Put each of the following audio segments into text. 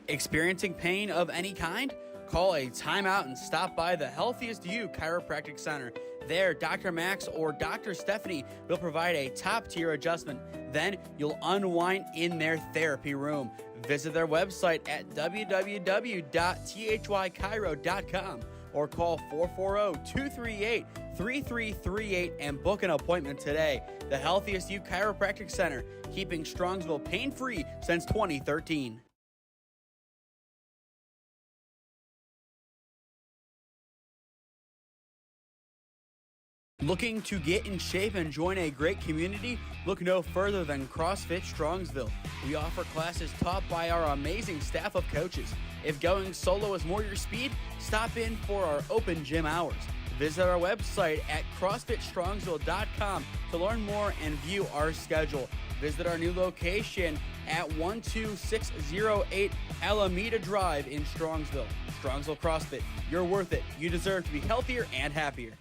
Experiencing pain of any kind? Call a timeout and stop by the Healthiest You Chiropractic Center. There, Dr. Max or Dr. Stephanie will provide a top-tier adjustment. Then you'll unwind in their therapy room. Visit their website at www.thychiro.com or call 440-238-3338 and book an appointment today. The Healthiest You Chiropractic Center, keeping Strongsville pain-free since 2013. Looking to get in shape and join a great community? Look no further than CrossFit Strongsville. We offer classes taught by our amazing staff of coaches. If going solo is more your speed, stop in for our open gym hours. Visit our website at CrossFitStrongsville.com to learn more and view our schedule. Visit our new location at 12608 Alameda Drive in Strongsville. Strongsville CrossFit, you're worth it. You deserve to be healthier and happier.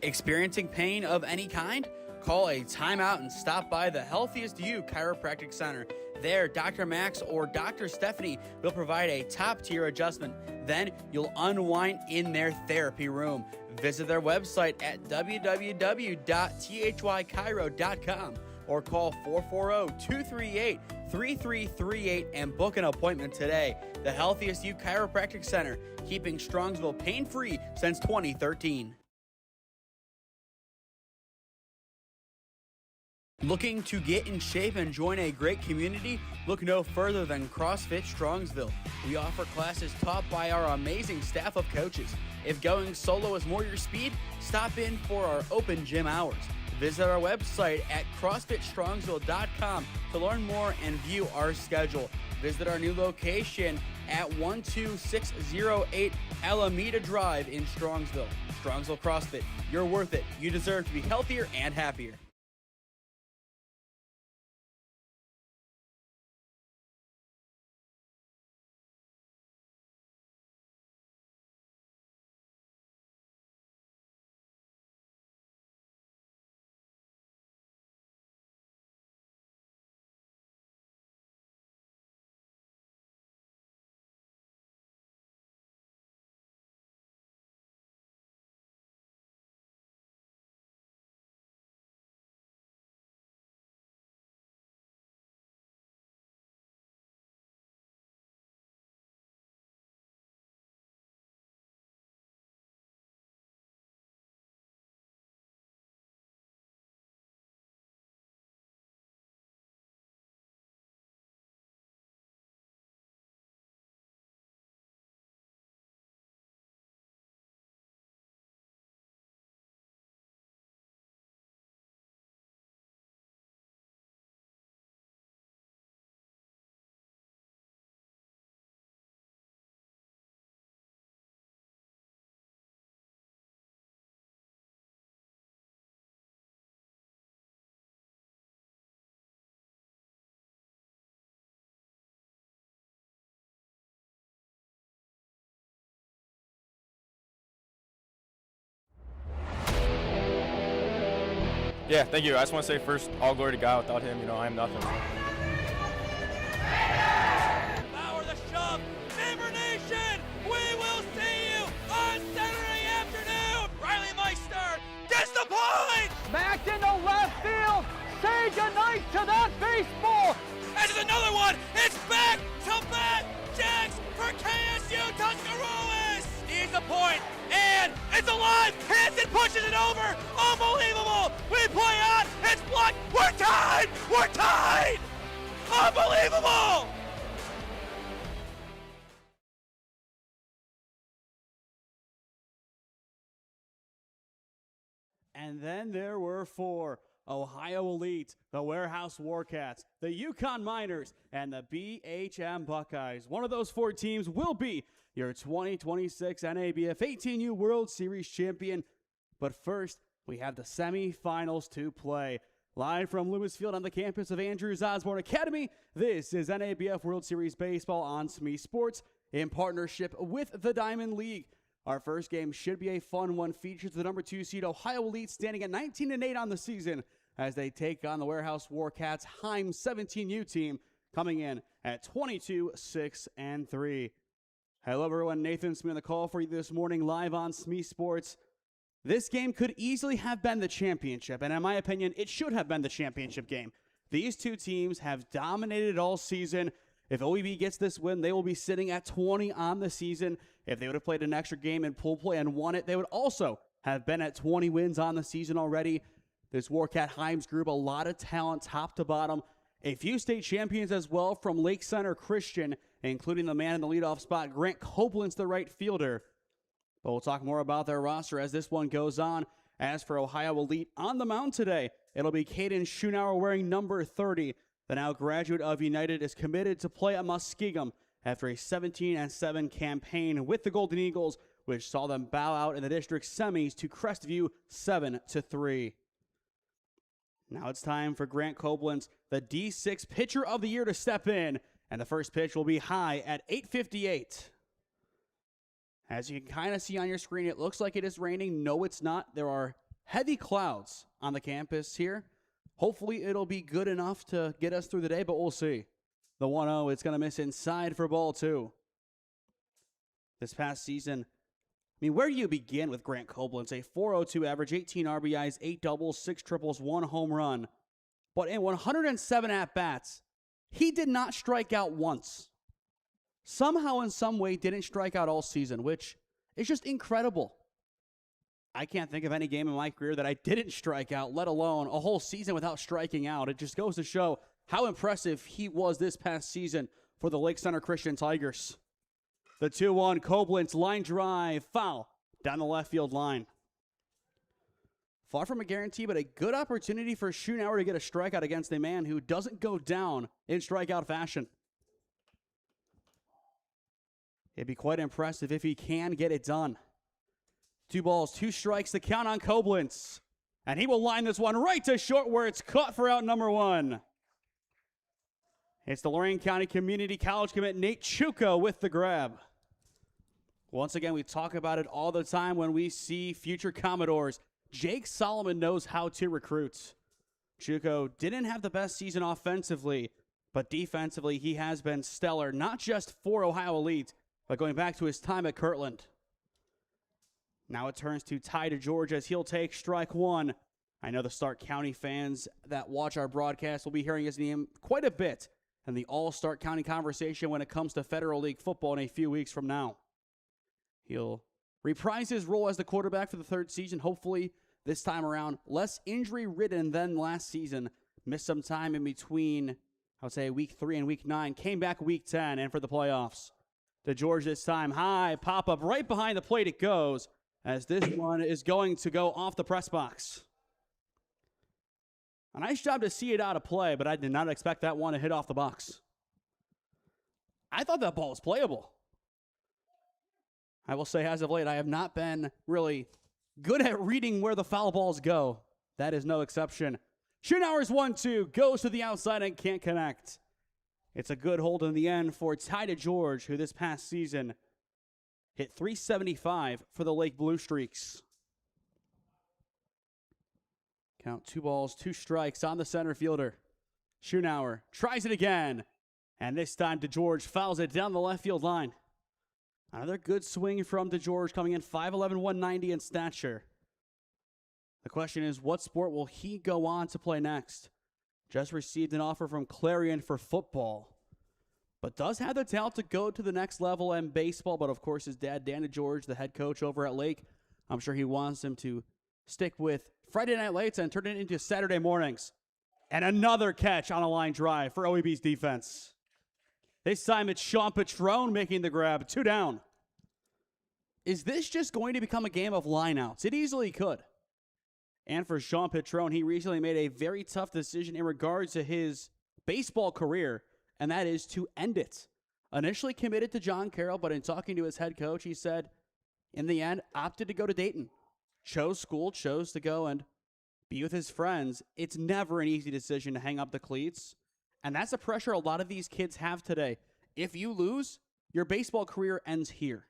Experiencing pain of any kind? Call a timeout and stop by the Healthiest You Chiropractic Center. There, Dr. Max or Dr. Stephanie will provide a top-tier adjustment. Then you'll unwind in their therapy room. Visit their website at www.thychiro.com or call 440-238-3338 and book an appointment today. The Healthiest You Chiropractic Center, keeping Strongsville pain-free since 2013. Looking to get in shape and join a great community? Look no further than CrossFit Strongsville. We offer classes taught by our amazing staff of coaches. If going solo is more your speed, stop in for our open gym hours. Visit our website at CrossFitStrongsville.com to learn more and view our schedule. Visit our new location at 12608 Alameda Drive in Strongsville. Strongsville CrossFit, you're worth it. You deserve to be healthier and happier. Yeah, thank you. I just want to say first, all glory to God. Without him, I am nothing. Power the shove, Neighbor Nation! We will see you on Saturday afternoon! Riley Meister gets the point! Back into left field! Say goodnight to that baseball! This is another one! It's back to back Jacks for KSU Tuscarawas! He's the point, and it's alive! Hanson pushes it over! Unbelievable! We play on! It's blocked! We're tied! We're tied! Unbelievable! And then there were four: Ohio Elite, the Warehouse Warkats, the Yukon Miners, and the BHM Buckeyes. One of those four teams will be your 2026 NABF 18U World Series champion. But first, we have the semifinals to play. Live from Loomis Field on the campus of Andrews Osborne Academy, this is NABF World Series Baseball on SmeeSports in partnership with the Diamond League. Our first game should be a fun one. Features the number 2 seed Ohio Elite standing at 19-8 on the season as they take on the Warehouse Warkats Heim 17U team coming in at 22-6-3. Hello everyone, Nathan Smee on the call for you this morning live on SmeeSports. This game could easily have been the championship, and in my opinion, it should have been the championship game. These two teams have dominated all season. If OEB gets this win, they will be sitting at 20 on the season. If they would have played an extra game in pool play and won it, they would also have been at 20 wins on the season already. This Warcat Heims group, a lot of talent top to bottom. A few state champions as well from Lake Center Christian, including the man in the leadoff spot, Grant Copeland's the right fielder. But we'll talk more about their roster as this one goes on. As for Ohio Elite on the mound today, it'll be Caden Schunauer wearing number 30. The now graduate of United is committed to play at Muskegum after a 17-7 campaign with the Golden Eagles, which saw them bow out in the district semis to Crestview 7-3. Now it's time for Grant Copeland's, the D6 pitcher of the year, to step in, and the first pitch will be high at 8:58. As you can kind of see on your screen, it looks like it is raining. No, it's not. There are heavy clouds on the campus here. Hopefully it'll be good enough to get us through the day, but we'll see. The 1-0, it's going to miss inside for ball 2. This past season, I mean, where do you begin with Grant Koblenz? A 402 average, 18 RBIs, 8 doubles, 6 triples, 1 home run. But in 107 at-bats, he did not strike out once. Somehow, in some way, didn't strike out all season, which is just incredible. I can't think of any game in my career that I didn't strike out, let alone a whole season without striking out. It just goes to show how impressive he was this past season for the Lake Center Christian Tigers. The 2-1, Koblenz line drive, foul down the left field line. Far from a guarantee, but a good opportunity for Schunauer to get a strikeout against a man who doesn't go down in strikeout fashion. It'd be quite impressive if he can get it done. 2 balls, 2 strikes, the count on Koblenz. And he will line this one right to short where it's caught for out number 1. It's the Lorain County Community College commit Nate Chuka with the grab. Once again, we talk about it all the time when we see future Commodores. Jake Solomon knows how to recruit. Chuka didn't have the best season offensively, but defensively he has been stellar, not just for Ohio Elite, but going back to his time at Kirtland. Now it turns to Ty DeGeorge as he'll take strike 1. I know the Stark County fans that watch our broadcast will be hearing his name quite a bit in the all-Stark County conversation when it comes to Federal League football in a few weeks from now. He'll reprise his role as the quarterback for the 3rd season, hopefully this time around less injury-ridden than last season. Missed some time in between, I would say, week 3 and week 9. Came back week 10 and for the playoffs. DeGeorge this time, high pop-up right behind the plate it goes, as this one is going to go off the press box. A nice job to see it out of play, but I did not expect that one to hit off the box. I thought that ball was playable. I will say, as of late, I have not been really good at reading where the foul balls go. That is no exception. Schunauer's 1-2, goes to the outside and can't connect. It's a good hold in the end for Ty DeGeorge, who this past season hit .375 for the Lake Blue Streaks. Count 2 balls, 2 strikes on the center fielder. Schunauer tries it again, and this time DeGeorge fouls it down the left field line. Another good swing from DeGeorge, coming in 5'11", 190 in stature. The question is, what sport will he go on to play next? Just received an offer from Clarion for football, but does have the talent to go to the next level in baseball. But of course, his dad, Dan DeGeorge, the head coach over at Lake, I'm sure he wants him to stick with Friday night lights and turn it into Saturday mornings. And another catch on a line drive for OEB's defense. This time it's Sean Petrone making the grab. 2 down. Is this just going to become a game of lineouts? It easily could. And for Sean Petrone, he recently made a very tough decision in regards to his baseball career, and that is to end it. Initially committed to John Carroll, but in talking to his head coach, he said, in the end, opted to go to Dayton. Chose school, chose to go and be with his friends. It's never an easy decision to hang up the cleats. And that's the pressure a lot of these kids have today. If you lose, your baseball career ends here.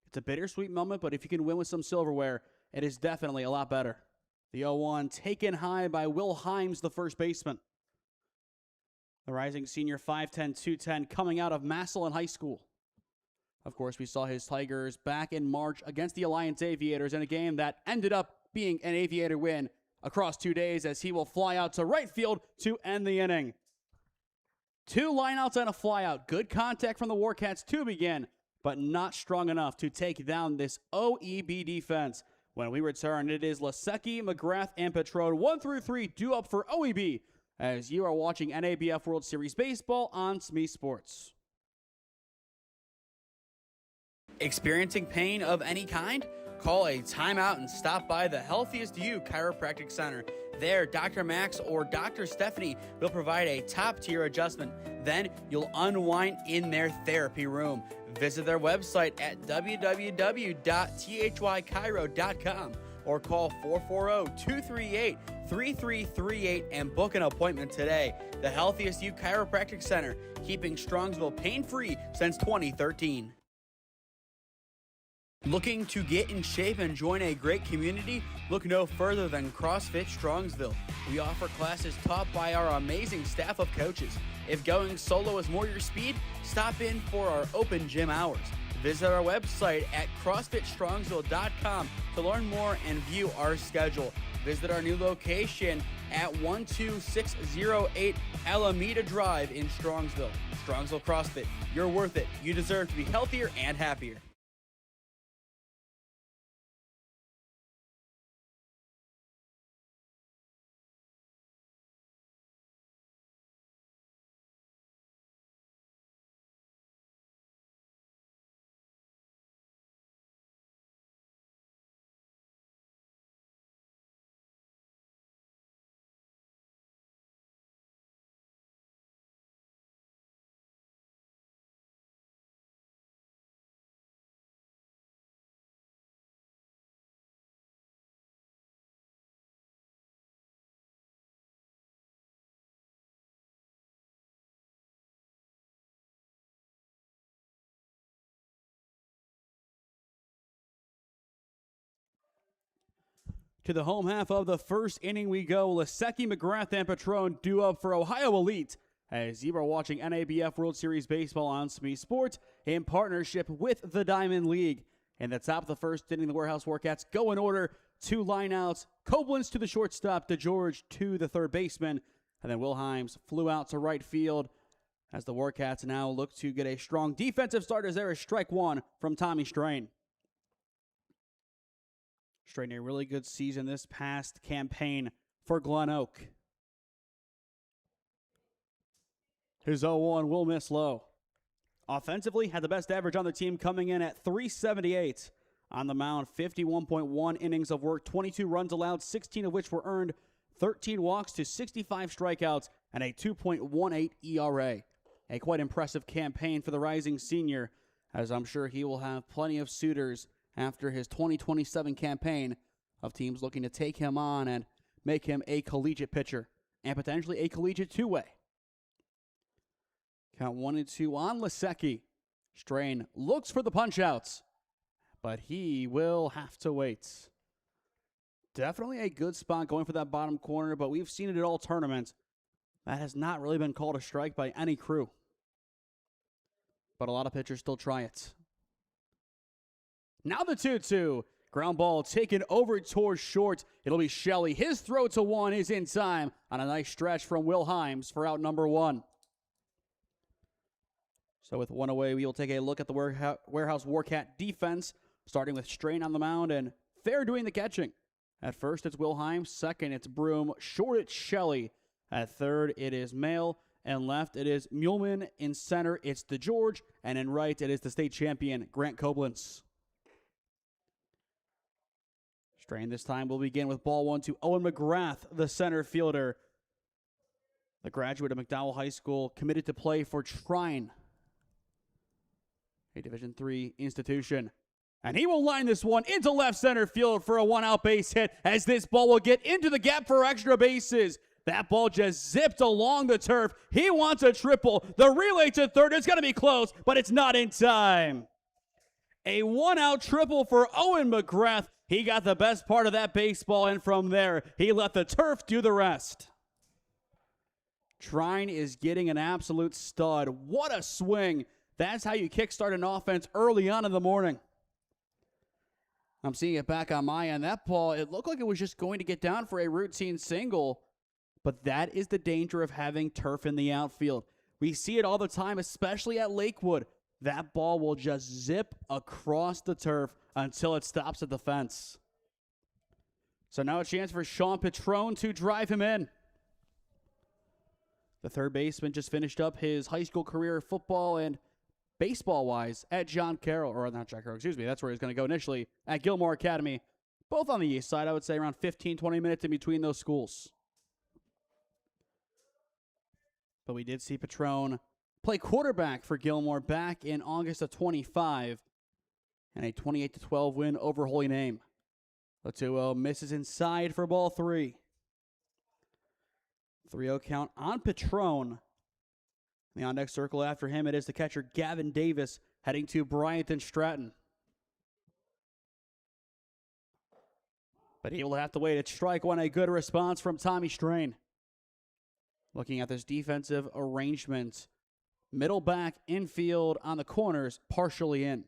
It's a bittersweet moment, but if you can win with some silverware, it is definitely a lot better. The 0-1 taken high by Will Himes, the first baseman. The rising senior 5'10", 210 coming out of Massillon High School. Of course, we saw his Tigers back in March against the Alliance Aviators in a game that ended up being an Aviator win across 2 days, as he will fly out to right field to end the inning. 2 lineouts and a flyout. Good contact from the Warkats to begin, but not strong enough to take down this OEB defense. When we return, it is Lasecki, McGrath, and Petrone 1 through 3 due up for OEB, as you are watching NABF World Series Baseball on SmeeSports. Experiencing pain of any kind? Call a timeout and stop by the Healthiest You Chiropractic Center. There, Dr. Max or Dr. Stephanie will provide a top-tier adjustment. Then you'll unwind in their therapy room. Visit their website at www.thychiro.com or call 440-238-3338 and book an appointment today. The Healthiest You Chiropractic Center, keeping Strongsville pain-free since 2013. Looking to get in shape and join a great community? Look no further than CrossFit Strongsville. We offer classes taught by our amazing staff of coaches. If going solo is more your speed, stop in for our open gym hours. Visit our website at CrossFitStrongsville.com to learn more and view our schedule. Visit our new location at 12608 Alameda Drive in Strongsville. Strongsville CrossFit, you're worth it. You deserve to be healthier and happier. To the home half of the first inning we go. Lasecki, McGrath, and Patron due up for Ohio Elite as you are watching NABF World Series Baseball on SmeeSports in partnership with the Diamond League. In the top of the first inning, the Warehouse Warkats go in order. 2 lineouts. Koblenz to the shortstop, DeGeorge to the third baseman, and then Wilhelms flew out to right field as the Warkats now look to get a strong defensive start as there is strike one from Tommy Strain. Strain a really good season this past campaign for Glen Oak. His 0-1 will miss low. Offensively, had the best average on the team coming in at 378. On the mound, 51.1 innings of work, 22 runs allowed, 16 of which were earned, 13 walks to 65 strikeouts, and a 2.18 ERA. A quite impressive campaign for the rising senior, as I'm sure he will have plenty of suitors after his 2027 campaign of teams looking to take him on and make him a collegiate pitcher and potentially a collegiate two-way. Count 1-2 on Lasecki. Strain looks for the punch-outs, but he will have to wait. Definitely a good spot going for that bottom corner, but we've seen it at all tournaments. That has not really been called a strike by any crew. But a lot of pitchers still try it. Now the 2-2. Ground ball taken over towards short. It'll be Shelley. His throw to one is in time on a nice stretch from Wilhelms for out number 1. So with 1 away, we will take a look at the Warehouse Warkat defense, starting with Strain on the mound and Fair doing the catching. At first, it's Wilhelms. Second, it's Broom. Short, it's Shelley. At third, it is Mail. And left, it is Muehlman. In center, it's DeGeorge. And in right, it is the state champion, Grant Koblenz. Strain this time will begin with ball 1 to Owen McGrath, the center fielder. The graduate of McDowell High School, committed to play for Trine, a Division III institution. And he will line this one into left center field for a 1-out base hit as this ball will get into the gap for extra bases. That ball just zipped along the turf. He wants a triple. The relay to third is going to be close, but it's not in time. A 1-out triple for Owen McGrath. He got the best part of that baseball, and from there, he let the turf do the rest. Trine is getting an absolute stud. What a swing. That's how you kickstart an offense early on in the morning. I'm seeing it back on my end. That ball, it looked like it was just going to get down for a routine single, but that is the danger of having turf in the outfield. We see it all the time, especially at Lakewood. That ball will just zip across the turf until it stops at the fence. So now a chance for Sean Patron to drive him in. The third baseman just finished up his high school career football and baseball-wise at John Carroll, or not John Carroll, excuse me, that's where he's going to go initially, at Gilmore Academy. Both on the east side, I would say around 15, 20 minutes in between those schools. But we did see Patron play quarterback for Gilmore back in August of 25 and a 28-12 win over Holy Name. The 2-0 misses inside for ball 3. 3-0 count on Patron. The on-deck circle after him, it is the catcher Gavin Davis heading to Bryant and Stratton. But he will have to wait at strike one. A good response from Tommy Strain. Looking at this defensive arrangement. Middle back, infield, on the corners, partially in.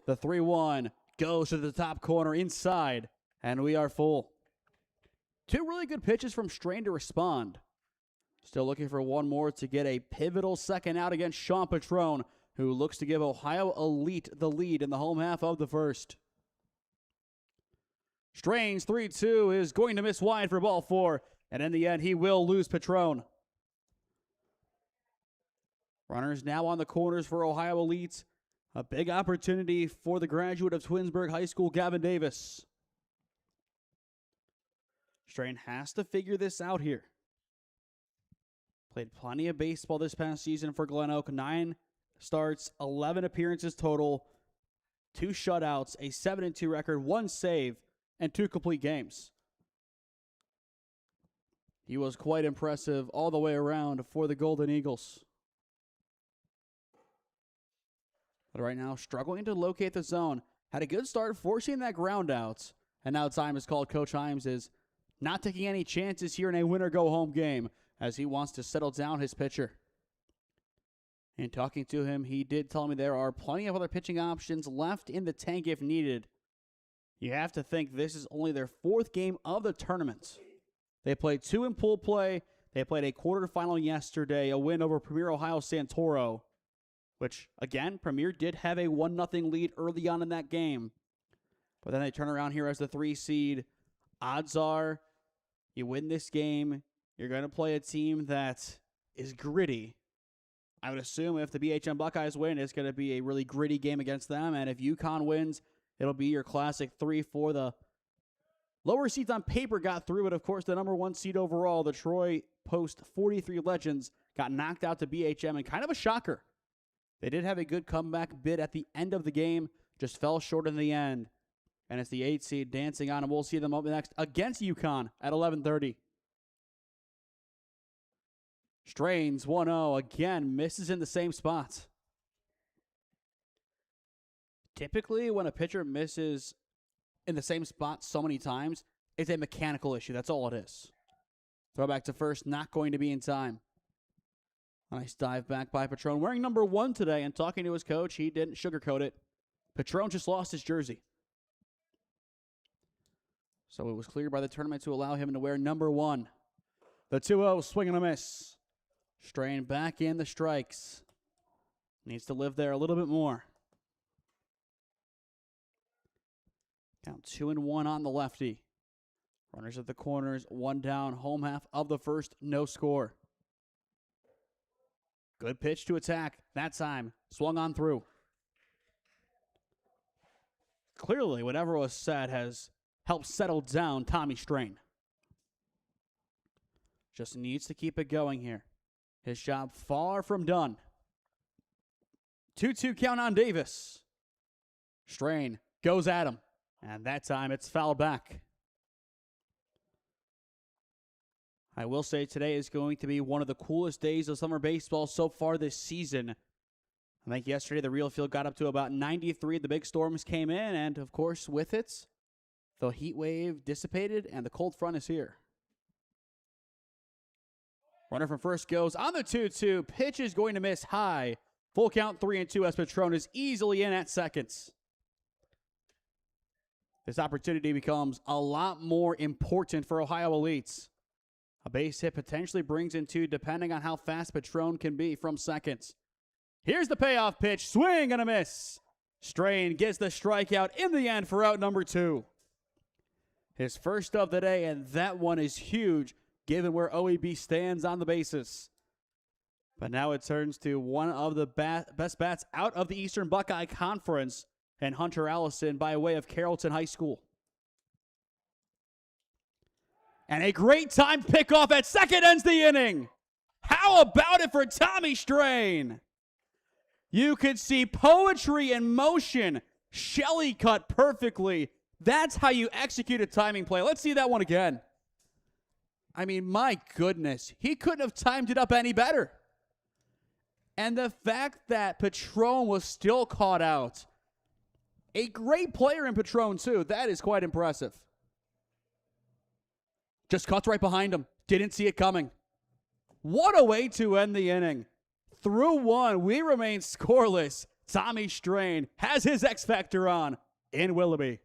The 3-1 goes to the top corner inside, and we are full. Two really good pitches from Strain to respond. Still looking for one more to get a pivotal second out against Sean Petrone, who looks to give Ohio Elite the lead in the home half of the first. Strain's 3-2 is going to miss wide for ball 4, and in the end, he will lose Petrone. Runners now on the corners for Ohio Elite. A big opportunity for the graduate of Twinsburg High School, Gavin Davis. Strain has to figure this out here. Played plenty of baseball this past season for Glen Oak. 9 starts, 11 appearances total, 2 shutouts, a 7-2 record, 1 save, and 2 complete games. He was quite impressive all the way around for the Golden Eagles. But right now, struggling to locate the zone. Had a good start forcing that ground out. And now time is called. Coach Himes is not taking any chances here in a winner-go-home game as he wants to settle down his pitcher. In talking to him, he did tell me there are plenty of other pitching options left in the tank if needed. You have to think this is only their 4th game of the tournament. They played 2 in pool play. They played a quarterfinal yesterday, a win over Premier Ohio Santoro, which, again, Premier did have a 1-0 lead early on in that game. But then they turn around here as the 3 seed. Odds are you win this game, you're going to play a team that is gritty. I would assume if the BHM Buckeyes win, it's going to be a really gritty game against them. And if UConn wins, it'll be your classic 3-4. The lower seeds on paper got through, but of course the number 1 seed overall, the Troy Post 43 Legends, got knocked out to BHM, and kind of a shocker. They did have a good comeback bid at the end of the game, just fell short in the end. And it's the 8 seed dancing on, and we'll see them up next against UConn at 11:30. Strains 1-0, again, misses in the same spot. Typically, when a pitcher misses in the same spot so many times, it's a mechanical issue. That's all it is. Throw back to first, not going to be in time. Nice dive back by Petrone. Wearing number 1 today, and talking to his coach, he didn't sugarcoat it. Petrone just lost his jersey. So it was cleared by the tournament to allow him to wear number 1. The 2-0, swing and a miss. Strain back in the strikes. Needs to live there a little bit more. Count 2-1 on the lefty. Runners at the corners, 1 down, home half of the first, no score. Good pitch to attack. That time, swung on through. Clearly, whatever was said has helped settle down Tommy Strain. Just needs to keep it going here. His job far from done. 2-2 count on Davis. Strain goes at him, and that time it's fouled back. I will say today is going to be one of the coolest days of summer baseball so far this season. I think yesterday the real field got up to about 93. The big storms came in, and of course with it, the heat wave dissipated and the cold front is here. Runner from first goes on the 2-2. Pitch is going to miss high. Full count 3-2 as Petrone is easily in at seconds. This opportunity becomes a lot more important for Ohio Elites. A base hit potentially brings in 2 depending on how fast Petrone can be from seconds. Here's the payoff pitch. Swing and a miss. Strain gets the strikeout in the end for out number 2. His first of the day, and that one is huge given where OEB stands on the basis. But now it turns to one of the best bats out of the Eastern Buckeye Conference, and Hunter Allison by way of Carrollton High School. And a great timed pickoff at second ends the inning. How about it for Tommy Strain? You could see poetry in motion. Shelly cut perfectly. That's how you execute a timing play. Let's see that one again. I mean, my goodness. He couldn't have timed it up any better. And the fact that Petrone was still caught out A great player in Patron, too. That is quite impressive. Just cuts right behind him. Didn't see it coming. What a way to end the inning. Through one, we remain scoreless. Tommy Strain has his X Factor on in Willoughby.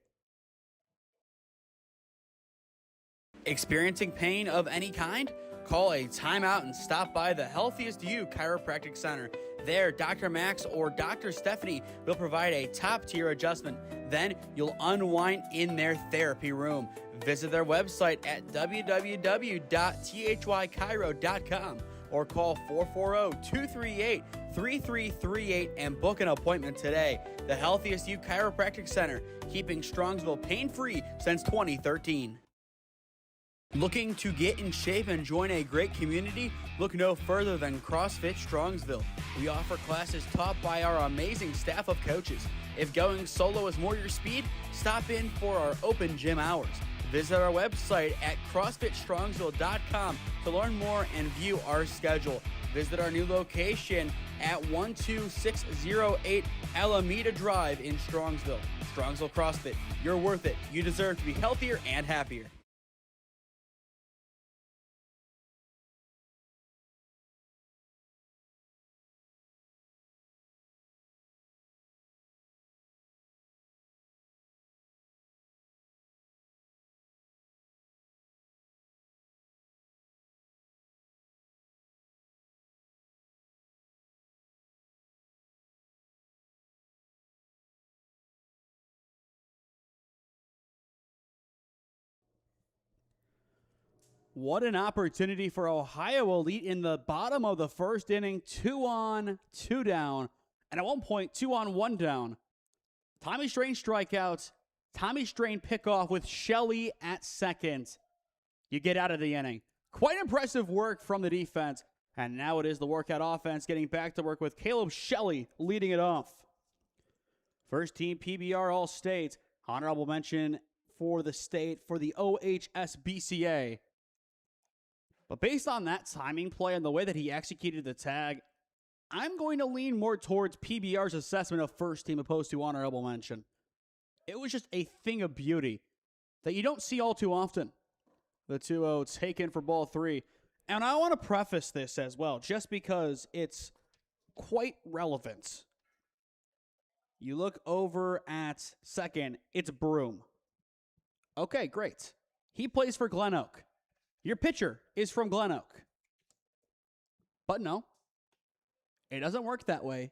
Experiencing pain of any kind? Call a timeout and stop by the Healthiest You Chiropractic Center. There, Dr. Max or Dr. Stephanie will provide a top-tier adjustment. Then you'll unwind in their therapy room. Visit their website at www.thychiro.com or call 440-238-3338 and book an appointment today. The Healthiest You Chiropractic Center, keeping Strongsville pain-free since 2013. Looking to get in shape and join a great community? Look no further than CrossFit Strongsville. We offer classes taught by our amazing staff of coaches. If going solo is more your speed, stop in for our open gym hours. Visit our website at CrossFitStrongsville.com to learn more and view our schedule. Visit our new location at 12608 Alameda Drive in Strongsville. Strongsville CrossFit, you're worth it. You deserve to be healthier and happier. What an opportunity for Ohio Elite in the bottom of the first inning. 2 on, 2 down. And at one point, 2 on, 1 down. Tommy Strain strikeouts. Tommy Strain pickoff with Shelley at second. You get out of the inning. Quite impressive work from the defense. And now it is the Workout offense getting back to work with Caleb Shelley leading it off. First team PBR All-State. Honorable mention for the state for the OHSBCA. But based on that timing play and the way that he executed the tag, I'm going to lean more towards PBR's assessment of first team opposed to honorable mention. It was just a thing of beauty that you don't see all too often. The 2-0 taken for ball 3. And I want to preface this as well, just because it's quite relevant. You look over at second, it's Broom. Okay, great. He plays for Glen Oak. Your pitcher is from Glen Oak. But no, it doesn't work that way.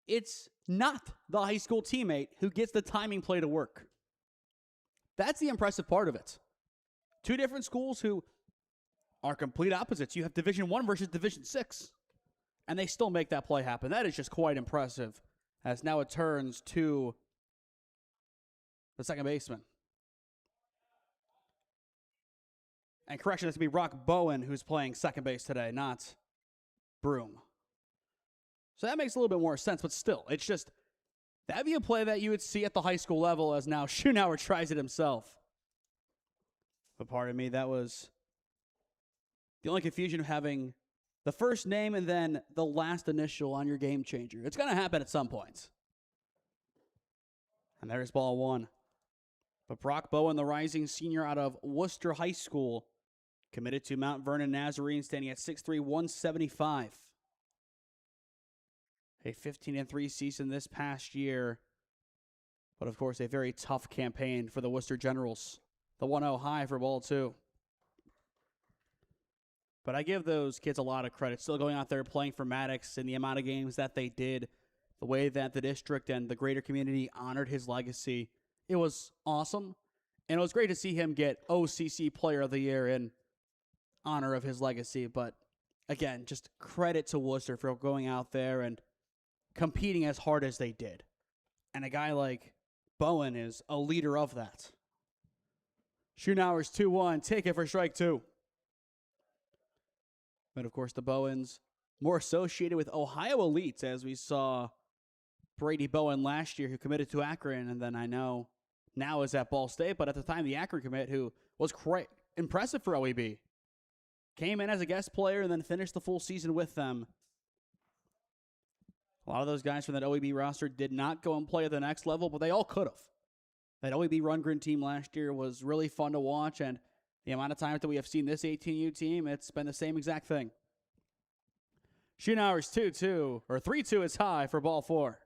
It's not the high school teammate who gets the timing play to work. That's the impressive part of it. Two different schools who are complete opposites. You have Division I versus Division VI. And they still make that play happen. That is just quite impressive. As now it turns to the second baseman. And correction, it's going to be Rock Bowen who's playing second base today, not Broom. So that makes a little bit more sense, but still, it's just, that'd be a play that you would see at the high school level as now Schunauer tries it himself. But pardon me, that was the only confusion of having the first name and then the last initial on your game changer. It's going to happen at some point. And there's ball 1. But Brock Bowen, the rising senior out of Worcester High School, committed to Mount Vernon Nazarene, standing at 6'3", 175. A 15-3 season this past year. But of course, a very tough campaign for the Worcester Generals. The 1-0 high for ball 2. But I give those kids a lot of credit. Still going out there playing for Maddox in the amount of games that they did. The way that the district and the greater community honored his legacy. It was awesome. And it was great to see him get OCC Player of the Year in honor of his legacy. But again, just credit to Worcester for going out there and competing as hard as they did. And a guy like Bowen is a leader of that. Schunauer's 2-1. Take it for strike 2. But of course, the Bowens more associated with Ohio Elites, as we saw Brady Bowen last year, who committed to Akron, and then I know now is at Ball State, but at the time, the Akron commit, who was quite impressive for OEB, came in as a guest player and then finished the full season with them. A lot of those guys from that OEB roster did not go and play at the next level, but they all could have. That OEB Rundgren team last year was really fun to watch, and the amount of times that we have seen this 18U team, it's been the same exact thing. Schoenauer's 3-2 is high for ball 4.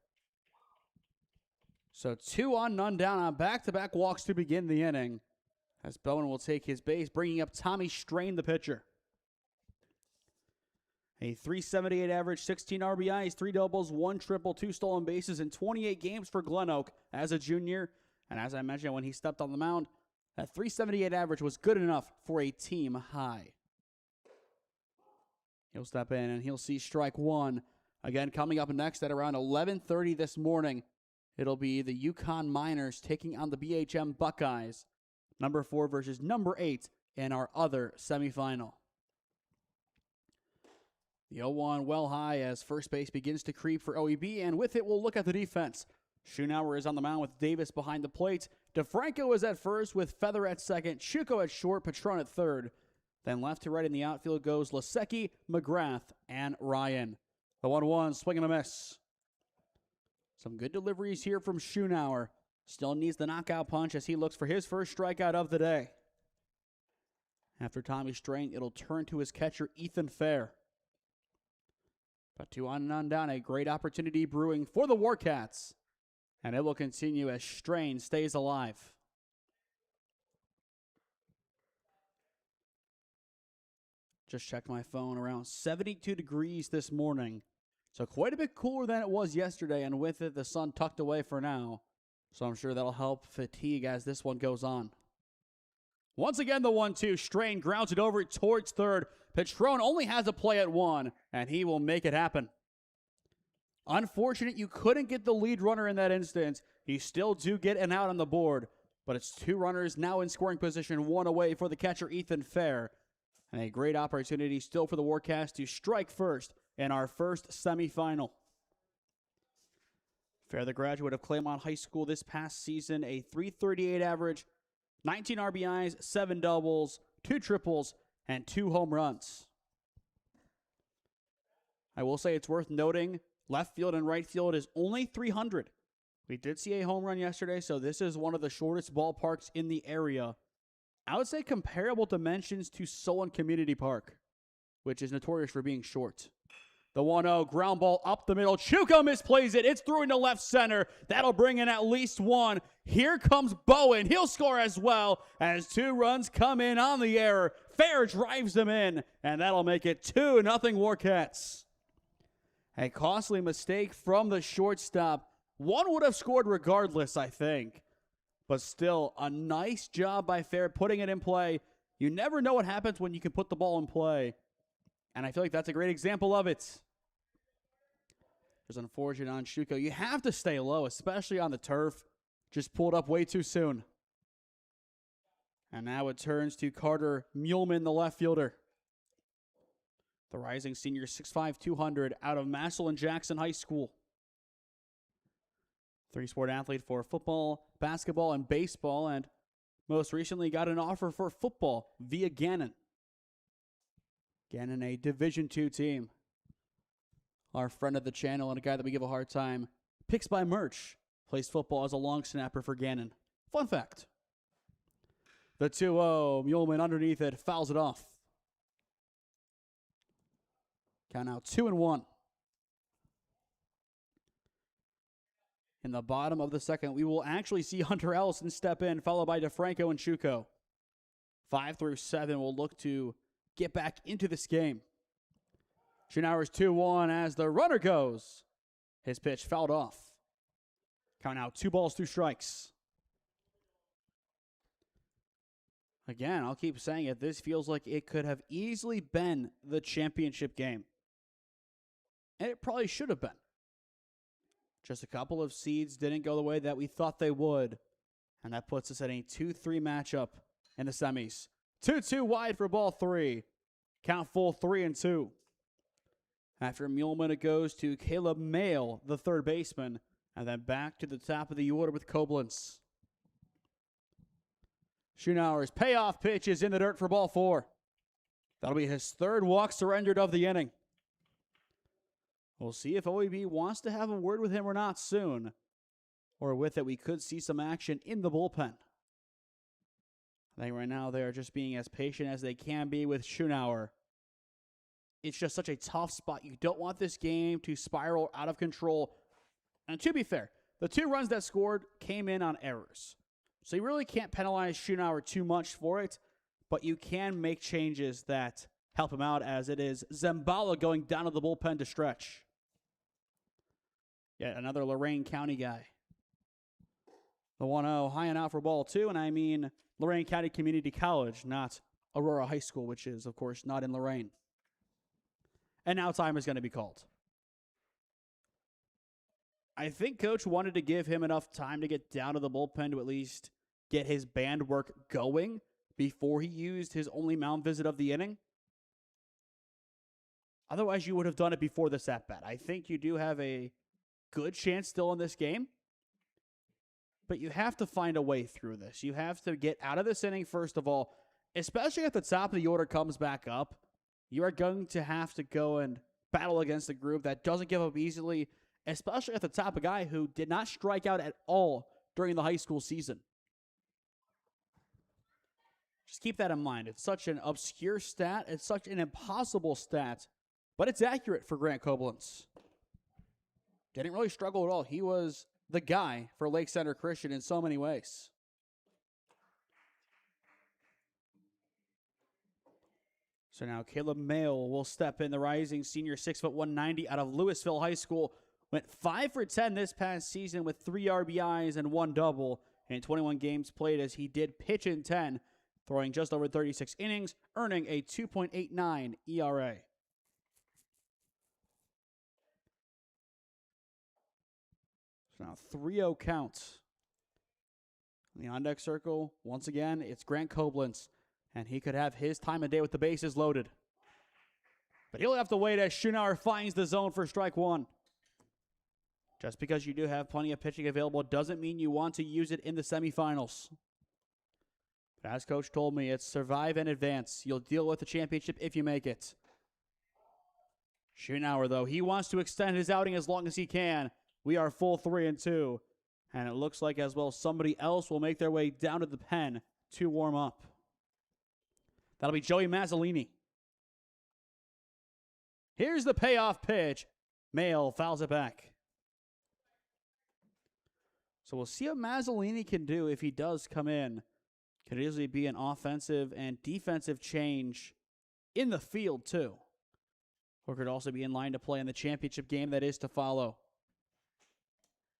So 2 on, none down on back-to-back walks to begin the inning, as Bowen will take his base, bringing up Tommy Strain, the pitcher. A .378 average, 16 RBIs, 3 doubles, 1 triple, 2 stolen bases in 28 games for Glen Oak as a junior. And as I mentioned, when he stepped on the mound, that .378 average was good enough for a team high. He'll step in and he'll see strike 1. Again, coming up next at around 11:30 this morning, it'll be the Yukon Miners taking on the BHM Buckeyes. Number 4 versus number 8 in our other semifinal. The 0-1 well high as first base begins to creep for OEB, and with it, we'll look at the defense. Schoenauer is on the mound with Davis behind the plate. DeFranco is at first with Feather at second, Chuko at short, Patron at third. Then left to right in the outfield goes Lasecki, McGrath, and Ryan. The 1-1, swing and a miss. Some good deliveries here from Schoenauer. Still needs the knockout punch as he looks for his first strikeout of the day. After Tommy Strain, it'll turn to his catcher, Ethan Fair. But 2 on, none down, a great opportunity brewing for the Warkats. And it will continue as Strain stays alive. Just checked my phone, around 72 degrees this morning. So quite a bit cooler than it was yesterday, and with it, the sun tucked away for now. So I'm sure that'll help fatigue as this one goes on. Once again, the 1-2, Strain grounds it over towards third. Patron only has a play at 1, and he will make it happen. Unfortunate you couldn't get the lead runner in that instance. You still do get an out on the board, but it's 2 runners now in scoring position, 1 away for the catcher, Ethan Fair. And a great opportunity still for the Warcats to strike first in our first semifinal. Fair, the graduate of Claymont High School this past season, a .338 average, 19 RBIs, 7 doubles, 2 triples, and 2 home runs. I will say it's worth noting, left field and right field is only 300. We did see a home run yesterday, so this is one of the shortest ballparks in the area. I would say comparable dimensions to Solon Community Park, which is notorious for being short. The 1-0, ground ball up the middle. Chuko misplays it. It's through into left center. That'll bring in at least 1. Here comes Bowen. He'll score as well as 2 runs come in on the error. Fair drives them in, and that'll make it 2-0 Warcats. A costly mistake from the shortstop. One would have scored regardless, I think. But still, a nice job by Fair putting it in play. You never know what happens when you can put the ball in play. And I feel like that's a great example of it. There's unfortunate on Chuko. You have to stay low, especially on the turf. Just pulled up way too soon. And now it turns to Carter Muehlman, the left fielder. The rising senior, 6'5", 200, out of Massillon Jackson High School. 3-sport athlete for football, basketball, and baseball, and most recently got an offer for football via Gannon. Gannon, a Division II team. Our friend of the channel and a guy that we give a hard time, Picks by Merch, plays football as a long snapper for Gannon. Fun fact. The 2-0, Muehlman underneath it, fouls it off. Count now 2-1. In the bottom of the second, we will actually see Hunter Ellison step in, followed by DeFranco and Chuko. 5 through 7 will look to get back into this game. Schoenauer's 2-1 as the runner goes. His pitch fouled off. Count now 2 balls, 2 strikes. Again, I'll keep saying it. This feels like it could have easily been the championship game. And it probably should have been. Just a couple of seeds didn't go the way that we thought they would. And that puts us at a 2-3 matchup in the semis. 2-2 wide for ball 3. Count full 3-2. After Muehlman, it goes to Caleb Mayle, the third baseman. And then back to the top of the order with Koblenz. Schoenauer's payoff pitch is in the dirt for ball 4. That'll be his third walk surrendered of the inning. We'll see if OEB wants to have a word with him or not soon. Or with it, we could see some action in the bullpen. I think right now they're just being as patient as they can be with Schunauer. It's just such a tough spot. You don't want this game to spiral out of control. And to be fair, the 2 runs that scored came in on errors. So you really can't penalize Schunauer too much for it, but you can make changes that help him out, as it is Zambala going down to the bullpen to stretch. Yet another Lorain County guy. The 1-0 high and out for ball 2, and I mean Lorain County Community College, not Aurora High School, which is, of course, not in Lorain. And now time is going to be called. I think Coach wanted to give him enough time to get down to the bullpen to at least get his band work going before he used his only mound visit of the inning. Otherwise, you would have done it before this at-bat. I think you do have a good chance still in this game. But you have to find a way through this. You have to get out of this inning, first of all, especially if the top of the order comes back up. You are going to have to go and battle against a group that doesn't give up easily, especially at the top, a guy who did not strike out at all during the high school season. Just keep that in mind. It's such an obscure stat. It's such an impossible stat, but it's accurate for Grant Koblenz. Didn't really struggle at all. He was the guy for Lake Center Christian in so many ways. So now Caleb Mayle will step in. The rising senior, 6'1", 190 out of Louisville High School. Went 5 for 10 this past season with 3 RBIs and 1 double in 21 games played, as he did pitch in 10, throwing just over 36 innings, earning a 2.89 ERA. Now 3-0 count. In the on-deck circle, once again, it's Grant Koblenz, and he could have his time of day with the bases loaded. But he'll have to wait as Schunauer finds the zone for strike 1. Just because you do have plenty of pitching available doesn't mean you want to use it in the semifinals. But as Coach told me, it's survive and advance. You'll deal with the championship if you make it. Schunauer, though, he wants to extend his outing as long as he can. We are full 3-2, and it looks like as well somebody else will make their way down to the pen to warm up. That'll be Joey Mazzolini. Here's the payoff pitch. Mayle fouls it back. So we'll see what Mazzolini can do if he does come in. Could easily be an offensive and defensive change in the field, too. Or could also be in line to play in the championship game that is to follow.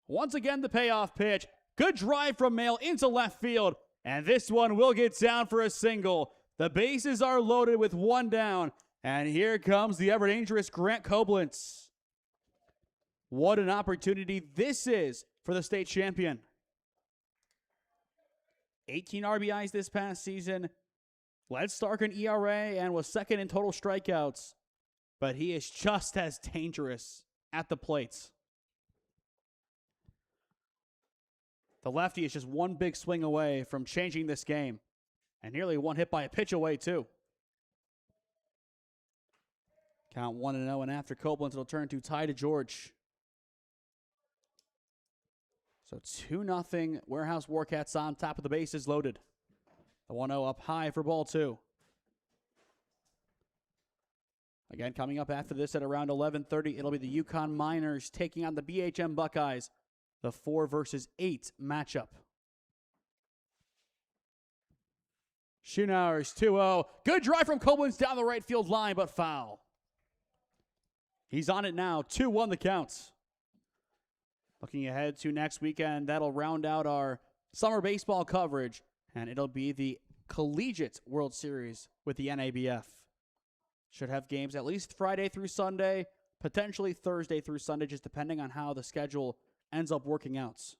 Once again, the payoff pitch. Good drive from Mayle into left field. And this one will get down for a single. The bases are loaded with 1 down. And here comes the ever-dangerous Grant Koblenz. What an opportunity this is for the state champion. 18 RBIs this past season. Led Stark in ERA and was second in total strikeouts. But he is just as dangerous at the plates. The lefty is just 1 big swing away from changing this game. And nearly 1 hit by a pitch away, too. Count 1-0, and after Koblenz, it'll turn to Ty to George. So 2-0, Warehouse Warkats on top of the bases loaded. The 1-0 up high for ball 2. Again, coming up after this at around 11:30, it'll be the Yukon Miners taking on the BHM Buckeyes. The 4 versus 8 matchup. Schunauer's 2-0. Good drive from Koblenz down the right field line, but foul. He's on it now. 2-1 the count. Looking ahead to next weekend, that'll round out our summer baseball coverage, and it'll be the Collegiate World Series with the NABF. Should have games at least Friday through Sunday, potentially Thursday through Sunday, just depending on how the schedule ends up working out.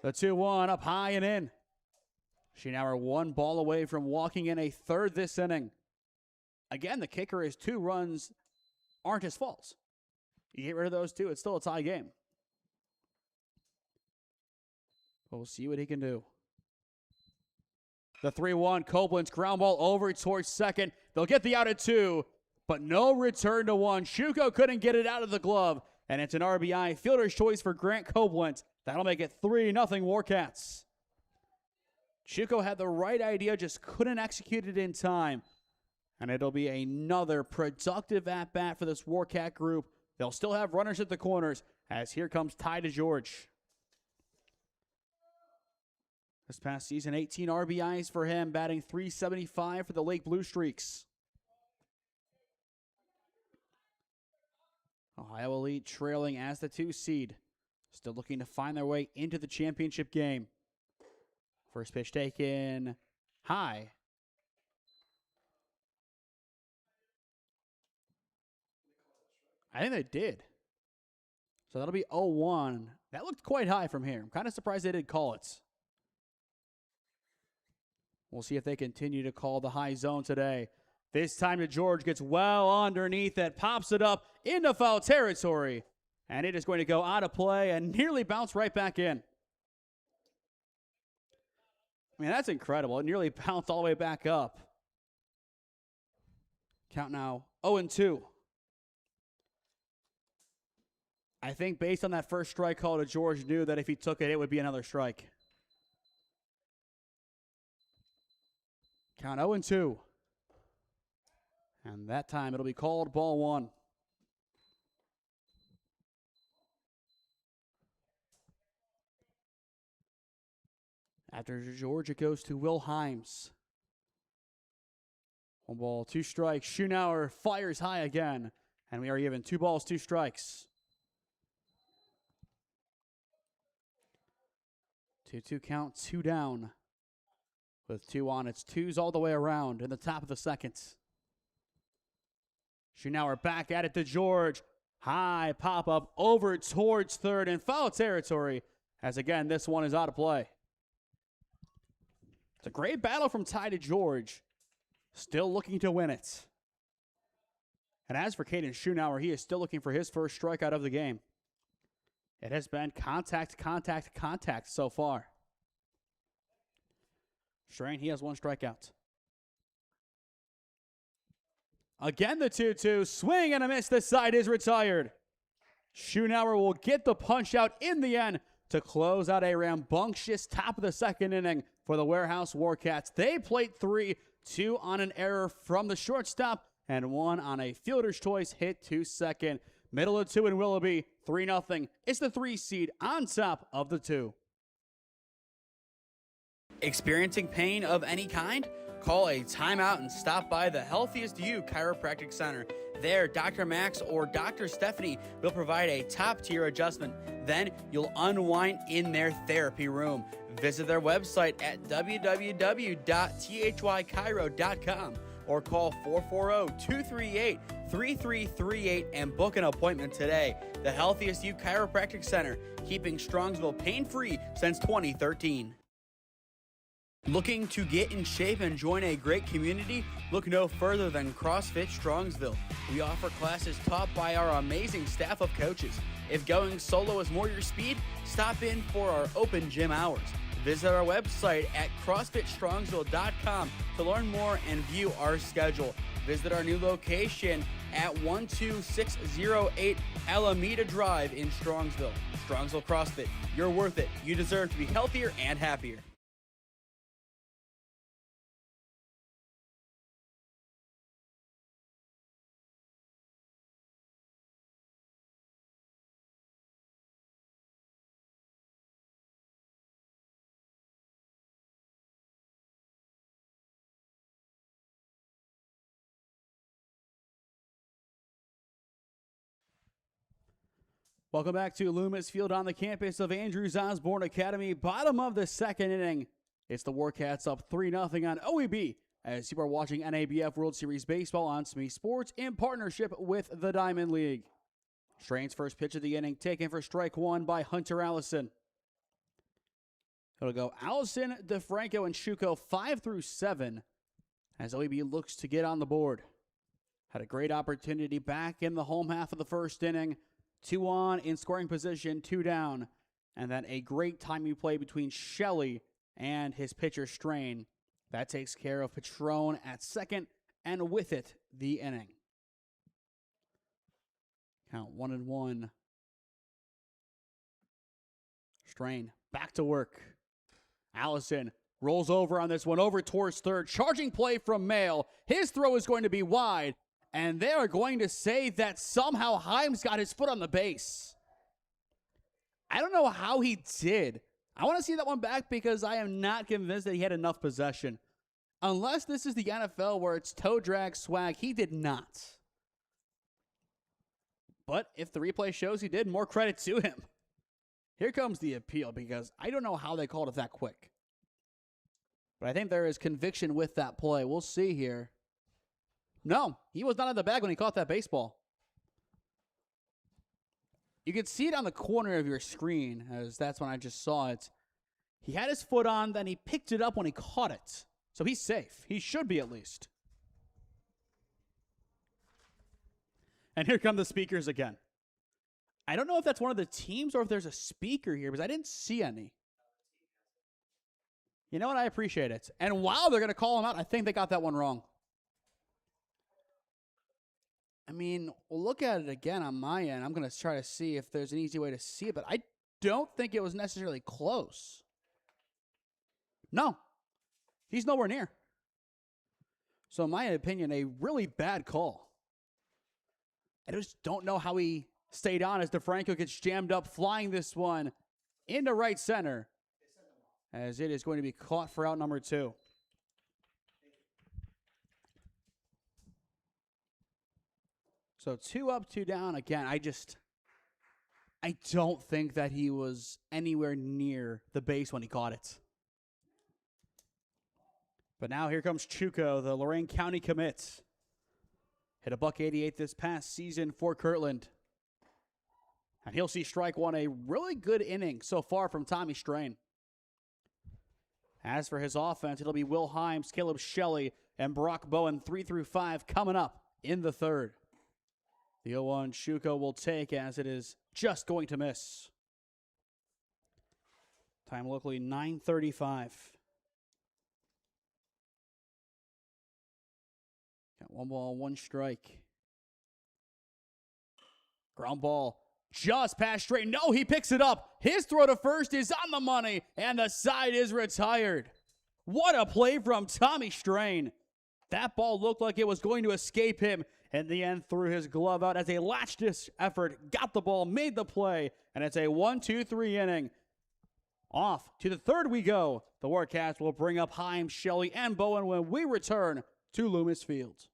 The 2-1 up high and in. Schunauer 1 ball away from walking in a third this inning. Again, the kicker is 2 runs aren't his fault. You get rid of those 2, it's still a tie game. We'll see what he can do. The 3-1, Koblenz ground ball over towards second. They'll get the out at 2. but no return to one. Shuko couldn't get it out of the glove, and it's an RBI fielder's choice for Grant Copeland. That'll make it 3-0 Warkats. Shuko had the right idea, just couldn't execute it in time. And it'll be another productive at-bat for this Warcat group. They'll still have runners at the corners, as here comes Ty DeGeorge. This past season, 18 RBIs for him, batting .375 for the Lake Blue Streaks. Ohio Elite trailing as the 2 seed. Still looking to find their way into the championship game. First pitch taken high. I think they did. So that'll be 0-1. That looked quite high from here. I'm kind of surprised they didn't call it. We'll see if they continue to call the high zone today. This time DeGeorge gets well underneath it, pops it up into foul territory, and it is going to go out of play and nearly bounce right back in. I mean, that's incredible. It nearly bounced all the way back up. Count now 0-2. I think based on that first strike call, DeGeorge knew that if he took it, it would be another strike. Count 0-2. And that time it'll be called ball 1. After DeGeorge, it goes to Will Himes. 1 ball, 2 strikes. Schoenauer fires high again. And we are given 2 balls, 2 strikes. 2-2 count, 2 down. With 2 on, it's 2s all the way around in the top of the second. Schoenauer back at it to DeGeorge. High pop-up over towards third in foul territory. As again, this one is out of play. It's a great battle from Ty DeGeorge. Still looking to win it. And as for Caden Schoenauer, he is still looking for his first strikeout of the game. It has been contact, contact, contact so far. Strain, he has 1 strikeout. Again, the 2-2. Swing and a miss. This side is retired. Schoenauer will get the punch out in the end to close out a rambunctious top of the second inning for the Warehouse Warkats. They played 3, 2 on an error from the shortstop, and 1 on a fielder's choice hit to second. Middle of 2 in Willoughby, 3-0. It's the 3 seed on top of the 2. Experiencing pain of any kind? Call a timeout and stop by the Healthiest You Chiropractic Center. There, Dr. Max or Dr. Stephanie will provide a top-tier adjustment. Then you'll unwind in their therapy room. Visit their website at www.thychiro.com or call 440-238-3338 and book an appointment today. The Healthiest You Chiropractic Center, keeping Strongsville pain-free since 2013. Looking to get in shape and join a great community? Look no further than CrossFit Strongsville. We offer classes taught by our amazing staff of coaches. If going solo is more your speed, stop in for our open gym hours. Visit our website at CrossFitStrongsville.com to learn more and view our schedule. Visit our new location at 12608 Alameda Drive in Strongsville. Strongsville CrossFit, you're worth it. You deserve to be healthier and happier. Welcome back to Loomis Field on the campus of Andrews Osborne Academy. Bottom of the second inning. It's the Warkats up 3-0 on OEB as you are watching NABF World Series Baseball on SmeeSports in partnership with the Diamond League. Strain's first pitch of the inning taken for strike 1 by Hunter Allison. It'll go Allison, DeFranco, and Shuko 5 through 7 as OEB looks to get on the board. Had a great opportunity back in the home half of the first inning. 2 on in scoring position, 2 down. And then a great timing play between Shelley and his pitcher Strain. That takes care of Patron at second, and with it, the inning. Count 1-1. Strain back to work. Allison rolls over on this one, over towards third. Charging play from Mail. His throw is going to be wide, and they are going to say that somehow Himes got his foot on the base. I don't know how he did. I want to see that one back because I am not convinced that he had enough possession. Unless this is the NFL where it's toe drag swag, he did not. But if the replay shows he did, more credit to him. Here comes the appeal because I don't know how they called it that quick. But I think there is conviction with that play. We'll see here. No, he was not in the bag when he caught that baseball. You can see it on the corner of your screen, as that's when I just saw it. He had his foot on, then he picked it up when he caught it. So he's safe. He should be at least. And here come the speakers again. I don't know if that's one of the teams or if there's a speaker here, because I didn't see any. You know what? I appreciate it. And while they're going to call him out, I think they got that one wrong. I mean, we'll look at it again on my end. I'm going to try to see if there's an easy way to see it, but I don't think it was necessarily close. No, he's nowhere near. So in my opinion, a really bad call. I just don't know how he stayed on as DeFranco gets jammed up, flying this one into right center, as it is going to be caught for out number 2. So 2 up, 2 down. Again, I don't think that he was anywhere near the base when he caught it. But now here comes Chuko, the Lorain County commit. Hit a $188 this past season for Kirtland. And he'll see strike one, a really good inning so far from Tommy Strain. As for his offense, it'll be Will Himes, Caleb Shelley, and Brock Bowen 3 through 5 coming up in the third. The 0-1 Chuko will take as it is just going to miss. Time locally 9:35. Got 1 ball, 1 strike. Ground ball just past straight. No, he picks it up. His throw to first is on the money, and the side is retired. What a play from Tommy Strain. That ball looked like it was going to escape him. In the end, threw his glove out as a last-ditch effort, got the ball, made the play, and it's a 1-2-3 inning. Off to the third we go. The Warkats will bring up Himes, Shelley, and Bowen when we return to Loomis Field.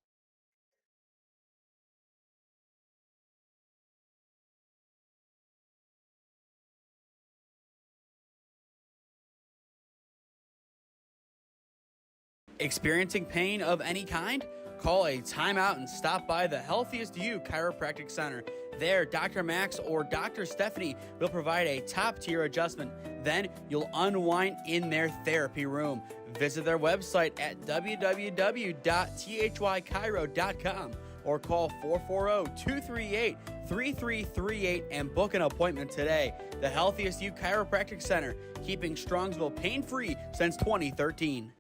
Experiencing pain of any kind? Call a timeout and stop by the Healthiest You Chiropractic Center. There, Dr. Max or Dr. Stephanie will provide a top-tier adjustment. Then you'll unwind in their therapy room. Visit their website at www.thychiro.com or call 440-238-3338 and book an appointment today. The Healthiest You Chiropractic Center, keeping Strongsville pain-free since 2013.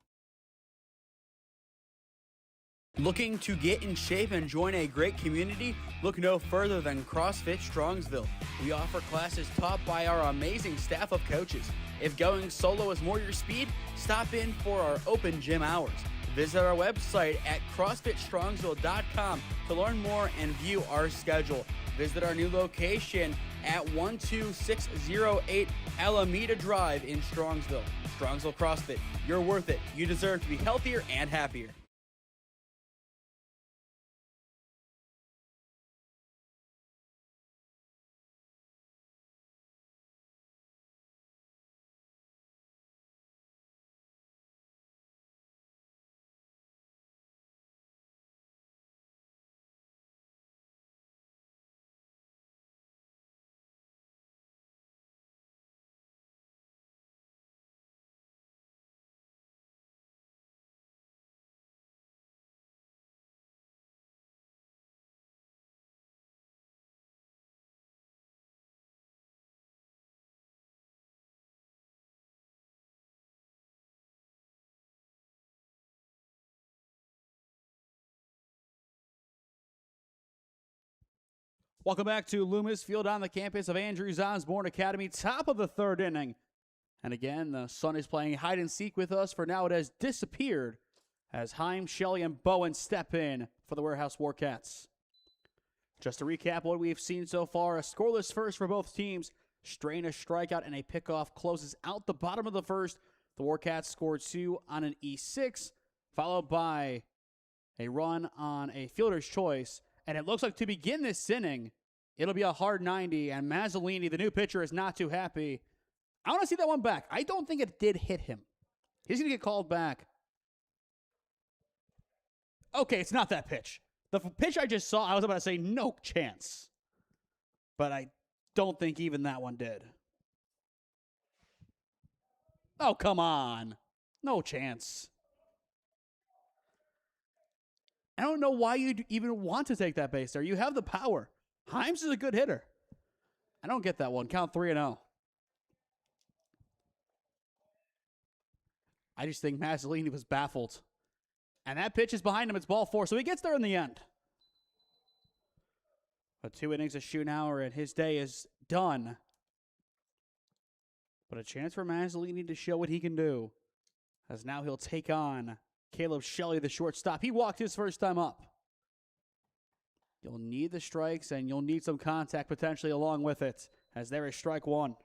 Looking to get in shape and join a great community? Look no further than CrossFit Strongsville. We offer classes taught by our amazing staff of coaches. If going solo is more your speed, stop in for our open gym hours. Visit our website at CrossFitStrongsville.com to learn more and view our schedule. Visit our new location at 12608 Alameda Drive in Strongsville. Strongsville CrossFit, you're worth it. You deserve to be healthier and happier. Welcome back to Loomis Field on the campus of Andrews Osborne Academy, top of the third inning. And again, the sun is playing hide and seek with us. For now, it has disappeared as Heim, Shelley, and Bowen step in for the Warehouse Warkats. Just to recap what we've seen so far, a scoreless first for both teams. Strain, a strikeout, and a pickoff closes out the bottom of the first. The Warkats scored 2 on an E6, followed by a run on a fielder's choice. And it looks like to begin this inning, it'll be a hard 90, and Mazzolini, the new pitcher, is not too happy. I want to see that one back. I don't think it did hit him. He's going to get called back. Okay, it's not that pitch. The pitch I just saw, I was about to say no chance. But I don't think even that one did. Oh, come on. No chance. I don't know why you'd even want to take that base there. You have the power. Himes is a good hitter. I don't get that one. Count 3-0. I just think Mazzolini was baffled. And that pitch is behind him. It's ball 4, so he gets there in the end. But 2 innings of Schoonauer, and his day is done. But a chance for Mazzolini to show what he can do, as now he'll take on Caleb Shelley, the shortstop. He walked his first time up. You'll need the strikes, and you'll need some contact potentially along with it, as there is strike 1.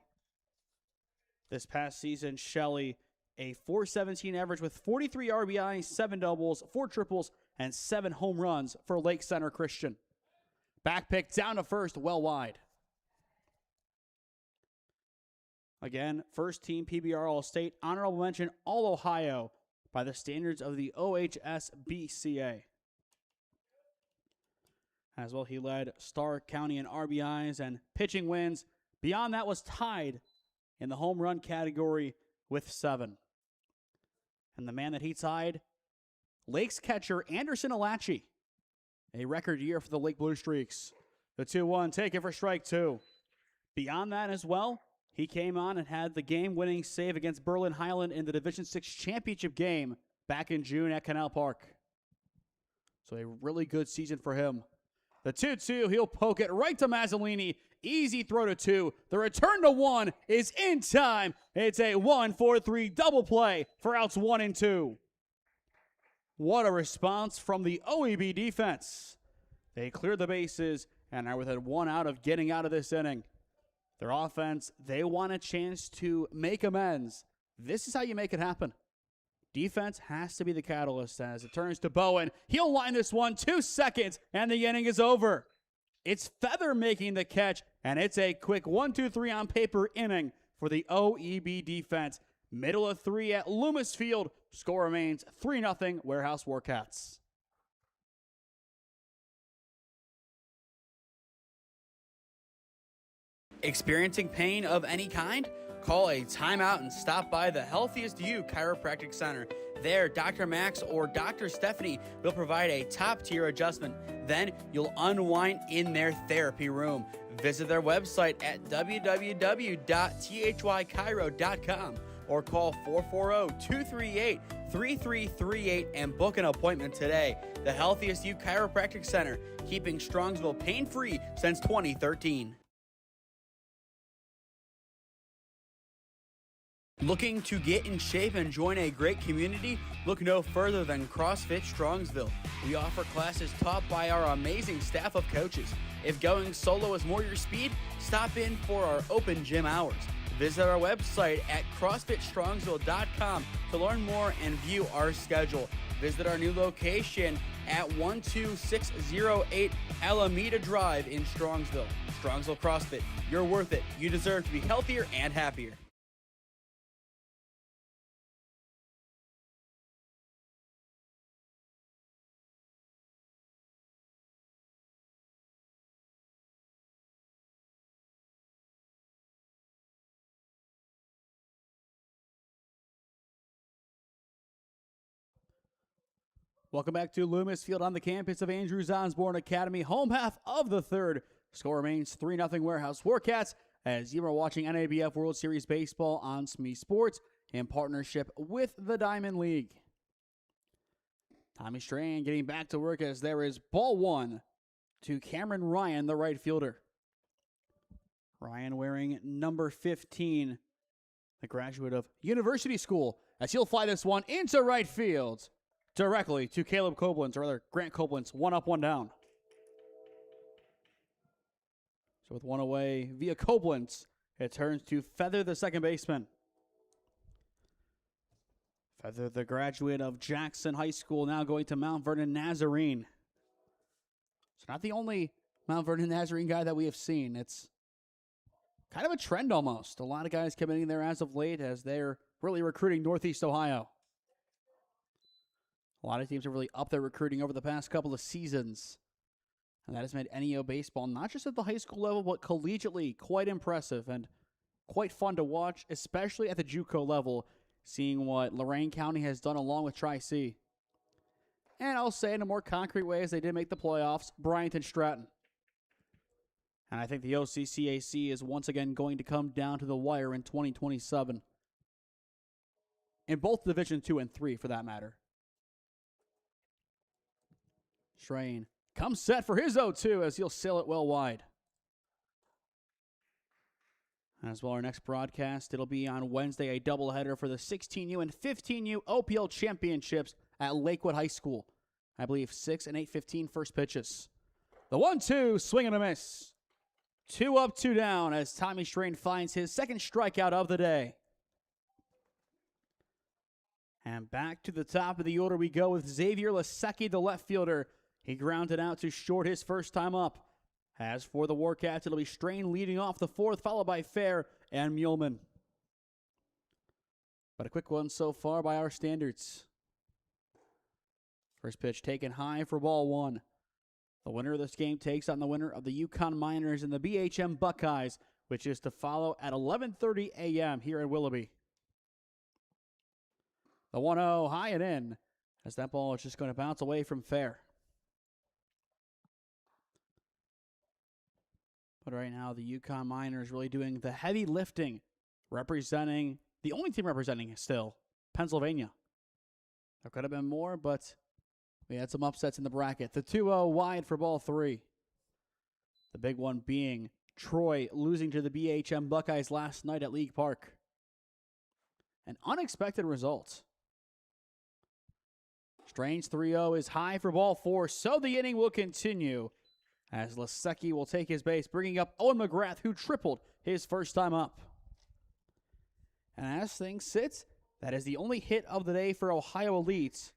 This past season, Shelley, a .417 average with 43 RBIs, 7 doubles, 4 triples, and 7 home runs for Lake Center Christian. Back pick down to first, well wide. Again, first team PBR All-State, honorable mention All-Ohio by the standards of the OHSBCA. As well, he led Stark County in RBIs and pitching wins. Beyond that, was tied in the home run category with 7. And the man that he tied, Lake's catcher Anderson Alachi. A record year for the Lake Blue Streaks. The 2-1, take it for strike 2. Beyond that as well, he came on and had the game-winning save against Berlin Highland in the Division VI championship game back in June at Canal Park. So a really good season for him. The 2-2, he'll poke it right to Mazzolini. Easy throw to 2. The return to 1 is in time. It's a 1-4-3 double play for outs 1 and 2. What a response from the OEB defense. They cleared the bases and are within 1 out of getting out of this inning. Their offense, they want a chance to make amends. This is how you make it happen. Defense has to be the catalyst as it turns to Bowen. He'll line this one 2 seconds, and the inning is over. It's Feather making the catch, and it's a quick 1-2-3 on paper inning for the OEB defense. Middle of 3 at Loomis Field. Score remains 3-0 Warehouse Warkats. Experiencing pain of any kind? Call a timeout and stop by the Healthiest You Chiropractic Center. There, Dr. Max or Dr. Stephanie will provide a top-tier adjustment. Then you'll unwind in their therapy room. Visit their website at www.thychiro.com or call 440-238-3338 and book an appointment today. The Healthiest You Chiropractic Center, keeping Strongsville pain-free since 2013. Looking to get in shape and join a great community? Look no further than CrossFit Strongsville. We offer classes taught by our amazing staff of coaches. If going solo is more your speed, stop in for our open gym hours. Visit our website at CrossFitStrongsville.com to learn more and view our schedule. Visit our new location at 12608 Alameda Drive in Strongsville. Strongsville CrossFit, you're worth it. You deserve to be healthier and happier. Welcome back to Loomis Field on the campus of Andrews Osborne Academy. Home half of the third. Score remains 3-0 Warehouse Warkats as you are watching NABF World Series Baseball on SmeeSports in partnership with the Diamond League. Tommy Strain getting back to work as there is ball 1 to Cameron Ryan, the right fielder. Ryan wearing number 15, the graduate of University School, as he'll fly this one into right field, directly to Caleb Koblenz, or rather Grant Koblenz, 1 up, 1 down. So with 1 away via Koblenz, it turns to Feather, the second baseman. Feather, the graduate of Jackson High School, now going to Mount Vernon Nazarene. So not the only Mount Vernon Nazarene guy that we have seen. It's kind of a trend almost. A lot of guys coming there as of late as they're really recruiting Northeast Ohio. A lot of teams have really upped their recruiting over the past couple of seasons. And that has made NEO baseball, not just at the high school level, but collegiately, quite impressive and quite fun to watch, especially at the JUCO level, seeing what Lorain County has done along with Tri-C. And I'll say in a more concrete way, as they did make the playoffs, Bryant and Stratton. And I think the OCCAC is once again going to come down to the wire in 2027. In both Division 2 and 3, for that matter. Strain comes set for his 0-2 as he'll sail it well wide. As well, our next broadcast, it'll be on Wednesday, a doubleheader for the 16U and 15U OPL championships at Lakewood High School. I believe 6 and 8:15 first pitches. The 1-2, swing and a miss. 2 up, 2 down as Tommy Strain finds his second strikeout of the day. And back to the top of the order we go with Xavier Lasecki, the left fielder. He grounded out to short his first time up. As for the Warkats, it'll be Strain leading off the 4th, followed by Fair and Muehlman. But a quick one so far by our standards. First pitch taken high for ball 1. The winner of this game takes on the winner of the Yukon Miners and the BHM Buckeyes, which is to follow at 11:30 a.m. here in Willoughby. The 1-0 high and in, as that ball is just going to bounce away from Fair. But right now, the Yukon Miners really doing the heavy lifting, representing, the only team representing still, Pennsylvania. There could have been more, but we had some upsets in the bracket. The 2-0 wide for ball 3. The big one being Troy losing to the BHM Buckeyes last night at League Park. An unexpected result. Strain's 3-0 is high for ball 4, so the inning will continue as Lasecki will take his base, bringing up Owen McGrath, who tripled his first time up. And as things sit, that is the only hit of the day for Ohio Elite.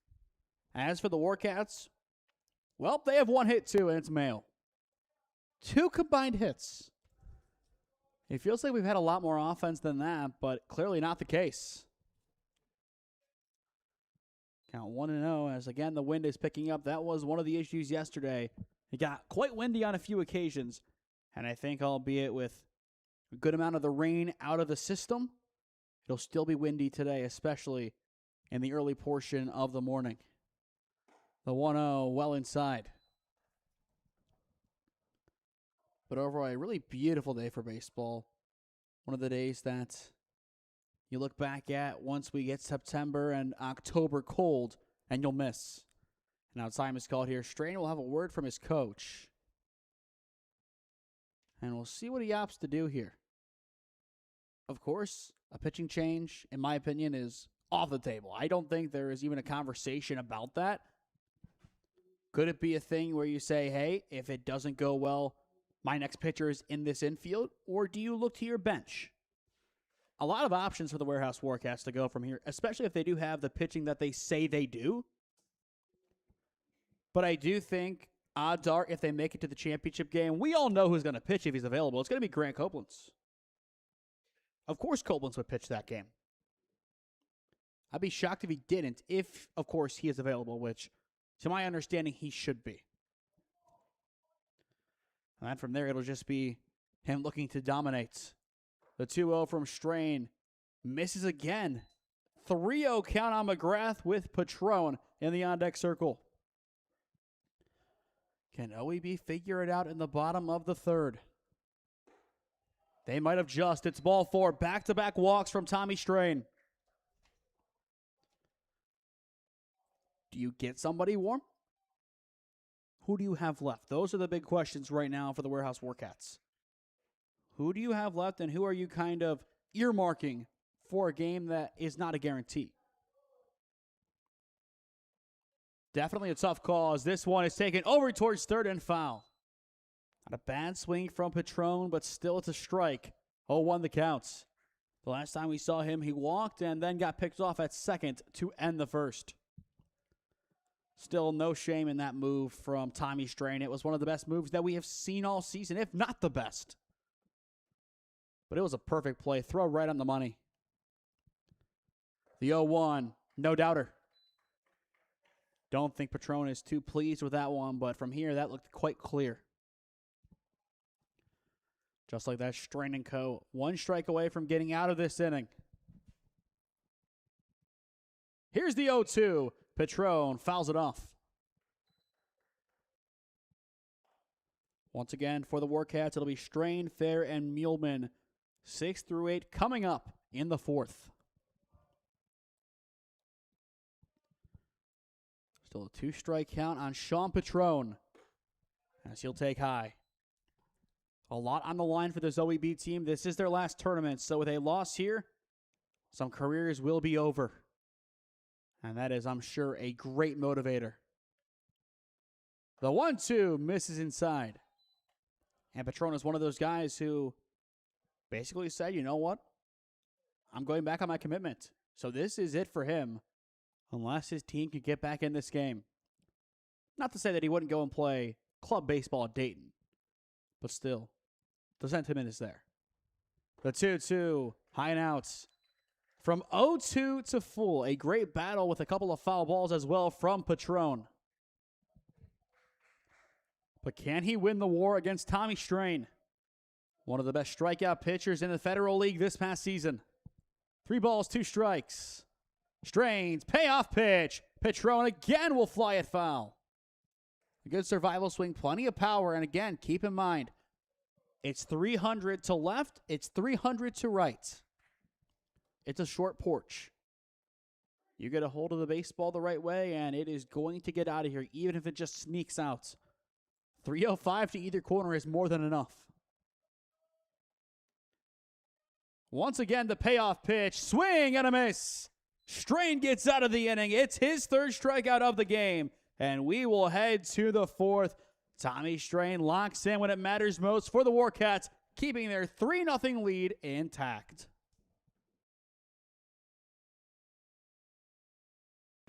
As for the Warkats, well, they have 1 hit too, and it's Mayo. 2 combined hits. It feels like we've had a lot more offense than that, but clearly not the case. Count 1-0 as, again, the wind is picking up. That was one of the issues yesterday. It got quite windy on a few occasions, and I think, albeit with a good amount of the rain out of the system, it'll still be windy today, especially in the early portion of the morning. The 1-0 well inside. But overall, a really beautiful day for baseball. One of the days that you look back at once we get September and October cold, and you'll miss. Now time is called here. Strain will have a word from his coach. And we'll see what he opts to do here. Of course, a pitching change, in my opinion, is off the table. I don't think there is even a conversation about that. Could it be a thing where you say, hey, if it doesn't go well, my next pitcher is in this infield? Or do you look to your bench? A lot of options for the Warehouse Warkats to go from here, especially if they do have the pitching that they say they do. But I do think odds are if they make it to the championship game, we all know who's going to pitch if he's available. It's going to be Grant Koblenz. Of course Koblenz would pitch that game. I'd be shocked if he didn't, if, of course, he is available, which, to my understanding, he should be. And then from there, it'll just be him looking to dominate. The 2-0 from Strain misses again. 3-0 count on McGrath with Patron in the on-deck circle. Can OEB figure it out in the bottom of the 3rd? They might have just. It's ball 4. Back-to-back walks from Tommy Strain. Do you get somebody warm? who do you have left? Those are the big questions right now for the Warehouse Warkats. Who do you have left, and who are you kind of earmarking for a game that is not a guarantee? Definitely a tough call as this one is taken over towards third and foul. Not a bad swing from Patron, but still it's a strike. 0-1 the counts. The last time we saw him, he walked and then got picked off at second to end the first. Still no shame in that move from Tommy Strain. It was one of the best moves that we have seen all season, if not the best. But it was a perfect play. Throw right on the money. The 0-1, no doubter. Don't think Patron is too pleased with that one, but from here, that looked quite clear. Just like that, Strain and Co. One strike away from getting out of this inning. Here's the 0-2. Patron fouls it off. Once again, for the Warkats, it'll be Strain, Fair, and Muleman. 6 through 8 coming up in the fourth. Still a 2-strike count on Sean Patron as he'll take high. A lot on the line for this OEB team. This is their last tournament, so with a loss here, some careers will be over. And that is, I'm sure, a great motivator. The 1-2 misses inside. And Patron is one of those guys who basically said, you know what? I'm going back on my commitment. So this is it for him, unless his team can get back in this game. Not to say that he wouldn't go and play club baseball at Dayton, but still, the sentiment is there. The 2-2, high and outs. From 0-2 to full, a great battle with a couple of foul balls as well from Patron. But can he win the war against Tommy Strain? One of the best strikeout pitchers in the Federal League this past season. 3 balls, 2 strikes. Strain's payoff pitch. Patron again will fly it foul. A good survival swing, plenty of power. And again, keep in mind, it's 300 to left, it's 300 to right. It's a short porch. You get a hold of the baseball the right way, and it is going to get out of here, even if it just sneaks out. 305 to either corner is more than enough. Once again, the payoff pitch. Swing and a miss. Strain gets out of the inning. It's his 3rd strikeout of the game. And we will head to the 4th. Tommy Strain locks in when it matters most for the Warkats, keeping their 3-0 lead intact.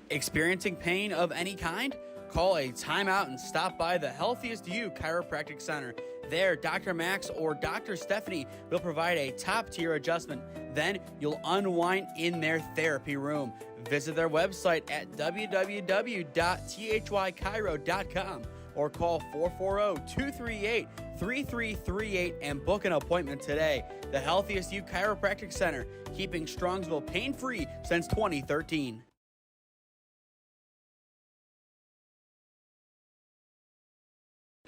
Experiencing pain of any kind? Call a timeout and stop by the Healthiest You Chiropractic Center. There, Dr. Max or Dr. Stephanie will provide a top-tier adjustment. Then you'll unwind in their therapy room. Visit their website at www.thychiro.com or call 440-238-3338 and book an appointment today. The Healthiest You Chiropractic Center, keeping Strongsville pain-free since 2013.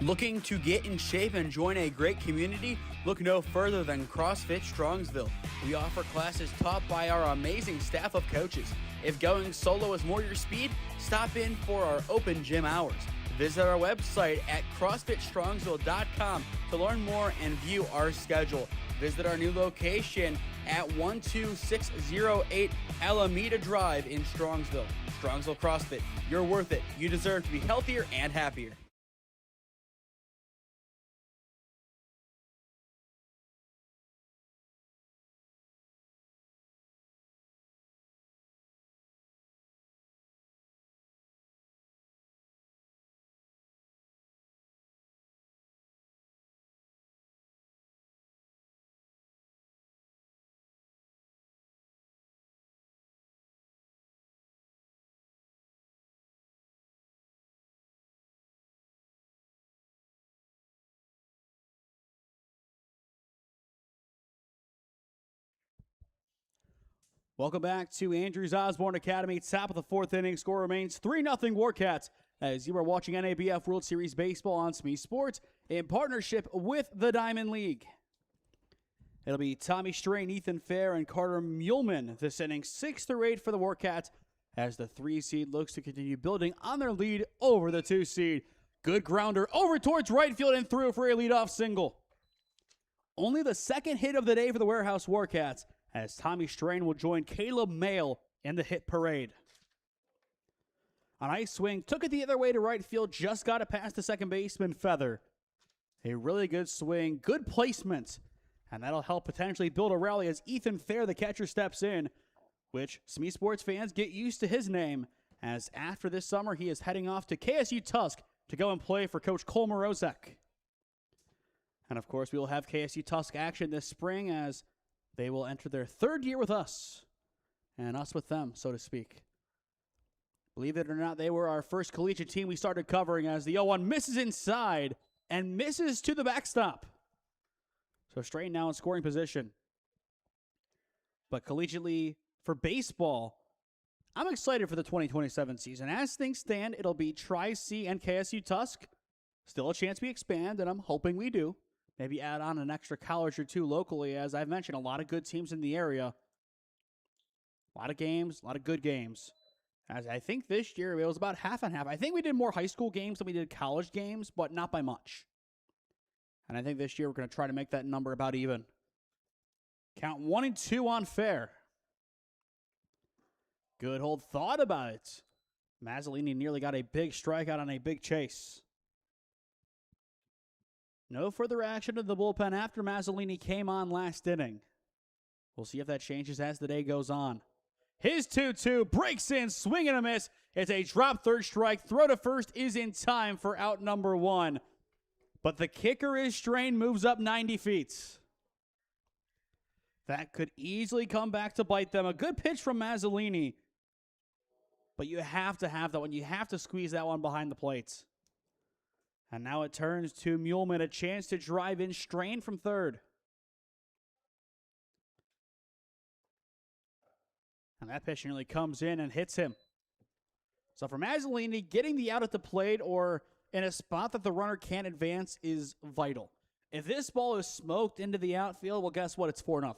Looking to get in shape and join a great community? Look no further than CrossFit Strongsville. We offer classes taught by our amazing staff of coaches. If going solo is more your speed, stop in for our open gym hours. Visit our website at CrossFitStrongsville.com to learn more and view our schedule. Visit our new location at 12608 Alameda Drive in Strongsville. Strongsville CrossFit, you're worth it. You deserve to be healthier and happier. Welcome back to Andrews Osborne Academy. Top of the 4th inning. Score remains 3-0 Warkats as you are watching NABF World Series Baseball on SmeeSports in partnership with the Diamond League. It'll be Tommy Strain, Ethan Fair, and Carter Muleman this inning. 6 through 8 for the Warkats as the 3 seed looks to continue building on their lead over the 2 seed. Good grounder over towards right field and through for a leadoff single. Only the second hit of the day for the Warehouse Warkats, as Tommy Strain will join Caleb Mayle in the hit parade. A nice swing, took it the other way to right field, just got it past the second baseman Feather. A really good swing, good placement, and that'll help potentially build a rally as Ethan Fair, the catcher, steps in, which SmeeSports fans get used to his name, as after this summer he is heading off to KSU Tusk to go and play for Coach Cole Morozek. And of course, we will have KSU Tusk action this spring as they will enter their third year with us, and us with them, so to speak. Believe it or not, they were our first collegiate team we started covering, as the 0-1 misses inside and misses to the backstop. So Strain now in scoring position. But collegiately, for baseball, I'm excited for the 2027 season. As things stand, it'll be Tri-C and KSU Tusk. Still a chance we expand, and I'm hoping we do. Maybe add on an extra college or two locally. As I've mentioned, a lot of good teams in the area. A lot of games, a lot of good games. As I think this year, it was about half and half. I think we did more high school games than we did college games, but not by much. And I think this year we're going to try to make that number about even. Count 1-2 on Fair. Good hold, thought about it. Mazzolini nearly got a big strikeout on a big chase. No further action to the bullpen after Mazzolini came on last inning. We'll see if that changes as the day goes on. His 2-2 breaks in, swing and a miss. It's a drop third strike. Throw to first is in time for out number one. But the kicker is Strain, moves up 90 feet. That could easily come back to bite them. A good pitch from Mazzolini. But you have to have that one. You have to squeeze that one behind the plates. And now it turns to Muleman, a chance to drive in Strain from third. And that pitch nearly comes in and hits him. So for Mazzolini, getting the out at the plate or in a spot that the runner can't advance is vital. If this ball is smoked into the outfield, well, guess what? It's 4-0.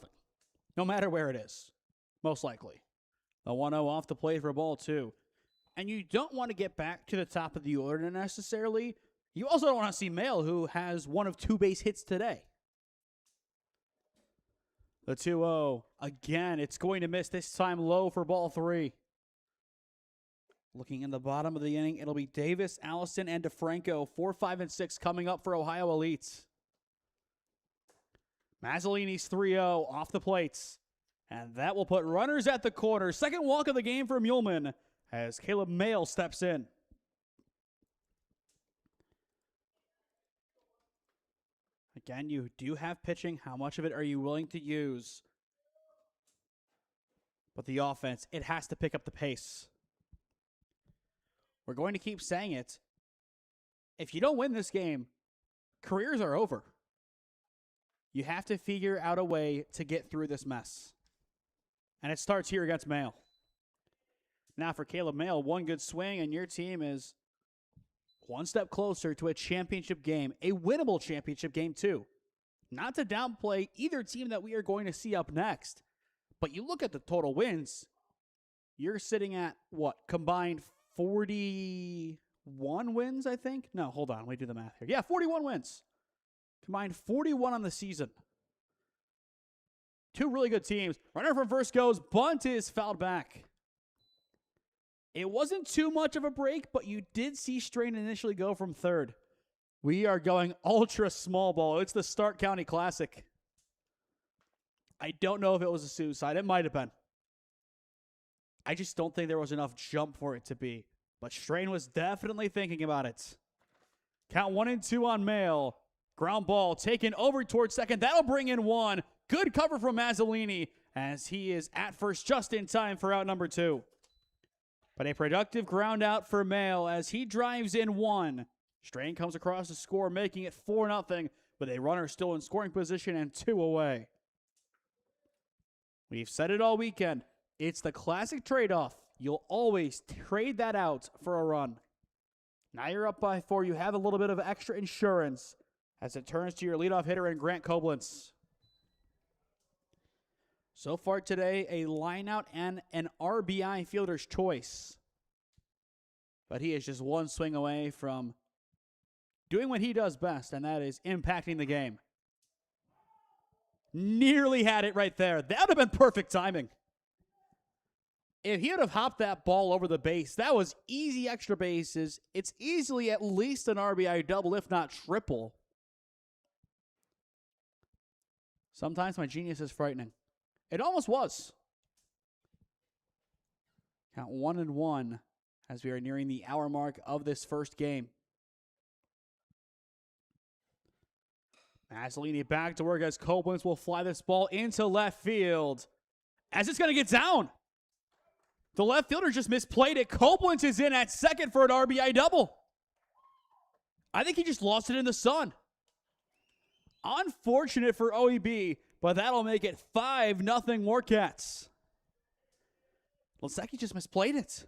No matter where it is, most likely. The 1-0 off the plate for ball two. And you don't want to get back to the top of the order necessarily. You also don't want to see Mayle, who has one of 2 base hits today. The 2-0. Again, it's going to miss, this time low for ball three. Looking in the bottom of the inning, it'll be Davis, Allison, and DeFranco. 4, 5, and 6 coming up for Ohio Elites. Mazzolini's 3-0 off the plates. And that will put runners at the corner. Second walk of the game for Muleman as Caleb Mayle steps in. Again, you do have pitching. How much of it are you willing to use? But the offense, it has to pick up the pace. We're going to keep saying it. If you don't win this game, careers are over. You have to figure out a way to get through this mess. And it starts here against Mayle. Now for Caleb Mayle, one good swing, and your team is one step closer to a championship game, a winnable championship game too. Not to downplay either team that we are going to see up next, but you look at the total wins, you're sitting at what? Combined 41 wins, I think? No, hold on. Let me do the math here. Yeah, 41 wins. Combined 41 on the season. Two really good teams. Runner from first goes. Bunt is fouled back. It wasn't too much of a break, but you did see Strain initially go from third. We are going ultra small ball. It's the Stark County Classic. I don't know if it was a suicide. It might have been. I just don't think there was enough jump for it to be. But Strain was definitely thinking about it. Count 1-2 on Mayle. Ground ball taken over towards second. That'll bring in one. Good cover from Mazzolini as he is at first just in time for out number two. But a productive ground out for Mayle as he drives in one. Strain comes across the score, making it 4-0, with a runner still in scoring position and 2 away. We've said it all weekend. It's the classic trade-off. You'll always trade that out for a run. Now you're up by 4. You have a little bit of extra insurance as it turns to your leadoff hitter in Grant Koblenz. So far today, a lineout and an RBI fielder's choice. But he is just one swing away from doing what he does best, and that is impacting the game. Nearly had it right there. That would have been perfect timing. If he would have hopped that ball over the base, that was easy extra bases. It's easily at least an RBI double, if not triple. Sometimes my genius is frightening. It almost was. Count 1-1 as we are nearing the hour mark of this first game. Mazzolini back to work as Koblenz will fly this ball into left field. As it's going to get down. The left fielder just misplayed it. Koblenz is in at second for an RBI double. I think he just lost it in the sun. Unfortunate for OEB, but that'll make it 5-0 Warkats. Lasecki just misplayed it.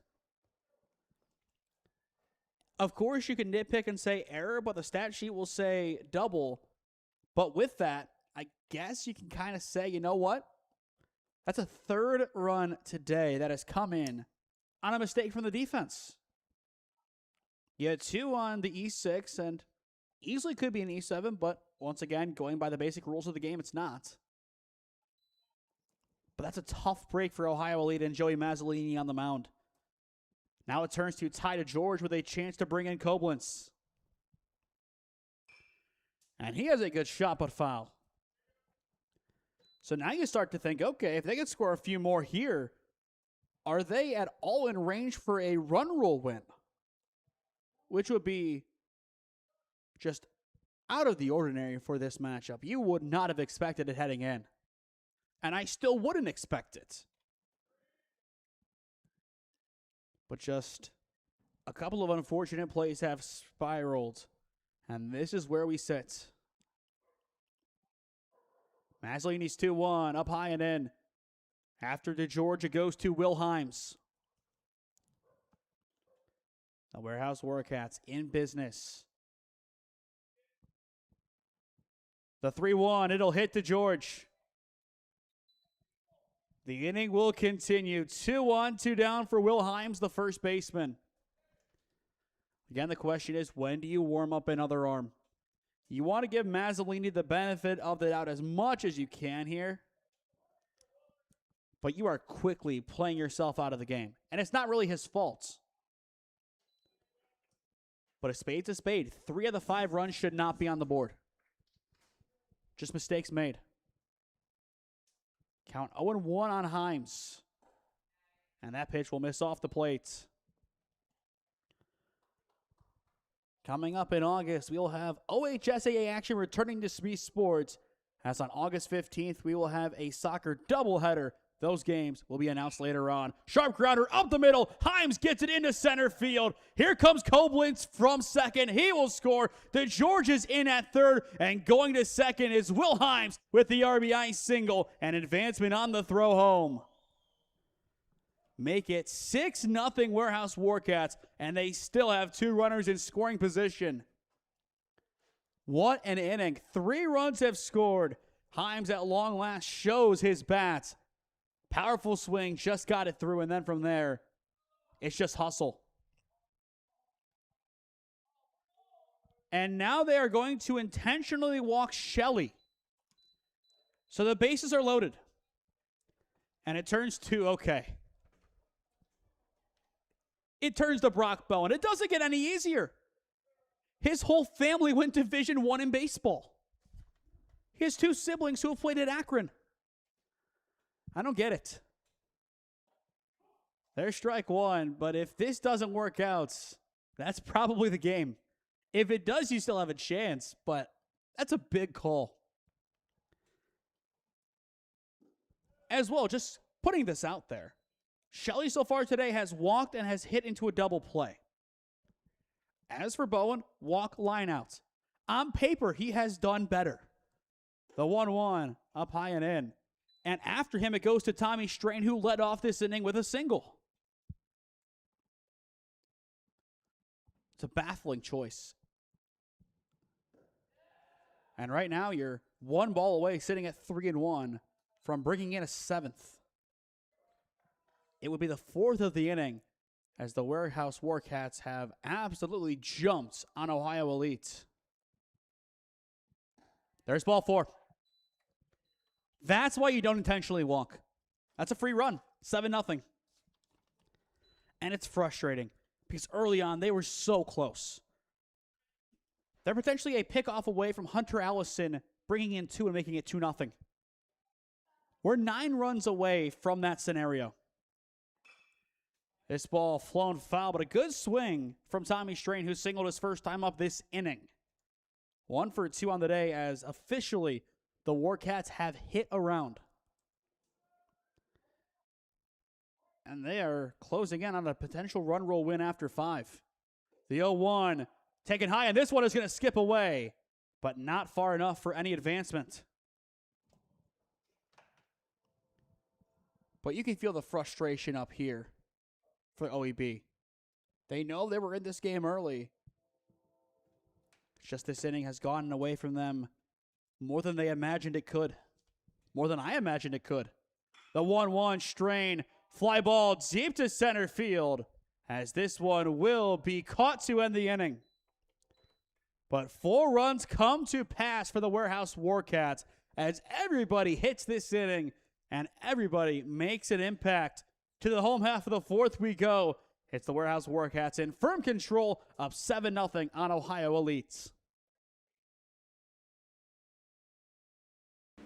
Of course, you can nitpick and say error, but the stat sheet will say double. But with that, I guess you can kind of say, you know what? That's a third run today that has come in on a mistake from the defense. You had 2 on the E6 and easily could be an E7, but once again, going by the basic rules of the game, it's not. But that's a tough break for Ohio Elite and Joey Mazzolini on the mound. Now it turns to Ty to George with a chance to bring in Koblenz. And he has a good shot, but foul. So now you start to think, okay, if they could score a few more here, are they at all in range for a run rule win? Which would be just out of the ordinary for this matchup. You would not have expected it heading in. And I still wouldn't expect it. But just a couple of unfortunate plays have spiraled. And this is where we sit. Mazzolini's 2-1, up high and in. After DeGeorge, it goes to Wilhimes. The Warehouse Warkats in business. The 3-1, it'll hit DeGeorge. The inning will continue. 2-1, 2 down for Wilhimes, the first baseman. Again, the question is, when do you warm up another arm? You want to give Mazzolini the benefit of the doubt as much as you can here. But you are quickly playing yourself out of the game. And it's not really his fault. But a spade's a spade. 3 of the 5 runs should not be on the board. Just mistakes made. Count 0-1 on Himes. And that pitch will miss off the plate. Coming up in August, we will have OHSAA action returning to SmeeSports. As on August 15th, we will have a soccer doubleheader. Those games will be announced later on. Sharp grounder up the middle. Himes gets it into center field. Here comes Koblenz from second. He will score. DeGeorge is in at third. And going to second is Wilhimes with the RBI single and advancement on the throw home. Make it 6-0 Warehouse Warkats, and they still have 2 runners in scoring position. What an inning. 3 runs have scored. Himes at long last shows his bat. Powerful swing, just got it through, and then from there, it's just hustle. And now they are going to intentionally walk Shelley. So the bases are loaded. And it turns to, okay. It turns to Brock Bowen. It doesn't get any easier. His whole family went Division I in baseball. He has 2 siblings who have played at Akron. I don't get it. There's strike 1, but if this doesn't work out, that's probably the game. If it does, you still have a chance, but that's a big call. As well, just putting this out there. Shelley so far today has walked and has hit into a double play. As for Bowen, walk lineouts. On paper, he has done better. The 1-1 up high and in. And after him, it goes to Tommy Strain, who led off this inning with a single. It's a baffling choice. And right now, you're 1 ball away, sitting at 3-1 from bringing in a 7th. It would be the 4th of the inning as the Warehouse Warkats have absolutely jumped on Ohio Elite. There's ball 4. That's why you don't intentionally walk. That's a free run. 7-0. And it's frustrating because early on they were so close. They're potentially a pickoff away from Hunter Allison bringing in 2 and making it 2-0. We're 9 runs away from that scenario. This ball flown foul, but a good swing from Tommy Strain, who singled his first time up this inning. 1 for 2 on the day, as officially the Warkats have hit a round. And they are closing in on a potential run roll win after 5. The 0-1 taken high, and this one is going to skip away, but not far enough for any advancement. But you can feel the frustration up here for OEB. They know they were in this game early. It's just this inning has gotten away from them more than they imagined it could. More than I imagined it could. The 1-1 Strain, fly ball deep to center field, as this one will be caught to end the inning. But 4 runs come to pass for the Warehouse Warkats as everybody hits this inning and everybody makes an impact. To the home half of the 4th we go. It's the Warehouse Warkats in firm control of 7-0 on Ohio Elites.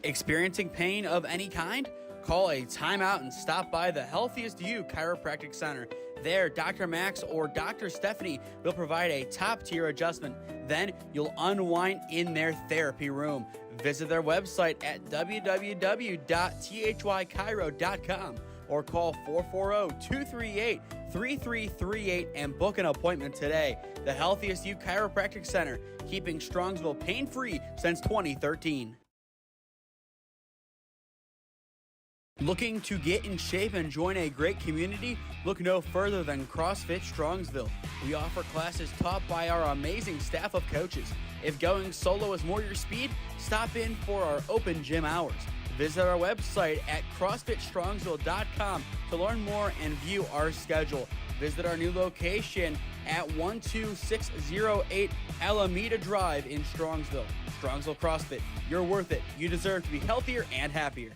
Experiencing pain of any kind? Call a timeout and stop by the Healthiest You Chiropractic Center. There, Dr. Max or Dr. Stephanie will provide a top-tier adjustment. Then you'll unwind in their therapy room. Visit their website at www.thychiro.com or call 440-238-3338 and book an appointment today. The Healthiest You Chiropractic Center, keeping Strongsville pain-free since 2013. Looking to get in shape and join a great community? Look no further than CrossFit Strongsville. We offer classes taught by our amazing staff of coaches. If going solo is more your speed, stop in for our open gym hours. Visit our website at CrossFitStrongsville.com to learn more and view our schedule. Visit our new location at 12608 Alameda Drive in Strongsville. Strongsville CrossFit, you're worth it. You deserve to be healthier and happier.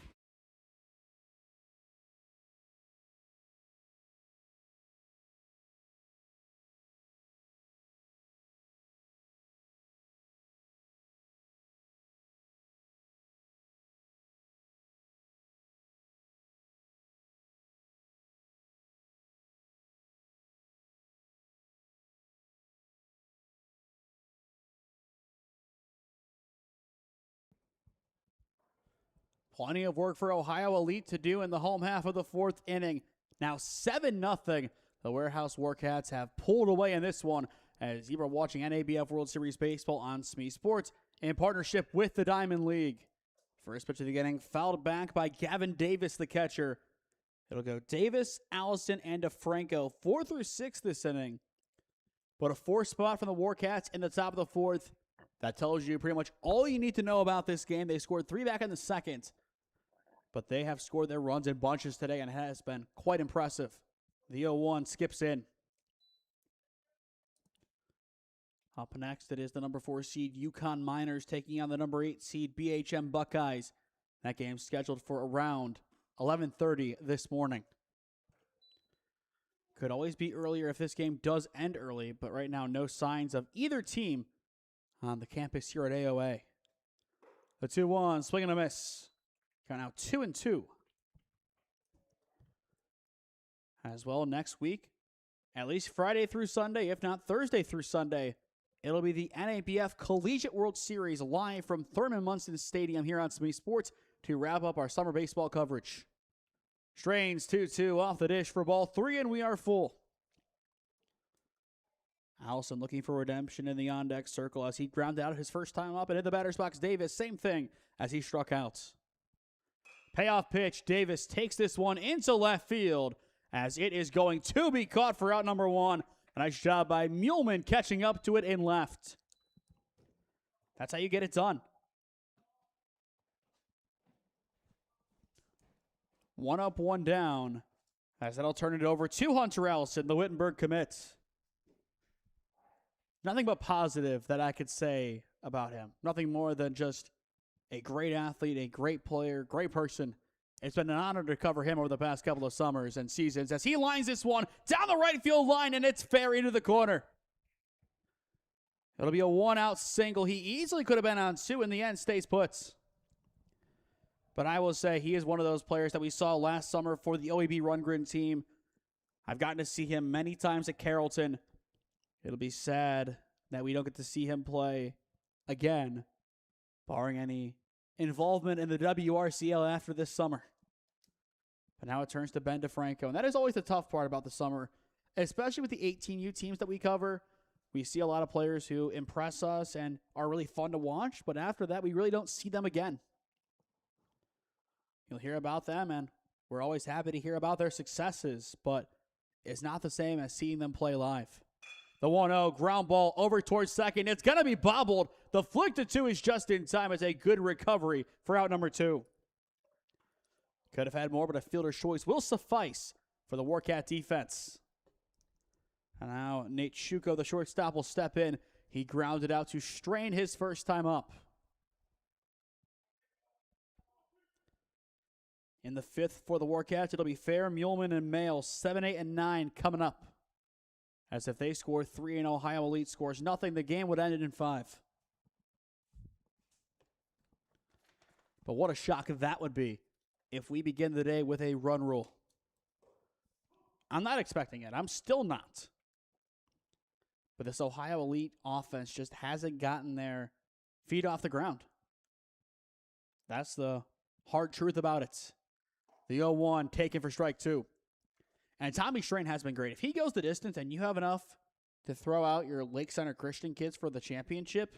Plenty of work for Ohio Elite to do in the home half of the 4th inning. Now 7-0. The Warehouse Warkats have pulled away in this one, as you are watching NABF World Series Baseball on SmeeSports in partnership with the Diamond League. First pitch of the inning, fouled back by Gavin Davis, the catcher. It'll go Davis, Allison, and DeFranco, 4 through 6 this inning. But a 4 spot from the Warkats in the top of the 4th. That tells you pretty much all you need to know about this game. They scored 3 back in the 2nd. But they have scored their runs in bunches today, and it has been quite impressive. The 0-1 skips in. Up next, it is the number 4 seed Yukon Miners taking on the number 8 seed BHM Buckeyes. That game's scheduled for around 11:30 this morning. Could always be earlier if this game does end early, but right now no signs of either team on the campus here at AOA. The 2-1, swing and a miss. Count out 2-2. As well, next week, at least Friday through Sunday, if not Thursday through Sunday, it'll be the NABF Collegiate World Series live from Thurman Munson Stadium here on SmeeSports to wrap up our summer baseball coverage. Strains 2-2 off the dish for ball 3, and we are full. Allison looking for redemption in the on-deck circle as he grounded out his first time up and hit the batter's box. Davis, same thing as he struck out. Payoff pitch. Davis takes this one into left field as it is going to be caught for out number 1. A nice job by Muleman catching up to it in left. That's how you get it done. 1 up, 1 down. As that'll turn it over to Hunter Allison, the Wittenberg commit. Nothing but positive that I could say about him. Nothing more than just a great athlete, a great player, great person. It's been an honor to cover him over the past couple of summers and seasons as he lines this one down the right field line, and it's fair into the corner. It'll be a one-out single. He easily could have been on two. In the end, stays puts. But I will say he is one of those players that we saw last summer for the OEB Rundgren team. I've gotten to see him many times at Carrollton. It'll be sad that we don't get to see him play again, barring any involvement in the WRCL after this summer. But now it turns to Ben DeFranco. And that is always the tough part about the summer, especially with the 18U teams that we cover. We see a lot of players who impress us and are really fun to watch, but after that, we really don't see them again. You'll hear about them, and we're always happy to hear about their successes, but it's not the same as seeing them play live. The 1-0 ground ball over towards second. It's going to be bobbled. The flick to two is just in time. It's a good recovery for out number two. Could have had more, but a fielder's choice will suffice for the Warkat defense. And now Nate Shuko, the shortstop, will step in. He grounded out to strain his first time up. In the fifth for the Warcats, it'll be Fair, Muleman, and Mail, 7, 8, and 9 coming up. As if they score 3 and Ohio Elite scores nothing, the game would end in 5. But what a shock that would be if we begin the day with a run rule. I'm not expecting it. I'm still not. But this Ohio Elite offense just hasn't gotten their feet off the ground. That's the hard truth about it. The 0-1 taken for strike two. And Tommy Strain has been great. If he goes the distance and you have enough to throw out your Lake Center Christian kids for the championship,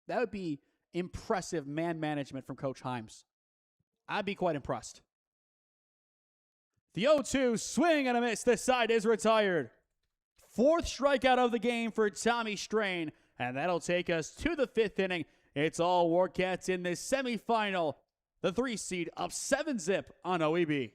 that would be impressive man management from Coach Himes. I'd be quite impressed. The 0-2 swing and a miss. This side is retired. Fourth strikeout of the game for Tommy Strain, and that'll take us to the fifth inning. It's all Warcats in this semifinal. The 3 seed up 7-zip on OEB.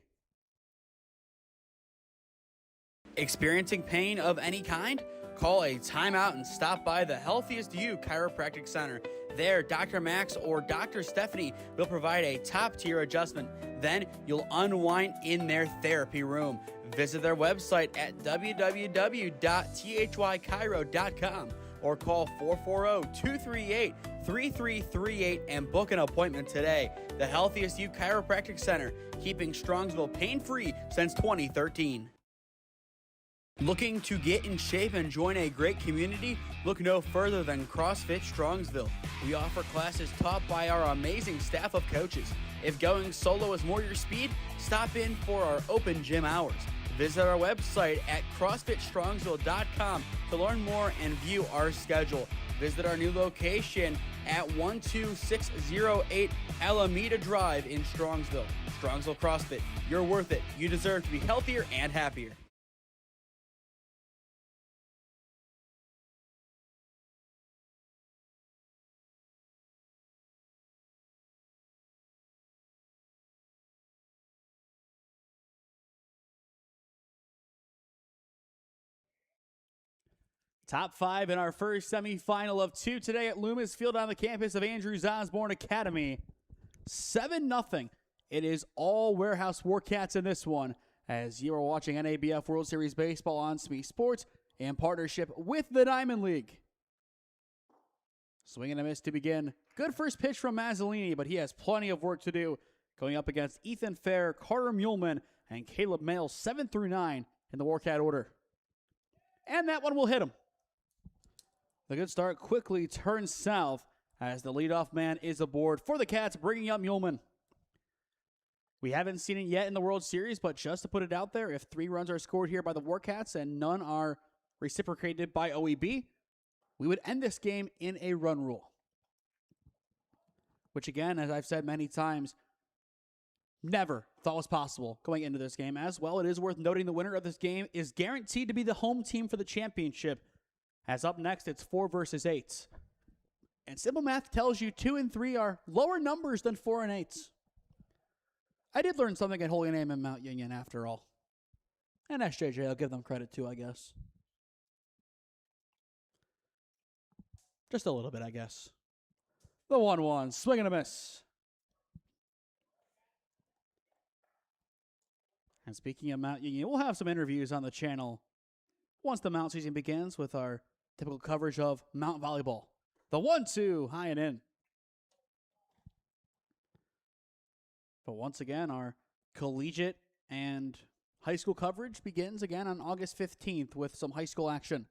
Experiencing pain of any kind? Call a timeout and stop by the Healthiest You Chiropractic Center. There, Dr. Max or Dr. Stephanie will provide a top-tier adjustment. Then you'll unwind in their therapy room. Visit their website at www.thychiro.com or call 440-238-3338 and book an appointment today. The Healthiest You Chiropractic Center, keeping Strongsville pain-free since 2013. Looking to get in shape and join a great community? Look no further than CrossFit Strongsville. We offer classes taught by our amazing staff of coaches. If going solo is more your speed, stop in for our open gym hours. Visit our website at CrossFitStrongsville.com to learn more and view our schedule. Visit our new location at 12608 Alameda Drive in Strongsville. Strongsville CrossFit, you're worth it. You deserve to be healthier and happier. Top 5 in our first semifinal of 2 today at Loomis Field on the campus of Andrews Osborne Academy. 7-0. It is all Warehouse Warkats in this one, as you are watching NABF World Series Baseball on SmeeSports in partnership with the Diamond League. Swing and a miss to begin. Good first pitch from Mazzolini, but he has plenty of work to do going up against Ethan Fair, Carter Muleman, and Caleb Mail, 7 through 9 in the Warcat order. And that one will hit him. The good start quickly turns south as the leadoff man is aboard for the Cats, bringing up Muleman. We haven't seen it yet in the World Series, but just to put it out there, if 3 runs are scored here by the Warcats and none are reciprocated by OEB, we would end this game in a run rule. Which again, as I've said many times, never thought was possible going into this game. As well, it is worth noting the winner of this game is guaranteed to be the home team for the championship. As up next, it's 4 versus 8. And simple math tells you 2 and 3 are lower numbers than 4 and 8. I did learn something at Holy Name and Mount Union after all. And SJJ, I'll give them credit too, I guess. Just a little bit, I guess. The 1-1, swing and a miss. And speaking of Mount Union, we'll have some interviews on the channel once the Mount season begins with our typical coverage of Mount Volleyball. The 1-2, high and in. But once again, our collegiate and high school coverage begins again on August 15th with some high school action.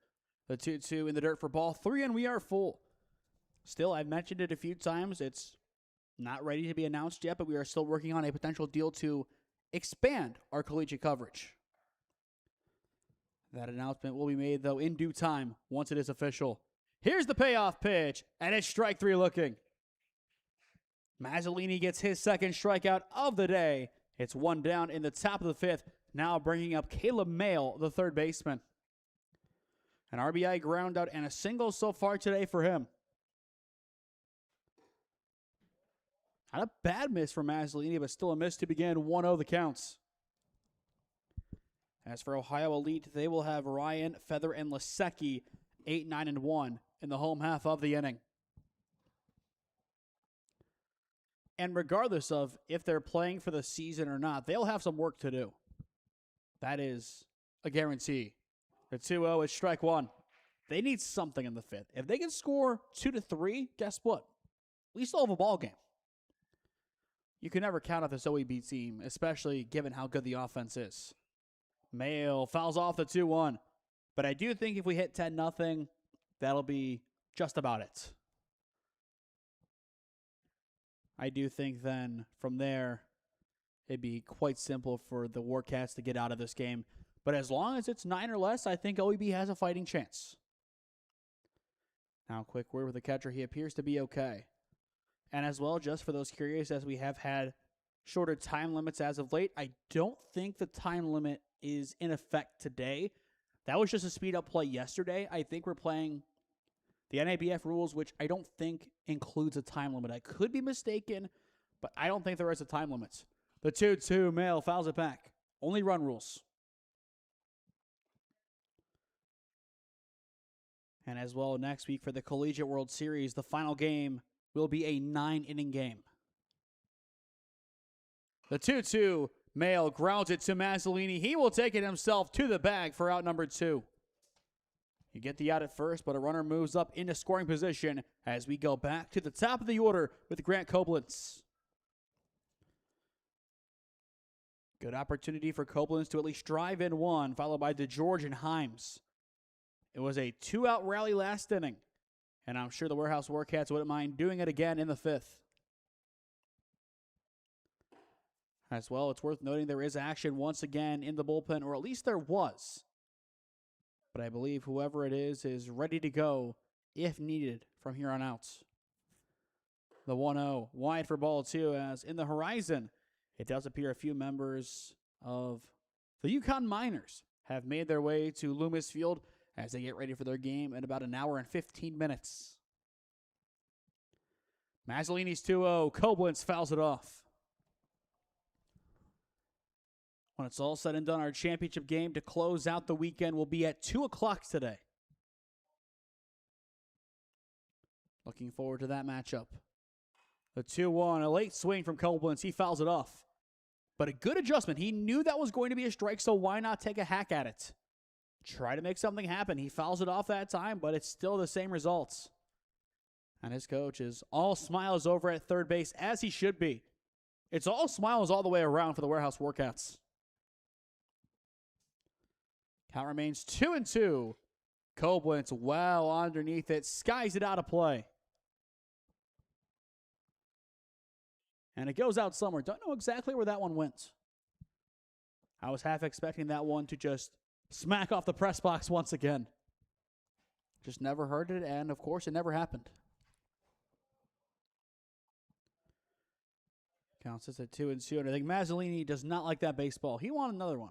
The 2-2 in the dirt for ball 3, and we are full. Still, I've mentioned it a few times. It's not ready to be announced yet, but we are still working on a potential deal to expand our collegiate coverage. That announcement will be made, though, in due time once it is official. Here's the payoff pitch, and it's strike 3 looking. Mazzolini gets his second strikeout of the day. It's 1 down in the top of the 5th, now bringing up Caleb Mayle, the third baseman. An RBI ground out and a single so far today for him. Not a bad miss for Mazzolini, but still a miss to begin 1-0 the counts. As for Ohio Elite, they will have Ryan, Feather, and Lasecki 8, 9, and 1 in the home half of the inning. And regardless of if they're playing for the season or not, they'll have some work to do. That is a guarantee. The 2-0 is strike 1. They need something in the 5th. If they can score 2-3, guess what? We still have a ball game. You can never count out this OEB team, especially given how good the offense is. Mayle fouls off the 2-1. But I do think if we hit 10-0, that'll be just about it. I do think then from there, it'd be quite simple for the Warkats to get out of this game. But as long as it's 9 or less, I think OEB has a fighting chance. Now, quick word with the catcher. He appears to be okay. And as well, just for those curious, as we have had shorter time limits as of late, I don't think the time limit is in effect today. That was just a speed-up play yesterday. I think we're playing the NABF rules, which I don't think includes a time limit. I could be mistaken, but I don't think there is a time limit. The 2-2, Mayle fouls it back. Only run rules. And as well, next week for the Collegiate World Series, the final game will be a 9-inning game. The 2-2, Mayle grounds it to Mazzolini. He will take it himself to the bag for out number 2. You get the out at first, but a runner moves up into scoring position as we go back to the top of the order with Grant Koblenz. Good opportunity for Koblenz to at least drive in one, followed by DeGeorge and Himes. It was a 2-out rally last inning, and I'm sure the Warehouse Warkats wouldn't mind doing it again in the 5th. As well, it's worth noting there is action once again in the bullpen, or at least there was. But I believe whoever it is ready to go if needed from here on out. The 1-0 wide for ball 2, as in the horizon, it does appear a few members of the Yukon Miners have made their way to Loomis Field as they get ready for their game in about an hour and 15 minutes. Mazzolini's 2-0. Koblenz fouls it off. When it's all said and done, our championship game to close out the weekend will be at 2 o'clock today. Looking forward to that matchup. The 2-1, a late swing from Koblenz. He fouls it off. But a good adjustment. He knew that was going to be a strike, so why not take a hack at it? Try to make something happen. He fouls it off that time, but it's still the same results. And his coach is all smiles over at third base, as he should be. It's all smiles all the way around for the Warehouse Warkats. Count remains 2-2. Koblenz well underneath it, skies it out of play. And it goes out somewhere. Don't know exactly where that one went. I was half expecting that one to just smack off the press box once again. Just never heard it, and of course it never happened. Counts us at 2-2, and I think Mazzolini does not like that baseball. He wanted another one.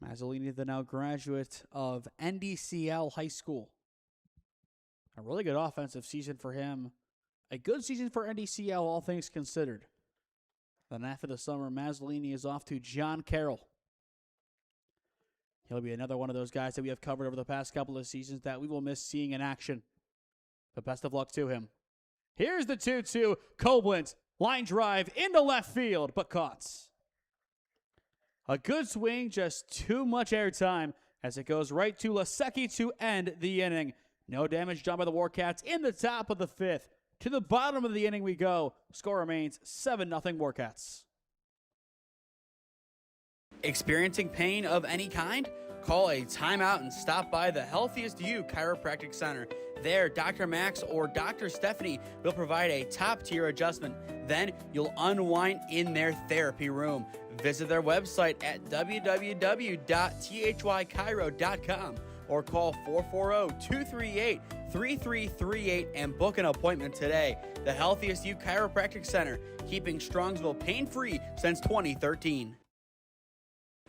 Mazzolini, the now graduate of NDCL High School. A really good offensive season for him. A good season for NDCL, all things considered. Then after the summer, Mazzolini is off to John Carroll. He'll be another one of those guys that we have covered over the past couple of seasons that we will miss seeing in action. But best of luck to him. Here's the 2-2. Koblenz, line drive into left field, but caught. A good swing, just too much airtime as it goes right to Lasecki to end the inning. No damage done by the Warkats in the top of the 5th. To the bottom of the inning we go. Score remains 7-0 Warkats. Experiencing pain of any kind? Call a timeout and stop by the Healthiest You Chiropractic Center. There, Dr. Max or Dr. Stephanie will provide a top-tier adjustment. Then you'll unwind in their therapy room. Visit their website at www.thychiro.com or call 440-238-3338 and book an appointment today. The Healthiest You Chiropractic Center, keeping Strongsville pain-free since 2013.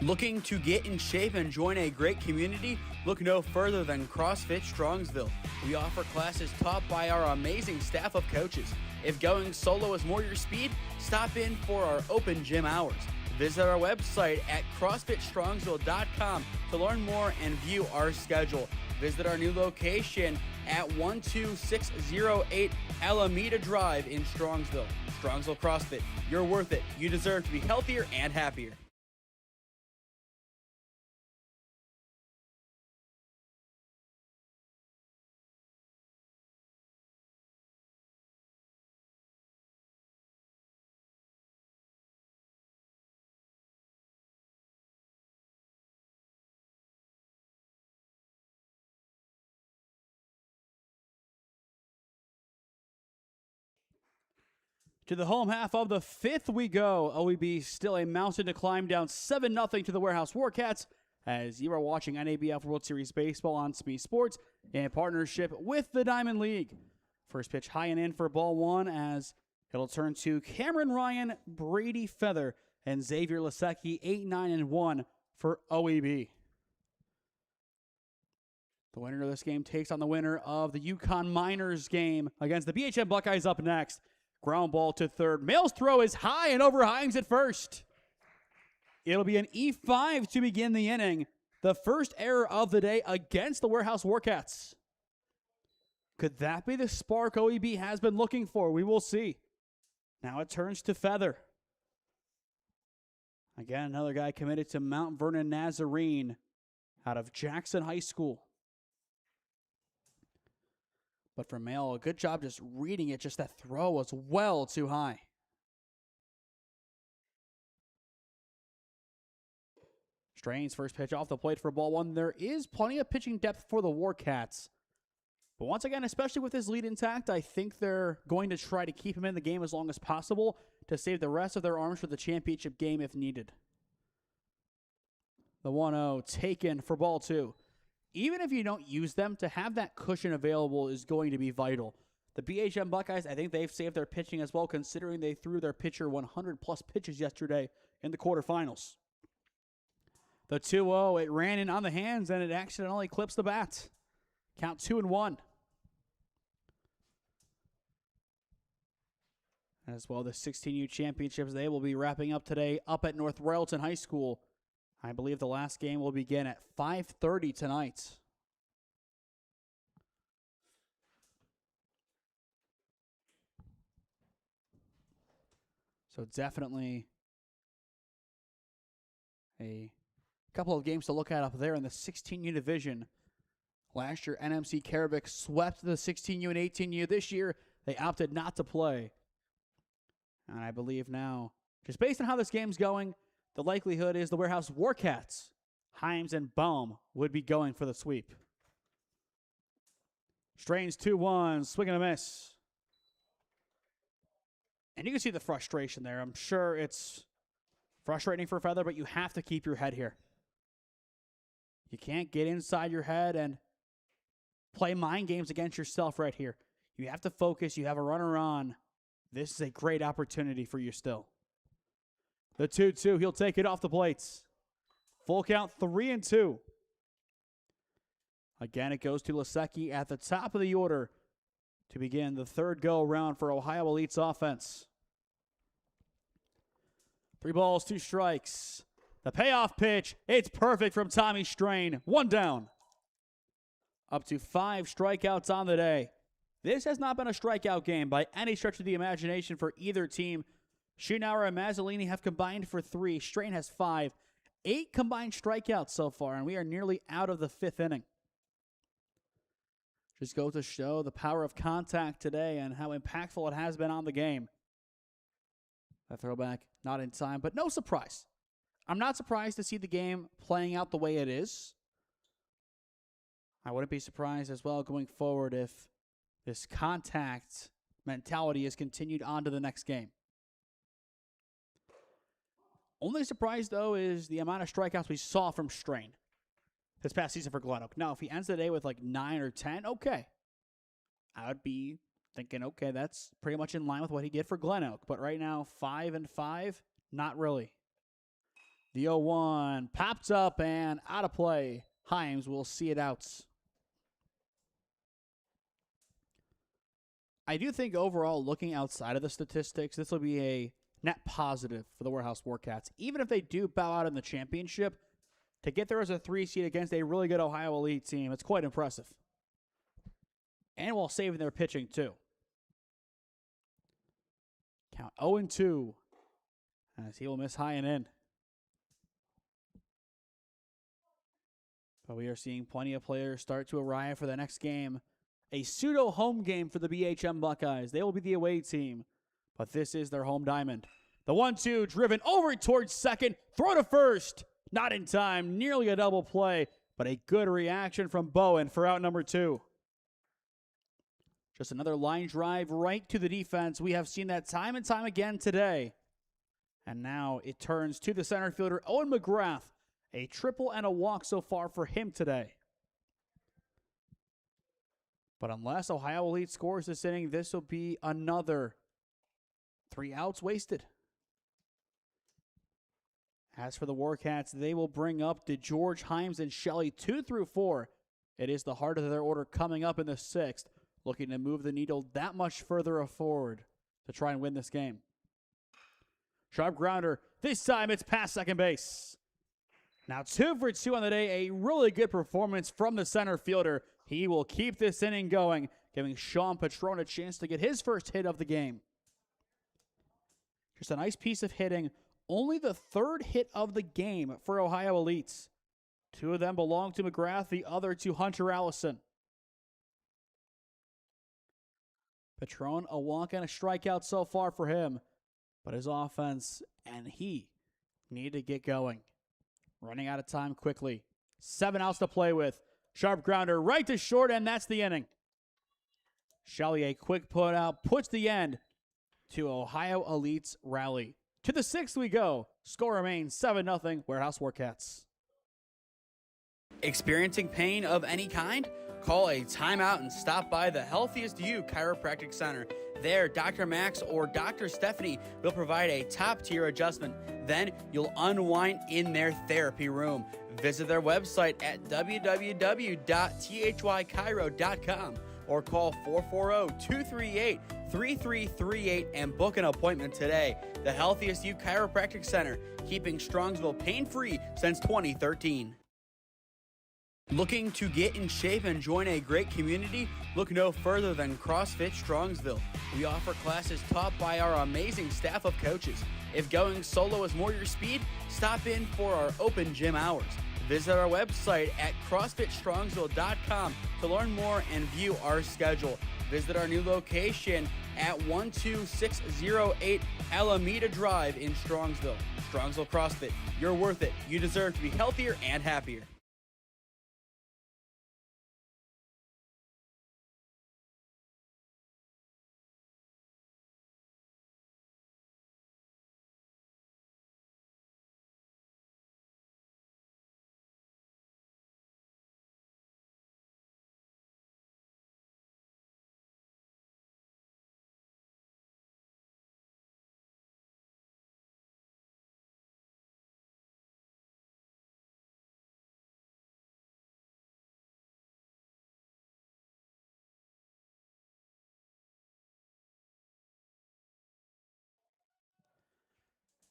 Looking to get in shape and join a great community? Look no further than CrossFit Strongsville. We offer classes taught by our amazing staff of coaches. If going solo is more your speed, stop in for our open gym hours. Visit our website at CrossFitStrongsville.com to learn more and view our schedule. Visit our new location at 12608 Alameda Drive in Strongsville. Strongsville CrossFit, you're worth it. You deserve to be healthier and happier. To the home half of the 5th we go. OEB still a mountain to climb down 7-0 to the Warehouse Warkats as you are watching NABF World Series Baseball on SmeeSports in partnership with the Diamond League. First pitch high and in for ball 1 as it'll turn to Cameron Ryan, Brady Feather, and Xavier Lasecki 8-9-1 for OEB. The winner of this game takes on the winner of the Yukon Miners game against the BHM Buckeyes up next. Ground ball to third. Mail's throw is high and over Hines at first. It'll be an E5 to begin the inning. The first error of the day against the Warehouse Warkats. Could that be the spark OEB has been looking for? We will see. Now it turns to Feather. Again, another guy committed to Mount Vernon Nazarene out of Jackson High School. But for Mail, a good job just reading it. Just that throw was well too high. Strains first pitch off the plate for ball 1. There is plenty of pitching depth for the Warkats. But once again, especially with his lead intact, I think they're going to try to keep him in the game as long as possible to save the rest of their arms for the championship game if needed. The 1-0 taken for ball 2. Even if you don't use them, to have that cushion available is going to be vital. The BHM Buckeyes, I think they've saved their pitching as well, considering they threw their pitcher 100-plus pitches yesterday in the quarterfinals. The 2-0, it ran in on the hands, and it accidentally clips the bat. Count 2-1. As well, the 16U championships, they will be wrapping up today up at North Royalton High School. I believe the last game will begin at 5:30 tonight. So definitely a couple of games to look at up there in the 16U division. Last year, NMC Karabic swept the 16U and 18U. This year, they opted not to play. And I believe now, just based on how this game's going, the likelihood is the Warehouse Warkats, Himes and Baum, would be going for the sweep. Strains 2-1, swing and a miss. And you can see the frustration there. I'm sure it's frustrating for Feather, but you have to keep your head here. You can't get inside your head and play mind games against yourself right here. You have to focus. You have a runner on. This is a great opportunity for you still. The 2-2, he'll take it off the plates. Full count, 3-2. Again, it goes to Lasecki at the top of the order to begin the third go-around for Ohio Elite's offense. 3 balls, 2 strikes. The payoff pitch. It's perfect from Tommy Strain. 1 down. Up to 5 strikeouts on the day. This has not been a strikeout game by any stretch of the imagination for either team. Shinara and Mazzolini have combined for 3. Strain has 5. 8 combined strikeouts so far, and we are nearly out of the 5th inning. Just goes to show the power of contact today and how impactful it has been on the game. A throwback, not in time, but no surprise. I'm not surprised to see the game playing out the way it is. I wouldn't be surprised as well going forward if this contact mentality is continued on to the next game. Only surprise, though, is the amount of strikeouts we saw from Strain this past season for Glen Oak. Now, if he ends the day with like 9 or 10, okay. I would be thinking, okay, that's pretty much in line with what he did for Glen Oak. But right now, 5 and 5, not really. The 0-1 pops up and out of play. Himes will see it out. I do think overall, looking outside of the statistics, this will be a net positive for the Warehouse Warkats. Even if they do bow out in the championship, to get there as a 3 seed against a really good Ohio Elite team, it's quite impressive. And while saving their pitching, too. Count 0-2 as he will miss high and in. But we are seeing plenty of players start to arrive for the next game. A pseudo home game for the BHM Buckeyes. They will be the away team, but this is their home diamond. The 1-2 driven over towards second. Throw to first. Not in time. Nearly a double play, but a good reaction from Bowen for out number 2. Just another line drive right to the defense. We have seen that time and time again today. And now it turns to the center fielder, Owen McGrath. A triple and a walk so far for him today. But unless Ohio Elite scores this inning, this will be another 3 outs wasted. As for the Warkats, they will bring up DeGeorge, Himes, and Shelley 2 through 4. It is the heart of their order coming up in the 6th, looking to move the needle that much further forward to try and win this game. Sharp grounder. This time it's past second base. Now 2 for 2 on the day. A really good performance from the center fielder. He will keep this inning going, giving Sean Patron a chance to get his first hit of the game. Just a nice piece of hitting. Only the 3rd hit of the game for Ohio Elites. 2 of them belong to McGrath, the other to Hunter Allison. Patron, a walk and a strikeout so far for him. But his offense, and he need to get going. Running out of time quickly. 7 outs to play with. Sharp grounder right to short, and that's the inning. Shelley, a quick put out, puts the end to Ohio Elite's rally. To the 6th we go. Score remains 7-0 Warehouse Warkats. Experiencing pain of any kind? Call a timeout and stop by the Healthiest You Chiropractic Center. There, Dr. Max or Dr. Stephanie will provide a top-tier adjustment. Then you'll unwind in their therapy room. Visit their website at www.thychiro.com or call 440-238-3338 and book an appointment today. The Healthiest You Chiropractic Center, keeping Strongsville pain-free since 2013. Looking to get in shape and join a great community? Look no further than CrossFit Strongsville. We offer classes taught by our amazing staff of coaches. If going solo is more your speed, stop in for our open gym hours. Visit our website at CrossFitStrongsville.com to learn more and view our schedule. Visit our new location at 12608 Alameda Drive in Strongsville. Strongsville CrossFit, you're worth it. You deserve to be healthier and happier.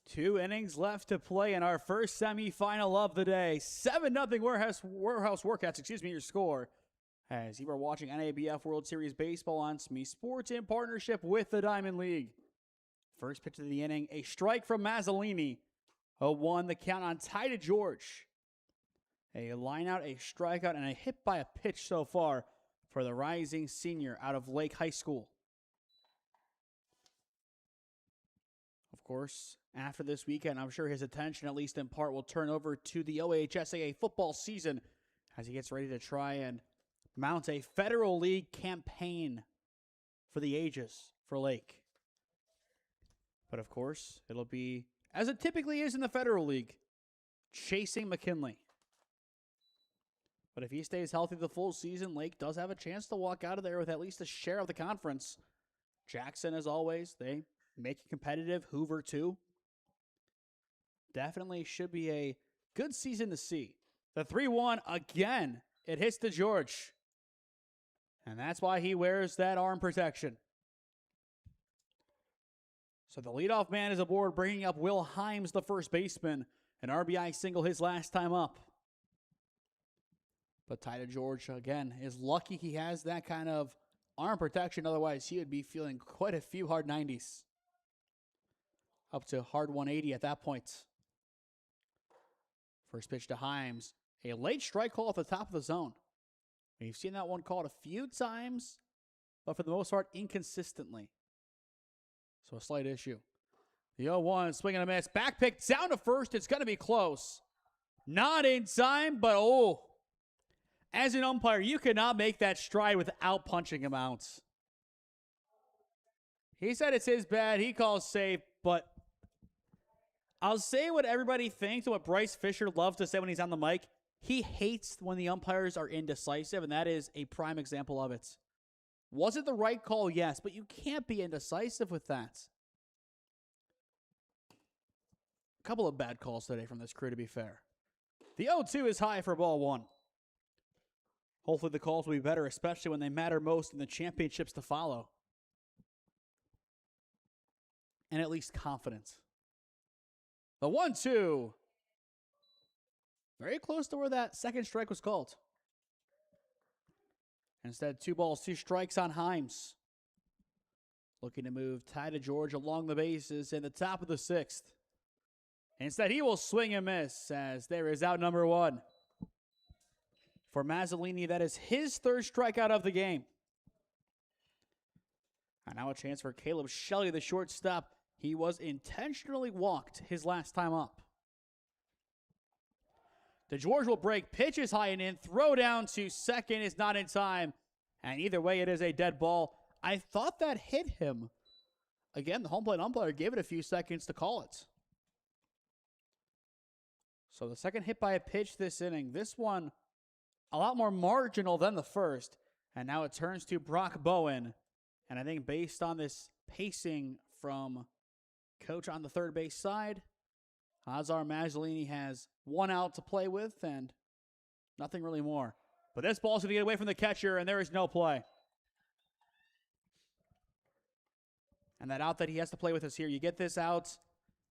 2 innings left to play in our first semifinal of the day. 7-0 Warehouse Warkats, your score. As you are watching NABF World Series Baseball on SmeeSports in partnership with the Diamond League. First pitch of the inning, a strike from Mazzolini. 0-1, the count on Ty to George. A line out, a strikeout, and a hit by a pitch so far for the rising senior out of Lake High School. Of course, after this weekend, I'm sure his attention, at least in part, will turn over to the OHSAA football season as he gets ready to try and mount a Federal League campaign for the ages for Lake. But of course, it'll be, as it typically is in the Federal League, chasing McKinley. But if he stays healthy the full season, Lake does have a chance to walk out of there with at least a share of the conference. Jackson, as always, they make it competitive. Hoover, too. Definitely should be a good season to see. The 3-1, again, it hits to George. And that's why he wears that arm protection. So the leadoff man is aboard, bringing up Will Himes, the first baseman. An RBI single his last time up. But Ty to George, again, is lucky he has that kind of arm protection. Otherwise, he would be feeling quite a few hard 90s. Up to hard 180 at that point. First pitch to Himes. A late strike call at the top of the zone. We've seen that one called a few times, but for the most part, inconsistently. So a slight issue. The 0-1, swing and a miss. Back pick down to first. It's going to be close. Not in time, but as an umpire, you cannot make that stride without punching him out. He said it's his bad. He calls safe, but I'll say what everybody thinks and what Bryce Fisher loves to say when he's on the mic. He hates when the umpires are indecisive, and that is a prime example of it. Was it the right call? Yes, but you can't be indecisive with that. A couple of bad calls today from this crew, to be fair. The 0-2 is high for ball 1. Hopefully the calls will be better, especially when they matter most in the championships to follow. And at least confidence. The 1-2. Very close to where that second strike was called. Instead, 2 balls, 2 strikes on Himes. Looking to move Ty to George along the bases in the top of the 6th. Instead, he will swing and miss as there is out number 1. For Mazzolini, that is his 3rd strikeout of the game. And now a chance for Caleb Shelley, the shortstop. He was intentionally walked his last time up. DeGeorge will break, pitches high and in, throw down to second is not in time. And either way, it is a dead ball. I thought that hit him. Again, the home plate umpire gave it a few seconds to call it. So the second hit by a pitch this inning. This one, a lot more marginal than the first. And now it turns to Brock Bowen. And I think based on this pacing from coach on the third base side, Azar Mazzolini has 1 out to play with and nothing really more. But this ball's going to get away from the catcher, and there is no play. And that out that he has to play with is here. You get this out,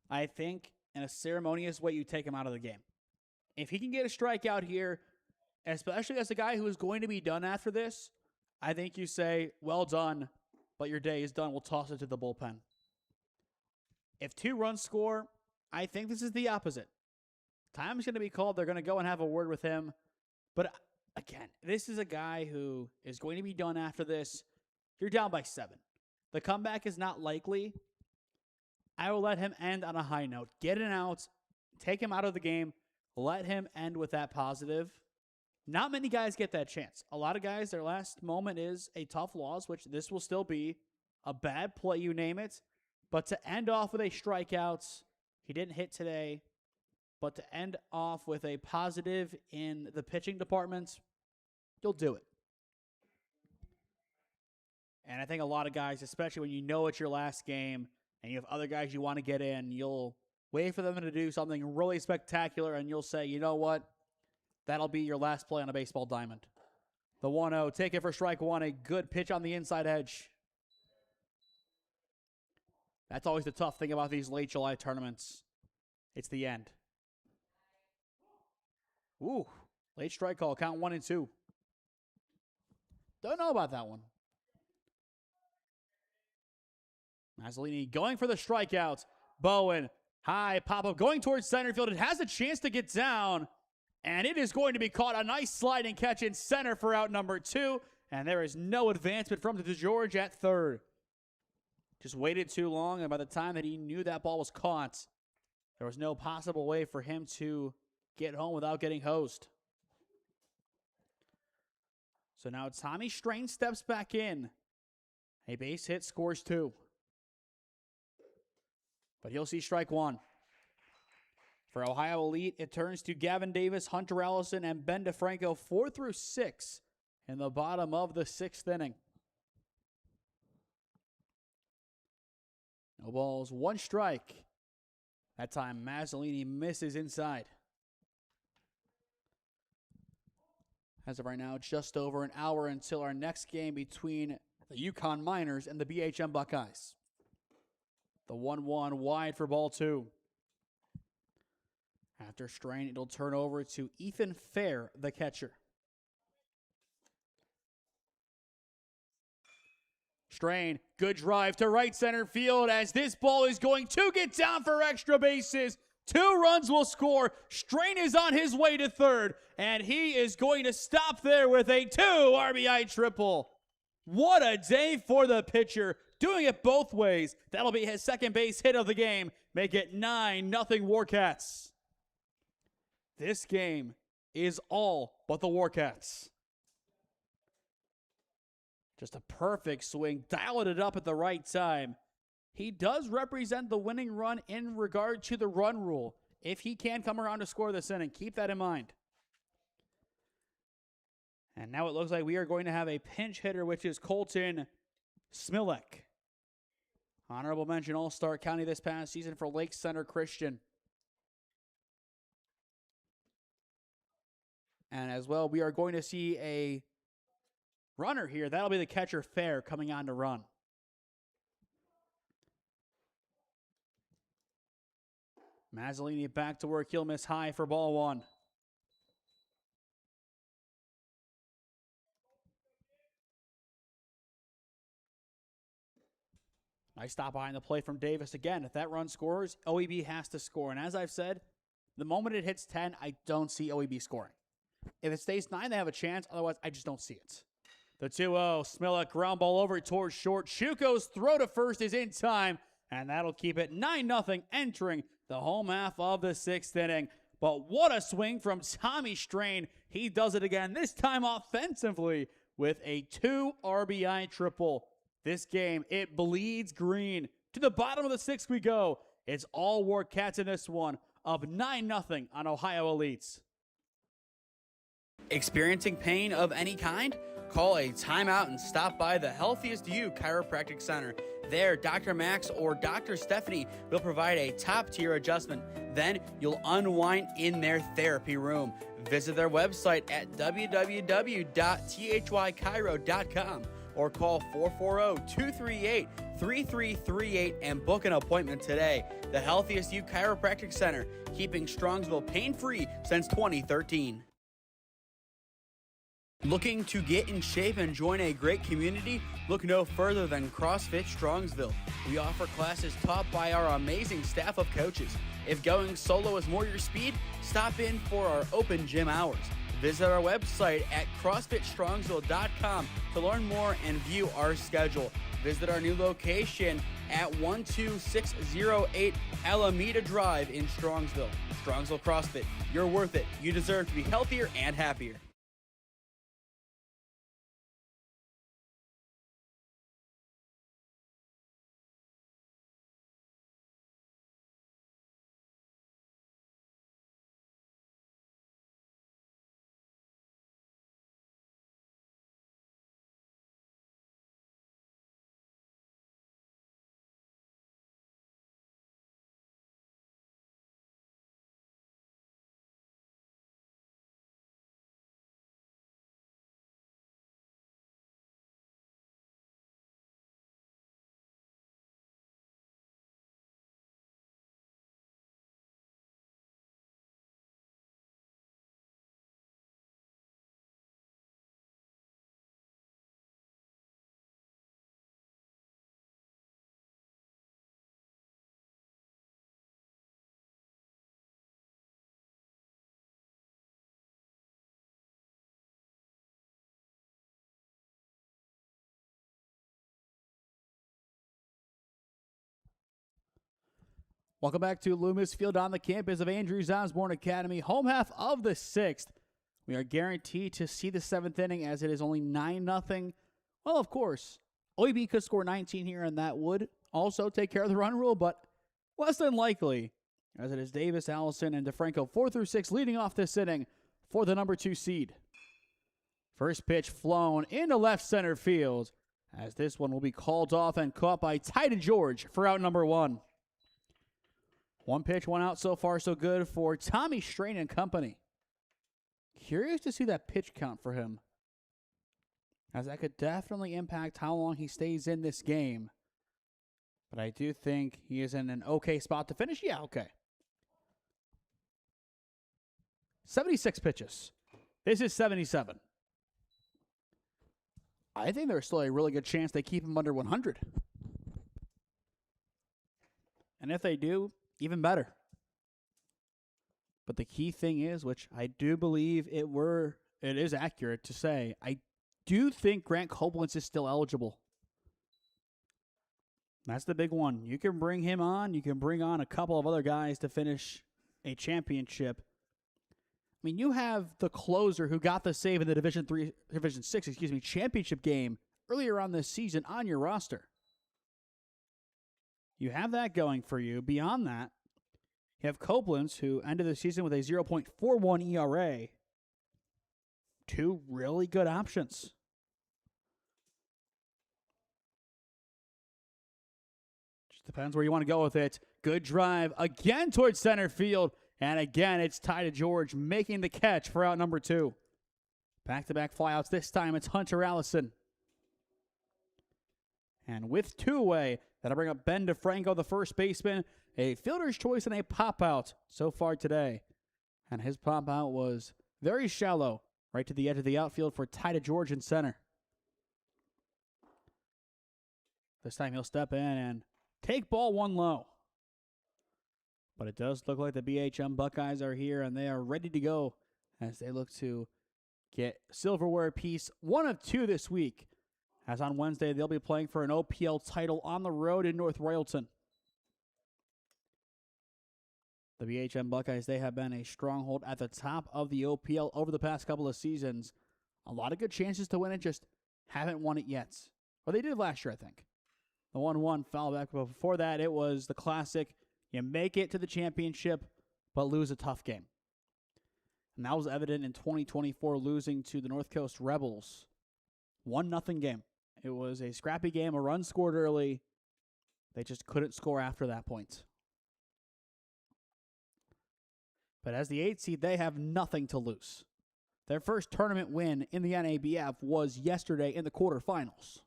I think, in a ceremonious way, you take him out of the game. If he can get a strikeout here, especially as a guy who is going to be done after this, I think you say, well done, but your day is done. We'll toss it to the bullpen. If 2 runs score, I think this is the opposite. Time's going to be called. They're going to go and have a word with him. But again, this is a guy who is going to be done after this. You're down by 7. The comeback is not likely. I will let him end on a high note. Get an out. Take him out of the game. Let him end with that positive. Not many guys get that chance. A lot of guys, their last moment is a tough loss, which this will still be. A bad play, you name it. But to end off with a strikeout, he didn't hit today. But to end off with a positive in the pitching department, you'll do it. And I think a lot of guys, especially when you know it's your last game and you have other guys you want to get in, you'll wait for them to do something really spectacular and you'll say, you know what? That'll be your last play on a baseball diamond. The 1-0, take it for strike 1, a good pitch on the inside edge. That's always the tough thing about these late July tournaments. it's the end. Ooh, late strike call, count 1-2. Don't know about that one. Mazzolini going for the strikeout. Bowen, high pop-up, going towards center field. It has a chance to get down, and it is going to be caught. A nice sliding catch in center for out number 2, and there is no advancement from DeGeorge at third. Just waited too long, and by the time that he knew that ball was caught, there was no possible way for him to get home without getting hosed. So now Tommy Strain steps back in. A base hit scores 2. But he'll see strike 1. For Ohio Elite, it turns to Gavin Davis, Hunter Allison, and Ben DeFranco 4 through 6 in the bottom of the 6th inning. No balls, 1 strike. That time Mazzolini misses inside. As of right now, just over an hour until our next game between the Yukon Miners and the BHM Buckeyes. The 1-1 wide for ball 2. After Strain, it'll turn over to Ethan Fair, the catcher. Strain, good drive to right center field as this ball is going to get down for extra bases. 2 runs will score. Strain is on his way to third, and he is going to stop there with a 2 RBI triple. What a day for the pitcher. Doing it both ways. That'll be his second base hit of the game. Make it 9-0 Warkats. This game is all but the Warkats. Just a perfect swing. Dialed it up at the right time. He does represent the winning run in regard to the run rule. If he can come around to score this inning, keep that in mind. And now it looks like we are going to have a pinch hitter, which is Colton Smilek. Honorable mention All-Star County this past season for Lake Center Christian. And as well, we are going to see a runner here. That'll be the catcher Fair coming on to run. Mazzolini back to work. He'll miss high for ball 1. Nice stop behind the plate from Davis. Again, if that run scores, OEB has to score. And as I've said, the moment it hits 10, I don't see OEB scoring. If it stays 9, they have a chance. Otherwise, I just don't see it. The 2-0, Smilek ground ball over towards short. Shuko's throw to first is in time, and that'll keep it 9-0 entering the home half of the 6th inning. But what a swing from Tommy Strain. He does it again, this time offensively with a 2 RBI triple. This game, it bleeds green. To the bottom of the 6th we go. It's all Warkats in this one, up 9-0 on Ohio Elites. Experiencing pain of any kind? Call a timeout and stop by the Healthiest You Chiropractic Center. There, Dr. Max or Dr. Stephanie will provide a top-tier adjustment. Then you'll unwind in their therapy room. Visit their website at www.thychiro.com or call 440-238-3338 and book an appointment today. The Healthiest You Chiropractic Center, keeping Strongsville pain-free since 2013. Looking to get in shape and join a great community? Look no further than CrossFit Strongsville. We offer classes taught by our amazing staff of coaches. If going solo is more your speed, stop in for our open gym hours. Visit our website at CrossFitStrongsville.com to learn more and view our schedule. Visit our new location at 12608 Alameda Drive in Strongsville. Strongsville CrossFit, you're worth it. You deserve to be healthier and happier. Welcome back to Loomis Field on the campus of Andrews Osborne Academy, home half of the 6th. We are guaranteed to see the 7th inning as it is only 9-0. Well, of course, OEB could score 19 here, and that would also take care of the run rule, but less than likely, as it is Davis, Allison, and DeFranco 4 through 6 leading off this inning for the number 2 seed. First pitch flown into left center field, as this one will be called off and caught by Ty George for out number 1. One pitch, one out, so far so good for Tommy Strain and company. Curious to see that pitch count for him, as that could definitely impact how long he stays in this game. But I do think he is in an okay spot to finish. Yeah, okay. 76 pitches. This is 77. I think there's still a really good chance they keep him under 100. And if they do, even better. But the key thing is, which I do believe it is accurate to say, I do think Grant Koblenz is still eligible. That's the big one. You can bring him on. You can bring on a couple of other guys to finish a championship. I mean, you have the closer who got the save in the Division 6 championship game earlier on this season on your roster. You have that going for you. Beyond that, you have Koblenz, who ended the season with a 0.41 ERA. Two really good options. Just depends where you want to go with it. Good drive again towards center field. And again, it's Ty George making the catch for out number 2. Back-to-back flyouts. This time it's Hunter Allison. And with 2 away, that'll bring up Ben DeFranco, the first baseman. A fielder's choice and a pop-out so far today. And his pop-out was very shallow, right to the edge of the outfield for Ty George in center. This time he'll step in and take ball 1 low. But it does look like the BHM Buckeyes are here, and they are ready to go as they look to get silverware piece 1 of 2 this week. As on Wednesday, they'll be playing for an OPL title on the road in North Royalton. The BHM Buckeyes, they have been a stronghold at the top of the OPL over the past couple of seasons. A lot of good chances to win it, just haven't won it yet. Well, they did last year, I think. The 1-1 foul back, but before that, it was the classic, you make it to the championship, but lose a tough game. And that was evident in 2024, losing to the North Coast Rebels. 1-0 game. It was a scrappy game, a run scored early. They just couldn't score after that point. But as the 8th seed, they have nothing to lose. Their first tournament win in the NABF was yesterday in the quarterfinals.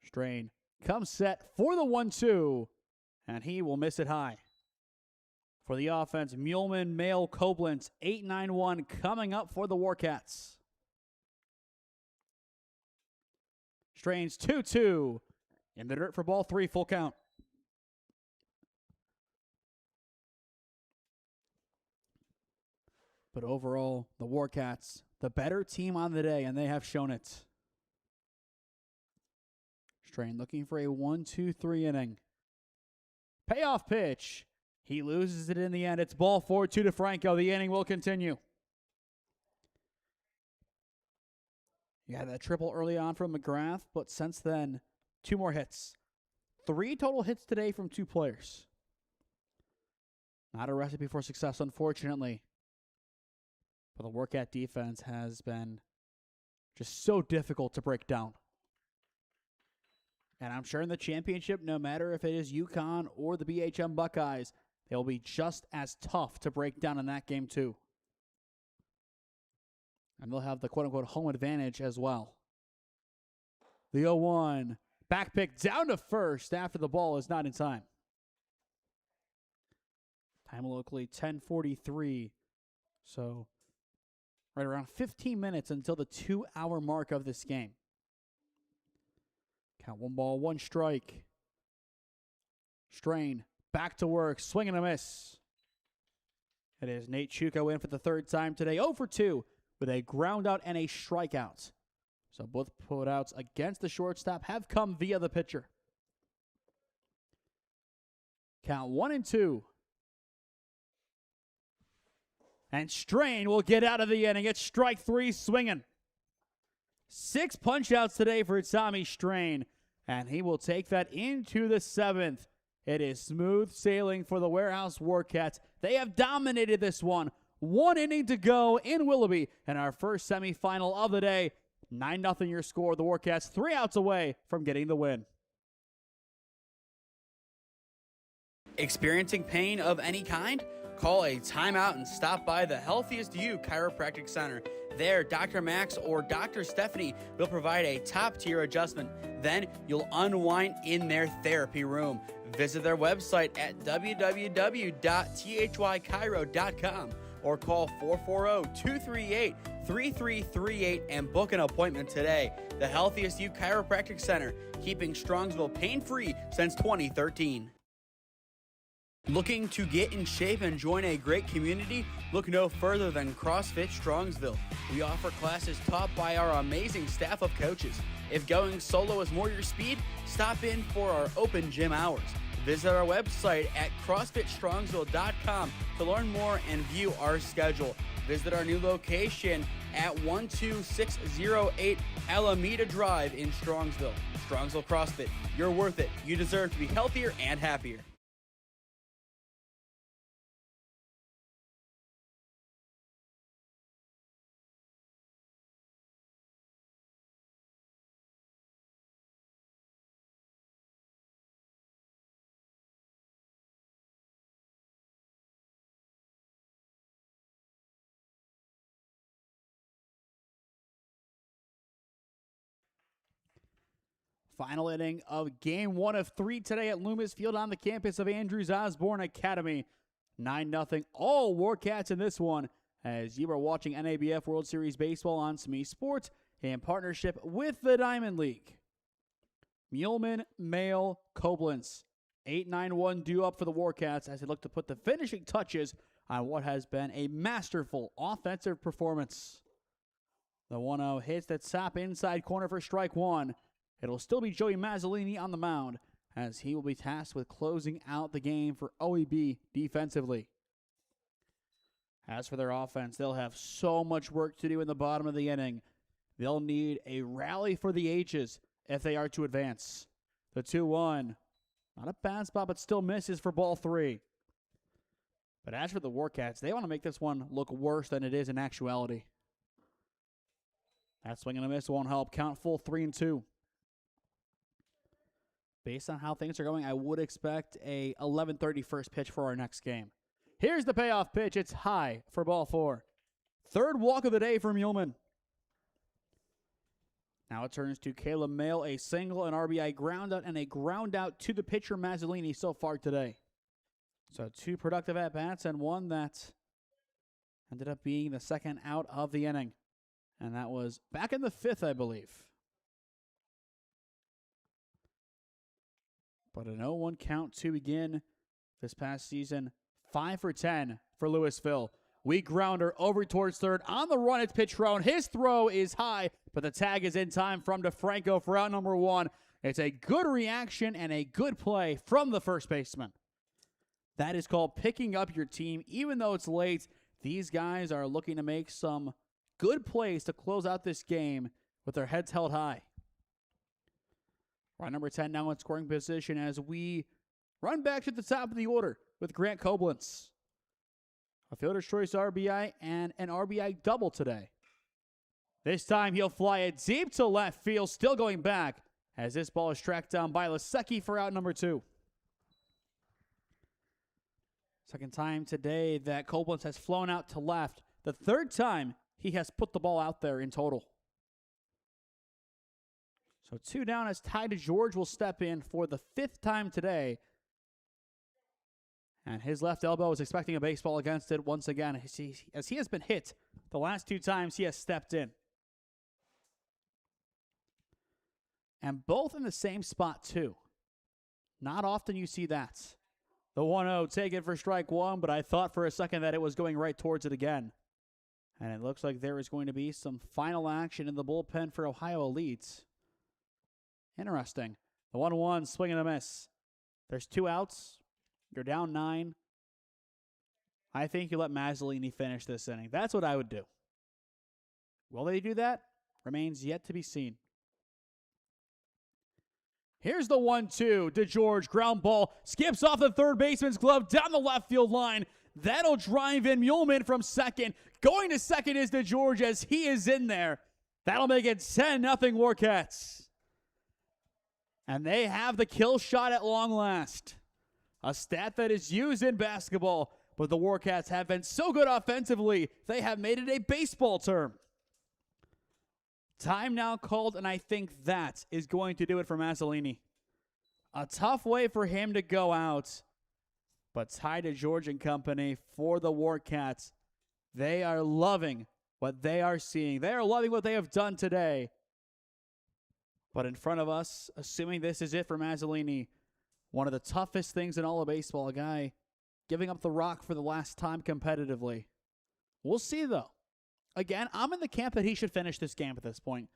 Strain comes set for the 1-2, and he will miss it high. For the offense, Muehlman, Mail, Koblenz, 8-9-1 coming up for the Warkats. Strain's 2-2 in the dirt for ball 3, full count. But overall, the Warkats, the better team on the day, and they have shown it. Strain looking for a 1-2-3 inning. Payoff pitch. He loses it in the end. It's ball 4 to DeFranco. The inning will continue. You had that triple early on from McGrath, but since then, 2 more hits. 3 total hits today from 2 players. Not a recipe for success, unfortunately. But the Warkat defense has been just so difficult to break down. And I'm sure in the championship, no matter if it is UConn or the BHM Buckeyes, they'll be just as tough to break down in that game too. And they'll have the quote-unquote home advantage as well. The 0-1. Back pick down to first after the ball is not in time. Time locally 10:43. So right around 15 minutes until the 2-hour mark of this game. Count 1 ball, 1 strike. Strain back to work, swing and a miss. It is Nate Chuko in for the 3rd time today, 0 for 2 with a ground out and a strikeout. So both putouts against the shortstop have come via the pitcher. Count 1-2. And Strain will get out of the inning. It's strike 3 swinging. 6 punch-outs today for Tommy Strain, and he will take that into the 7th. It is smooth sailing for the Warehouse Warkats. They have dominated this one. 1 inning to go in Willoughby, and our first semifinal of the day. 9-0 your score. The Warkats 3 outs away from getting the win. Experiencing pain of any kind? Call a timeout and stop by the Healthiest You Chiropractic Center. There, Dr. Max or Dr. Stephanie will provide a top-tier adjustment. Then you'll unwind in their therapy room. Visit their website at www.thychiro.com or call 440-238-3338 and book an appointment today. The Healthiest You Chiropractic Center, keeping Strongsville pain-free since 2013. Looking to get in shape and join a great community? Look no further than CrossFit Strongsville. We offer classes taught by our amazing staff of coaches. If going solo is more your speed, stop in for our open gym hours. Visit our website at CrossFitStrongsville.com to learn more and view our schedule. Visit our new location at 12608 Alameda Drive in Strongsville. Strongsville CrossFit, you're worth it. You deserve to be healthier and happier. Final inning of game 1 of 3 today at Loomis Field on the campus of Andrews Osborne Academy. 9-0 all Warkats in this one, as you are watching NABF World Series Baseball on SmeeSports in partnership with the Diamond League. Muleman, Mail, Koblenz. 8-9-1 due up for the Warkats as they look to put the finishing touches on what has been a masterful offensive performance. The 1-0 hits that top inside corner for strike 1. It'll still be Joey Mazzolini on the mound, as he will be tasked with closing out the game for OEB defensively. As for their offense, they'll have so much work to do in the bottom of the inning. They'll need a rally for the ages if they are to advance. The 2-1, not a bad spot, but still misses for ball 3. But as for the Warkats, they want to make this one look worse than it is in actuality. That swing and a miss won't help. Count full 3-2. Based on how things are going, I would expect a 11:30 first pitch for our next game. Here's the payoff pitch. It's high for ball 4. Third walk of the day for Muleman. Now it turns to Caleb Mail, a single, an RBI ground out, and a ground out to the pitcher Mazzolini so far today. So 2 productive at-bats and 1 that ended up being the second out of the inning. And that was back in the 5th, I believe. But an 0-1 count to begin this past season. 5 for 10 for Louisville. Weak grounder over towards third. On the run, it's Petrone. His throw is high, but the tag is in time from DeFranco for out number 1. It's a good reaction and a good play from the first baseman. That is called picking up your team. Even though it's late, these guys are looking to make some good plays to close out this game with their heads held high. Right, number 10 now in scoring position as we run back to the top of the order with Grant Koblenz. A fielder's choice RBI and an RBI double today. This time he'll fly it deep to left field, still going back as this ball is tracked down by Lasecki for out number 2. Second time today that Koblenz has flown out to left. The third time he has put the ball out there in total. So 2 down as Ty DeGeorge will step in for the 5th time today. And his left elbow is expecting a baseball against it once again as he has been hit the last 2 times he has stepped in. And both in the same spot too. Not often you see that. The 1-0 taken for strike 1, but I thought for a second that it was going right towards it again. And it looks like there is going to be some final action in the bullpen for Ohio Elite. Interesting. The 1-1 swing and a miss. There's 2 outs. You're down 9. I think you let Mazzolini finish this inning. That's what I would do. Will they do that? Remains yet to be seen. Here's the 1-2. DeGeorge, ground ball, skips off the third baseman's glove down the left field line. That'll drive in Muleman from second. Going to second is DeGeorge as he is in there. That'll make it 10-0 Warkats. And they have the kill shot at long last. A stat that is used in basketball, but the Warkats have been so good offensively, they have made it a baseball term. Time now called, and I think that is going to do it for Mazzolini. A tough way for him to go out, but Ty DeGeorge and company for the Warkats. They are loving what they are seeing. They are loving what they have done today. But in front of us, assuming this is it for Mazzolini, one of the toughest things in all of baseball, a guy giving up the rock for the last time competitively. We'll see, though. Again, I'm in the camp that he should finish this game at this point.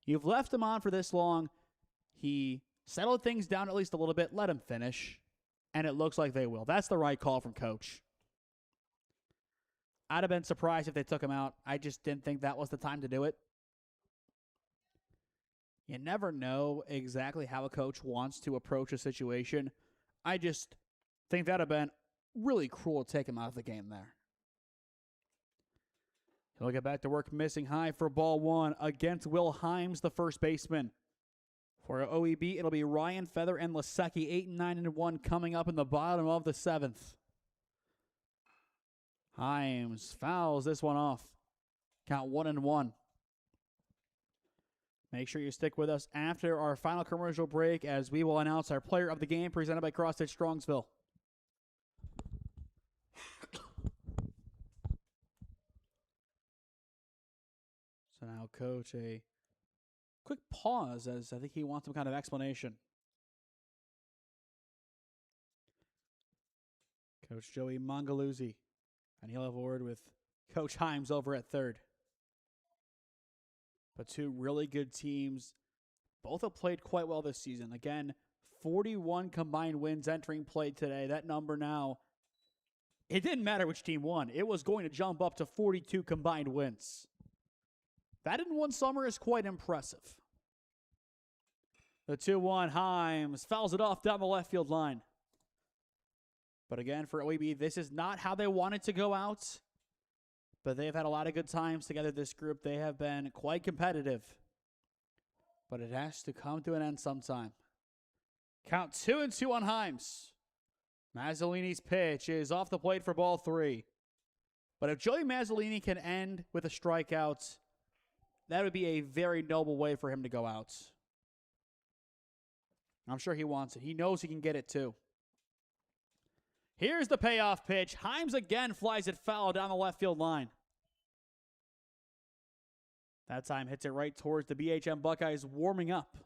You've left him on for this long. He settled things down at least a little bit. Let him finish. And it looks like they will. That's the right call from Coach. I'd have been surprised if they took him out. I just didn't think that was the time to do it. You never know exactly how a coach wants to approach a situation. I just think that would have been really cruel to take him out of the game there. He'll get back to work, missing high for ball 1 against Will Himes, the first baseman. For OEB, it'll be Ryan Feather and Lasecki, 8, 9, and 1 coming up in the bottom of the 7th. Himes fouls this one off. Count 1-1. Make sure you stick with us after our final commercial break as we will announce our player of the game presented by CrossFit Strongsville. So now, Coach, a quick pause as I think he wants some kind of explanation. Coach Joey Mongaluzzi, and he'll have a word with Coach Himes over at third. But two really good teams. Both have played quite well this season. Again, 41 combined wins entering play today. That number now, it didn't matter which team won. It was going to jump up to 42 combined wins. That in one summer is quite impressive. The 2-1, Himes fouls it off down the left field line. But again, for OEB, this is not how they wanted to go out. But they've had a lot of good times together, this group. They have been quite competitive. But it has to come to an end sometime. Count 2-2 on Himes. Mazzolini's pitch is off the plate for ball 3. But if Joey Mazzolini can end with a strikeout, that would be a very noble way for him to go out. I'm sure he wants it. He knows he can get it too. Here's the payoff pitch. Himes again flies it foul down the left field line. That time hits it right towards the BHM Buckeyes warming up.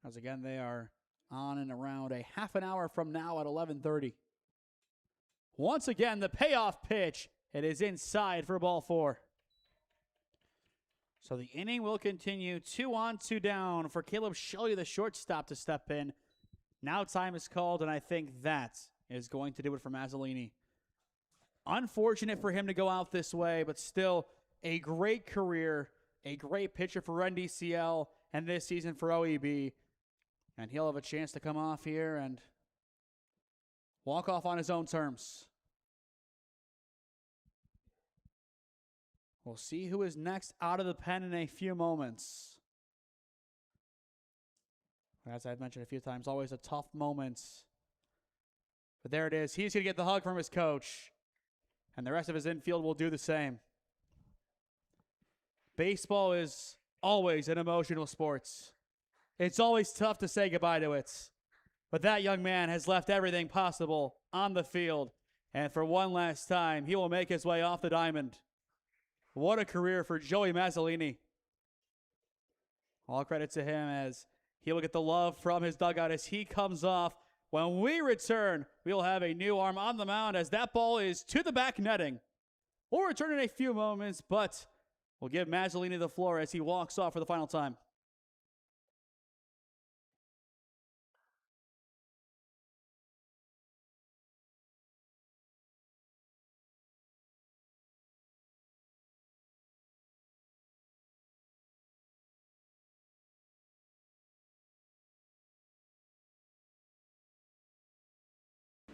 As again, they are on and around a half an hour from now at 11:30. Once again, the payoff pitch. It is inside for ball 4. So the inning will continue. 2 on, 2 down for Caleb Shelley, the shortstop, to step in. Now time is called, and I think that is going to do it for Mazzolini. Unfortunate for him to go out this way, but still a great career, a great pitcher for NDCL, and this season for OEB. And he'll have a chance to come off here and walk off on his own terms. We'll see who is next out of the pen in a few moments. As I've mentioned a few times, always a tough moment. But there it is. He's going to get the hug from his coach. And the rest of his infield will do the same. Baseball is always an emotional sport. It's always tough to say goodbye to it. But that young man has left everything possible on the field. And for one last time, he will make his way off the diamond. What a career for Joey Mazzolini. All credit to him as he will get the love from his dugout as he comes off. When we return, we'll have a new arm on the mound as that ball is to the back netting. We'll return in a few moments, but we'll give Mazzolini the floor as he walks off for the final time.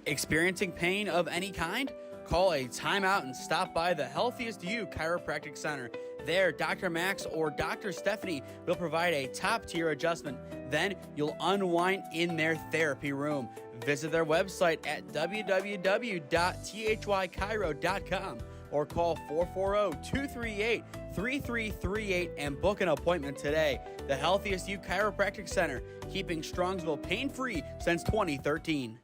Experiencing pain of any kind? Call a timeout and stop by the Healthiest You Chiropractic Center. There, Dr. Max or Dr. Stephanie will provide a top-tier adjustment. Then you'll unwind in their therapy room. Visit their website at www.thychiro.com or call 440-238-3338 and book an appointment today. The Healthiest You Chiropractic Center, keeping Strongsville pain-free since 2013.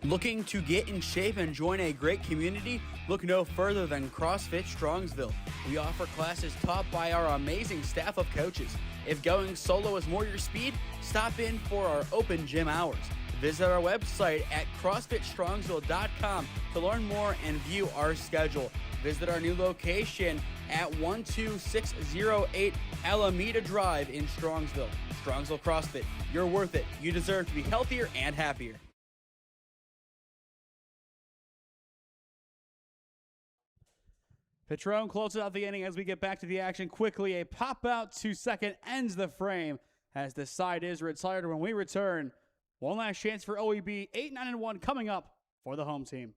Looking to get in shape and join a great community? Look no further than CrossFit Strongsville. We offer classes taught by our amazing staff of coaches. If going solo is more your speed, stop in for our open gym hours. Visit our website at CrossFitStrongsville.com to learn more and view our schedule. Visit our new location at 12608 Alameda Drive in Strongsville. Strongsville CrossFit, you're worth it. You deserve to be healthier and happier. Patron closes out the inning as we get back to the action quickly. A pop out to second ends the frame as the side is retired. When we return, one last chance for OEB, 8-9-1 coming up for the home team.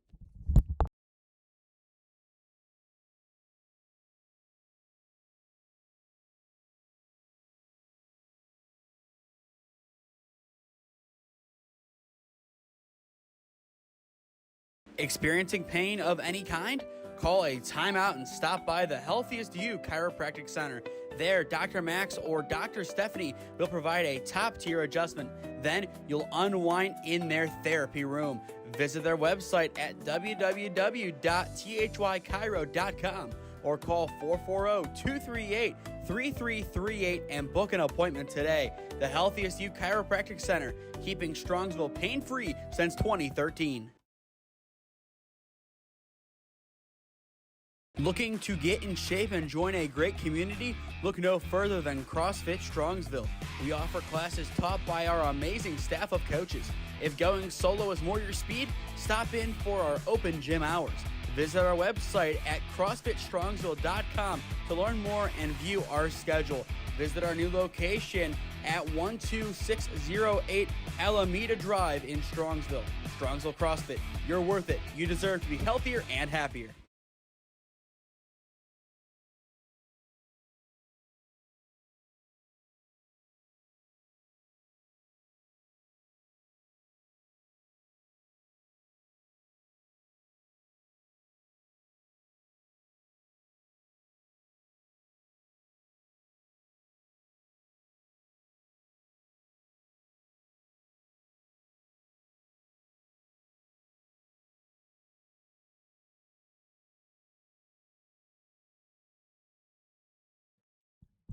Experiencing pain of any kind? Call a timeout and stop by the Healthiest You Chiropractic Center. There, Dr. Max or Dr. Stephanie will provide a top-tier adjustment. Then you'll unwind in their therapy room. Visit their website at www.thychiro.com or call 440-238-3338 and book an appointment today. The Healthiest You Chiropractic Center, keeping Strongsville pain-free since 2013. Looking to get in shape and join a great community? Look no further than CrossFit Strongsville. We offer classes taught by our amazing staff of coaches. If going solo is more your speed, stop in for our open gym hours. Visit our website at CrossFitStrongsville.com to learn more and view our schedule. Visit our new location at 12608 Alameda Drive in Strongsville. Strongsville CrossFit, you're worth it. You deserve to be healthier and happier.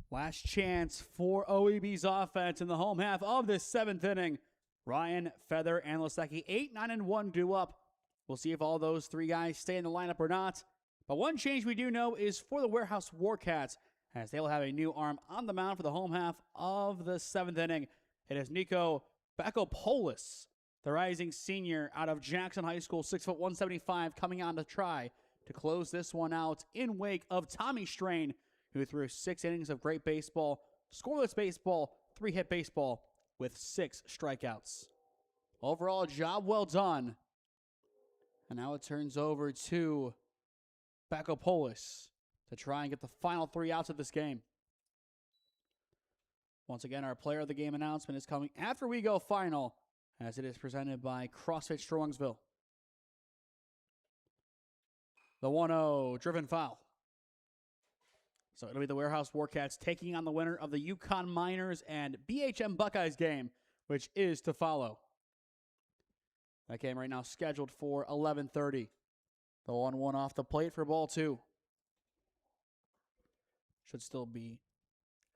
Last chance for OEB's offense in the home half of this seventh inning. Ryan, Feather, and Lasecki, 8-9-1 due up. We'll see if all those three guys stay in the lineup or not. But one change we do know is for the Warehouse Warkats, as they will have a new arm on the mound for the home half of the seventh inning. It is Nico Bakopoulos, the rising senior out of Jackson High School, 6'175", coming on to try to close this one out in wake of Tommy Strain, who threw 6 innings of great baseball, scoreless baseball, 3-hit baseball with 6 strikeouts. Overall, job well done. And now it turns over to Bakopoulos to try and get the final 3 outs of this game. Once again, our player of the game announcement is coming after we go final, as it is presented by CrossFit Strongsville. The 1-0 driven foul. So it'll be the Warehouse Warkats taking on the winner of the Yukon Miners and BHM Buckeyes game, which is to follow. That game right now scheduled for 11:30. The 1-1 off the plate for ball 2. Should still be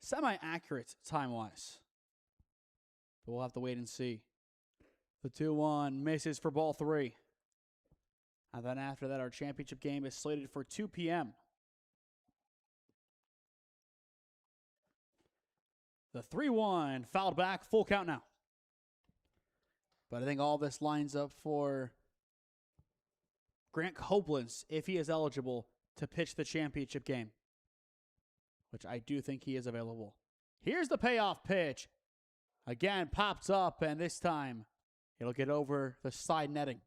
semi-accurate time-wise. But we'll have to wait and see. The 2-1 misses for ball 3. And then after that, our championship game is slated for 2 p.m. The 3-1 fouled back, full count now. But I think all this lines up for Grant Copeland, if he is eligible, to pitch the championship game, which I do think he is available. Here's the payoff pitch. Again, pops up, and this time It'll get over the side netting.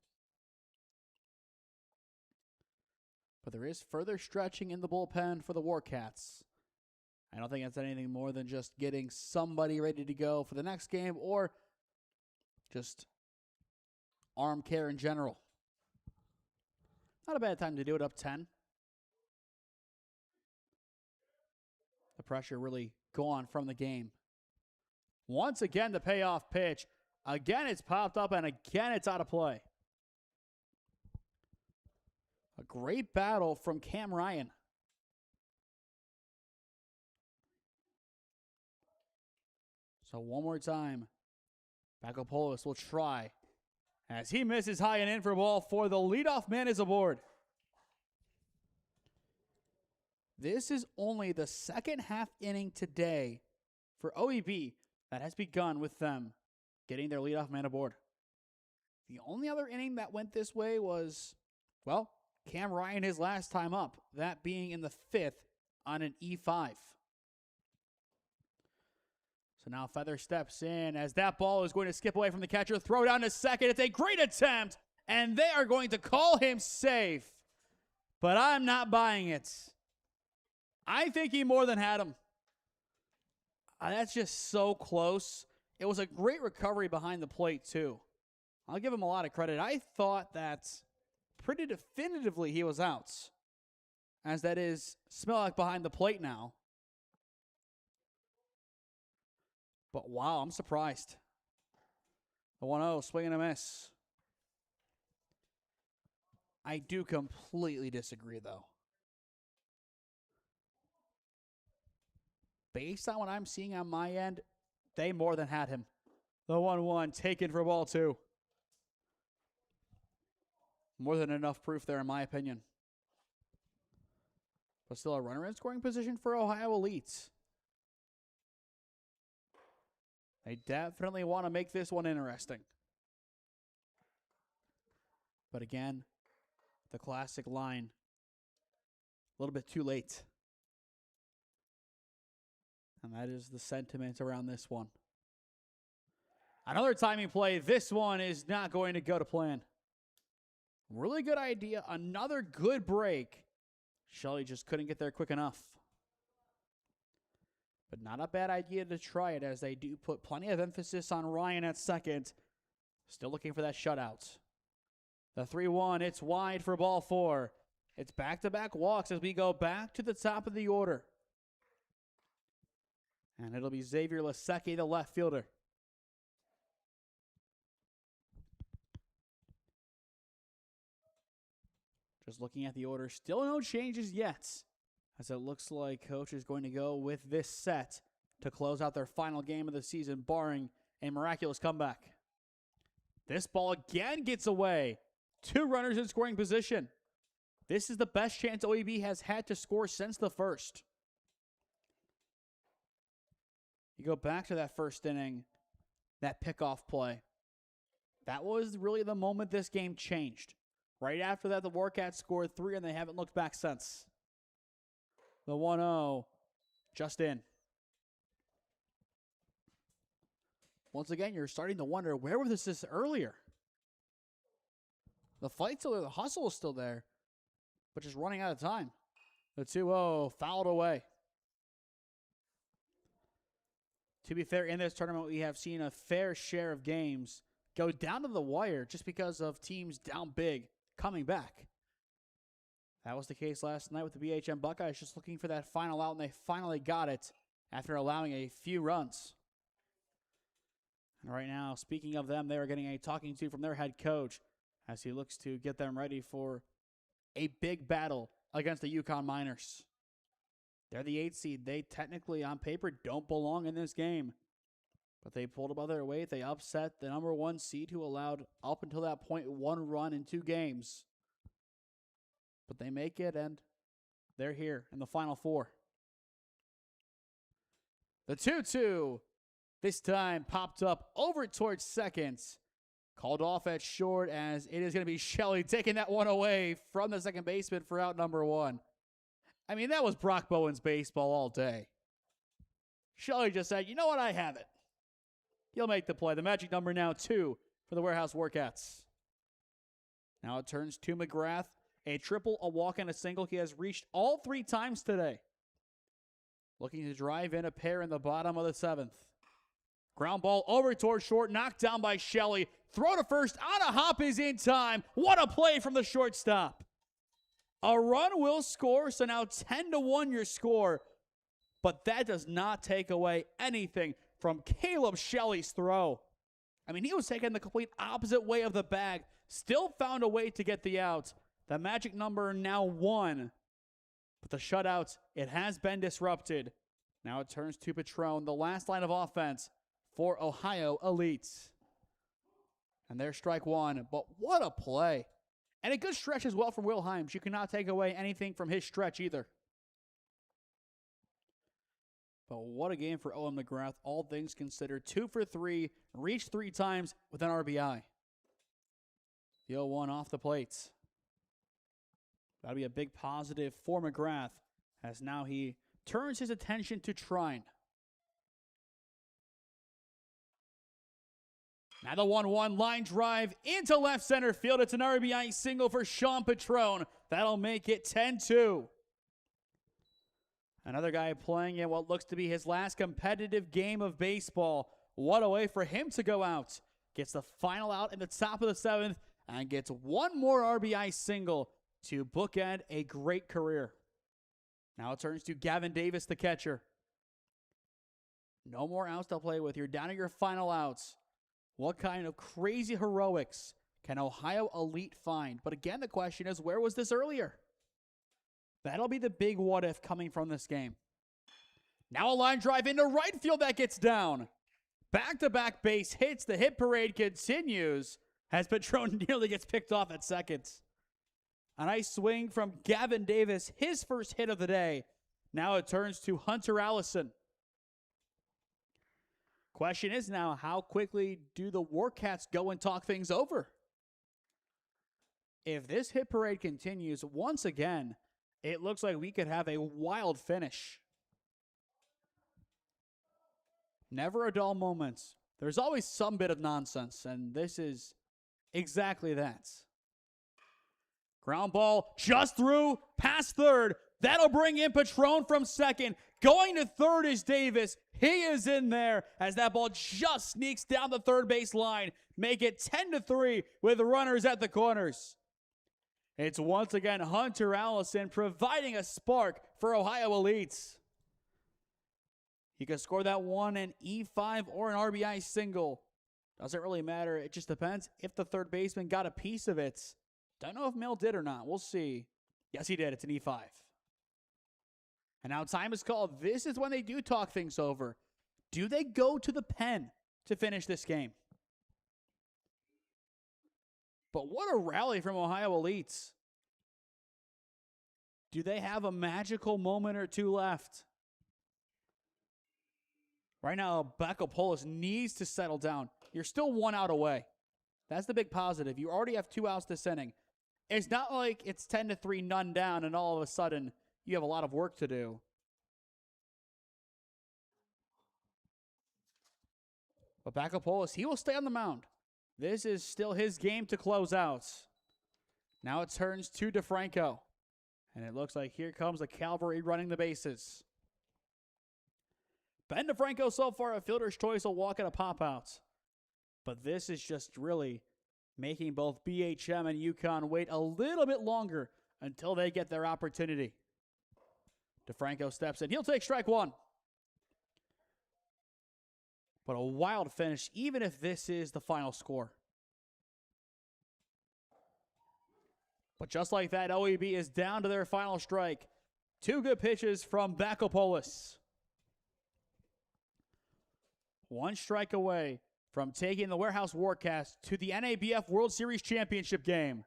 But there is further stretching in the bullpen for the Warkats. I don't think it's anything more than just getting somebody ready to go for the next game or just arm care in general. Not a bad time to do it up 10. The pressure really gone from the game. Once again, the payoff pitch. Again, it's popped up, and again, it's out of play. A great battle from Cam Ryan. So one more time, Bakopoulos will try. As he misses high and in for ball 4, the leadoff man is aboard. This is only the second half inning today for OEB that has begun with them getting their leadoff man aboard. The only other inning that went this way was, well, Cam Ryan his last time up, that being in the 5th on an E5. So now Feather steps in as that ball is going to skip away from the catcher, throw down to second. It's a great attempt, and they are going to call him safe. But I'm not buying it. I think he more than had him. That's just so close. It was a great recovery behind the plate, too. I'll give him a lot of credit. I thought that pretty definitively he was out, as that is Smielak behind the plate now. But wow, I'm surprised. The 1-0, swing and a miss. I do completely disagree, though. Based on what I'm seeing on my end, they more than had him. The 1-1 taken for ball 2. More than enough proof there, in my opinion. But still a runner in scoring position for Ohio Elite. They definitely want to make this one interesting. But again, the classic line, a little bit too late. And that is the sentiment around this one. Another timing play. This one is not going to go to plan. Really good idea. Another good break. Shelley just couldn't get there quick enough. But not a bad idea to try it, as they do put plenty of emphasis on Ryan at second. Still looking for that shutout. The 3-1, it's wide for ball 4. It's back-to-back walks as we go back to the top of the order. And it'll be Xavier Lasecki, the left fielder. Just looking at the order, still no changes yet, as it looks like Coach is going to go with this set to close out their final game of the season, barring a miraculous comeback. This ball again gets away. 2 runners in scoring position. This is the best chance OEB has had to score since the first. You go back to that first inning, that pickoff play. That was really the moment this game changed. Right after that, the Warkats scored 3, and they haven't looked back since. The 1-0, just in. Once again, you're starting to wonder, where was this earlier? The fight's still there, the hustle is still there, but just running out of time. The 2-0, fouled away. To be fair, in this tournament, we have seen a fair share of games go down to the wire just because of teams down big coming back. That was the case last night with the BHM Buckeyes, just looking for that final out, and they finally got it after allowing a few runs. And right now, speaking of them, they are getting a talking to from their head coach as he looks to get them ready for a big battle against the UConn Miners. They're the 8th seed. They technically, on paper, don't belong in this game. But they pulled above their weight. They upset the number 1 seed, who allowed, up until that point, 1 run in 2 games. But they make it, and they're here in the Final 4. The 2-2, this time popped up over towards second. Called off at short, as it is going to be Shelley taking that one away from the second baseman for out number 1. I mean, that was Brock Bowen's baseball all day. Shelley just said, you know what, I have it. He'll make the play. The magic number now 2 for the Warehouse Warkats. Now it turns to McGrath. A triple, a walk, and a single. He has reached all 3 times today. Looking to drive in a pair in the bottom of the 7th. Ground ball over towards short, knocked down by Shelley. Throw to first, on a hop is in time. What a play from the shortstop. A run will score, so now 10-1 your score. But that does not take away anything from Caleb Shelley's throw. I mean, he was taking the complete opposite way of the bag. Still found a way to get the out. The magic number now 1. But the shutout, it has been disrupted. Now it turns to Patron, the last line of offense for Ohio Elite. And there's strike 1. But what a play. And a good stretch as well from Will Himes. You cannot take away anything from his stretch either. But what a game for Owen McGrath, all things considered. 2 for 3, reached 3 times with an RBI. The 0-1 off the plates. That'll be a big positive for McGrath, as now he turns his attention to Trine. Now the 1-1 line drive into left center field. It's an RBI single for Sean Patron. That'll make it 10-2. Another guy playing in what looks to be his last competitive game of baseball. What a way for him to go out. Gets the final out in the top of the 7th and gets 1 more RBI single to bookend a great career. Now it turns to Gavin Davis, the catcher. No more outs to play with. You're down to your final outs. What kind of crazy heroics can Ohio Elite find? But again, the question is, where was this earlier? That'll be the big what if coming from this game. Now a line drive into right field that gets down. Back-to-back base hits. The hit parade continues as Patron nearly gets picked off at second. A nice swing from Gavin Davis, his first hit of the day. Now it turns to Hunter Allison. Question is now, how quickly do the Warkats go and talk things over? If this hit parade continues, once again, it looks like we could have a wild finish. Never a dull moment. There's always some bit of nonsense, and this is exactly that. Ground ball just through, past third. That'll bring in Patron from second. Going to third is Davis. He is in there as that ball just sneaks down the third base line. Make it 10-3 with runners at the corners. It's once again Hunter Allison providing a spark for Ohio Elites. He can score that one an E5 or an RBI single. Doesn't really matter. It just depends if the third baseman got a piece of it. Don't know if Mill did or not. We'll see. Yes, he did. It's an E5. And now time is called. This is when they do talk things over. Do they go to the pen to finish this game? But what a rally from Ohio Elites. Do they have a magical moment or two left? Right now, Bakopoulos needs to settle down. You're still 1 out away. That's the big positive. You already have 2 outs this inning. It's not like it's 10-3, none down, and all of a sudden you have a lot of work to do. But Bakopoulos, he will stay on the mound. This is still his game to close out. Now it turns to DeFranco. And it looks like here comes the cavalry running the bases. Ben DeFranco so far a fielder's choice, a walk and a pop out. But this is just really making both BHM and UConn wait a little bit longer until they get their opportunity. DeFranco steps in. He'll take strike 1. But a wild finish, even if this is the final score. But just like that, OEB is down to their final strike. 2 good pitches from Bakopoulos. 1 strike away from taking the Warehouse Warkats to the NABF World Series Championship game.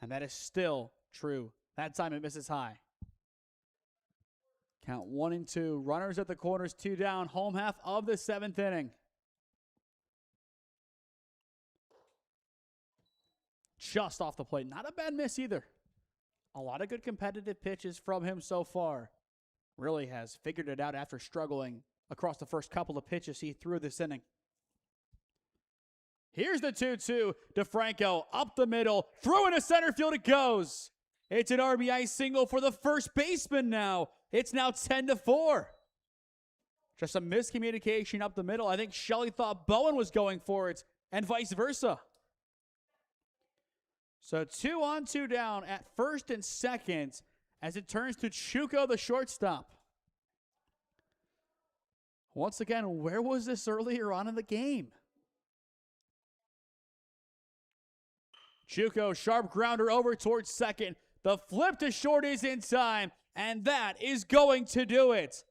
And that is still true. That time it misses high. Count 1 and 2. Runners at the corners, 2 down. Home half of the 7th inning. Just off the plate. Not a bad miss either. A lot of good competitive pitches from him so far. Really has figured it out after struggling across the first couple of pitches he threw this inning. Here's the 2-2. DeFranco up the middle. Throw into center field it goes. It's an RBI single for the first baseman now. It's now 10-4. Just some miscommunication up the middle. I think Shelley thought Bowen was going for it, and vice versa. So 2 on, 2 down at first and second as it turns to Chuko, the shortstop. Once again, where was this earlier on in the game? Chuko, sharp grounder over towards second. The flip to short is in time, and that is going to do it.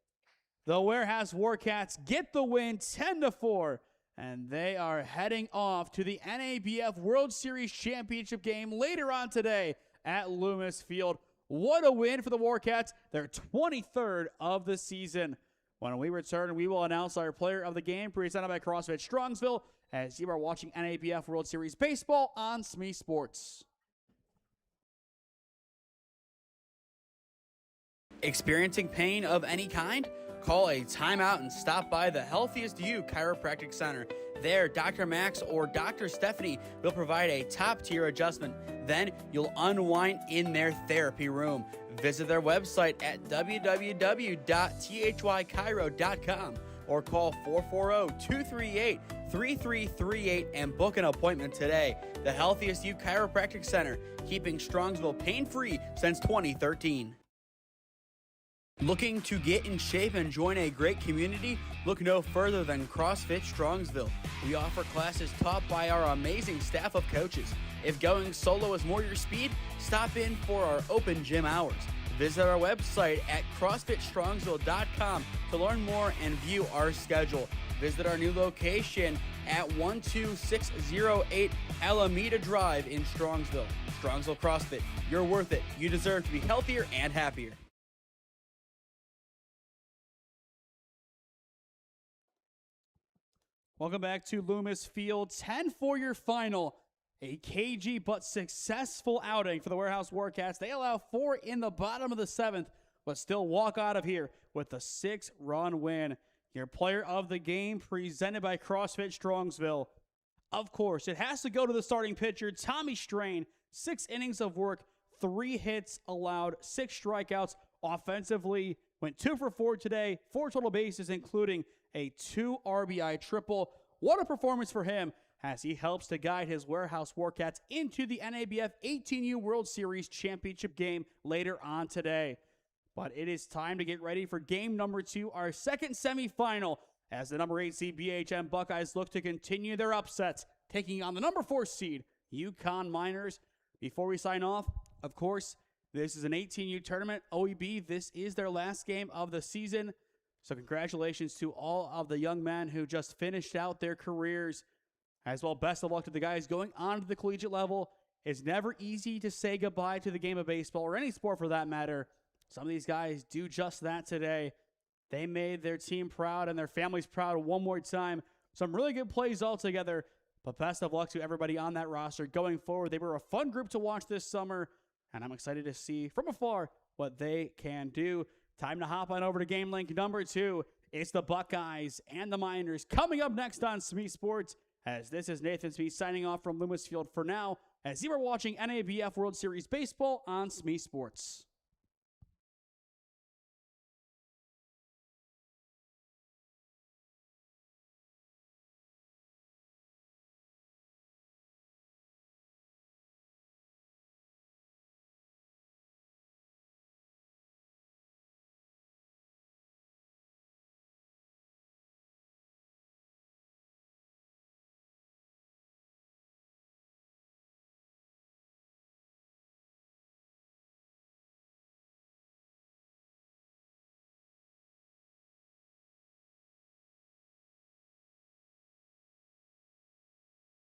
The Warehouse Warkats get the win 10-4, and they are heading off to the NABF World Series Championship game later on today at Loomis Field. What a win for the Warkats, their 23rd of the season. When we return, we will announce our player of the game presented by CrossFit Strongsville as you are watching NABF World Series Baseball on SmeeSports. Experiencing pain of any kind? Call a timeout and stop by the Healthiest You Chiropractic Center. There, Dr. Max or Dr. Stephanie will provide a top-tier adjustment. Then you'll unwind in their therapy room. Visit their website at www.thychiro.com or call 440-238-3338 and book an appointment today. The Healthiest You Chiropractic Center, keeping Strongsville pain-free since 2013. Looking to get in shape and join a great community? Look no further than CrossFit Strongsville. We offer classes taught by our amazing staff of coaches. If going solo is more your speed, stop in for our open gym hours. Visit our website at CrossFitStrongsville.com to learn more and view our schedule. Visit our new location at 12608 Alameda Drive in Strongsville. Strongsville CrossFit, you're worth it. You deserve to be healthier and happier. Welcome back to Loomis Field. 10-4 your final. A cagey but successful outing for the Warehouse Warkats. They allow 4 in the bottom of the 7th, but still walk out of here with a 6-run win. Your player of the game presented by CrossFit Strongsville. Of course, it has to go to the starting pitcher, Tommy Strain. 6 innings of work, 3 hits allowed, 6 strikeouts. Offensively, went 2 for 4 today, 4 total bases, including a 2 RBI triple. What a performance for him as he helps to guide his Warehouse Warkats into the NABF 18U World Series Championship game later on today. But it is time to get ready for game number 2, our second semifinal, as the number 8 seed BHM Buckeyes look to continue their upsets, taking on the number 4 seed UConn Miners. Before we sign off, of course, this is an 18U tournament. OEB, this is their last game of the season. So congratulations to all of the young men who just finished out their careers. As well, best of luck to the guys going on to the collegiate level. It's never easy to say goodbye to the game of baseball, or any sport for that matter. Some of these guys do just that today. They made their team proud and their families proud one more time. Some really good plays altogether, but best of luck to everybody on that roster going forward. They were a fun group to watch this summer, and I'm excited to see from afar what they can do. Time to hop on over to game link number 2. It's the Buckeyes and the Miners coming up next on SmeeSports, as this is Nathan Smee signing off from Loomis Field for now, as you are watching NABF World Series Baseball on SmeeSports.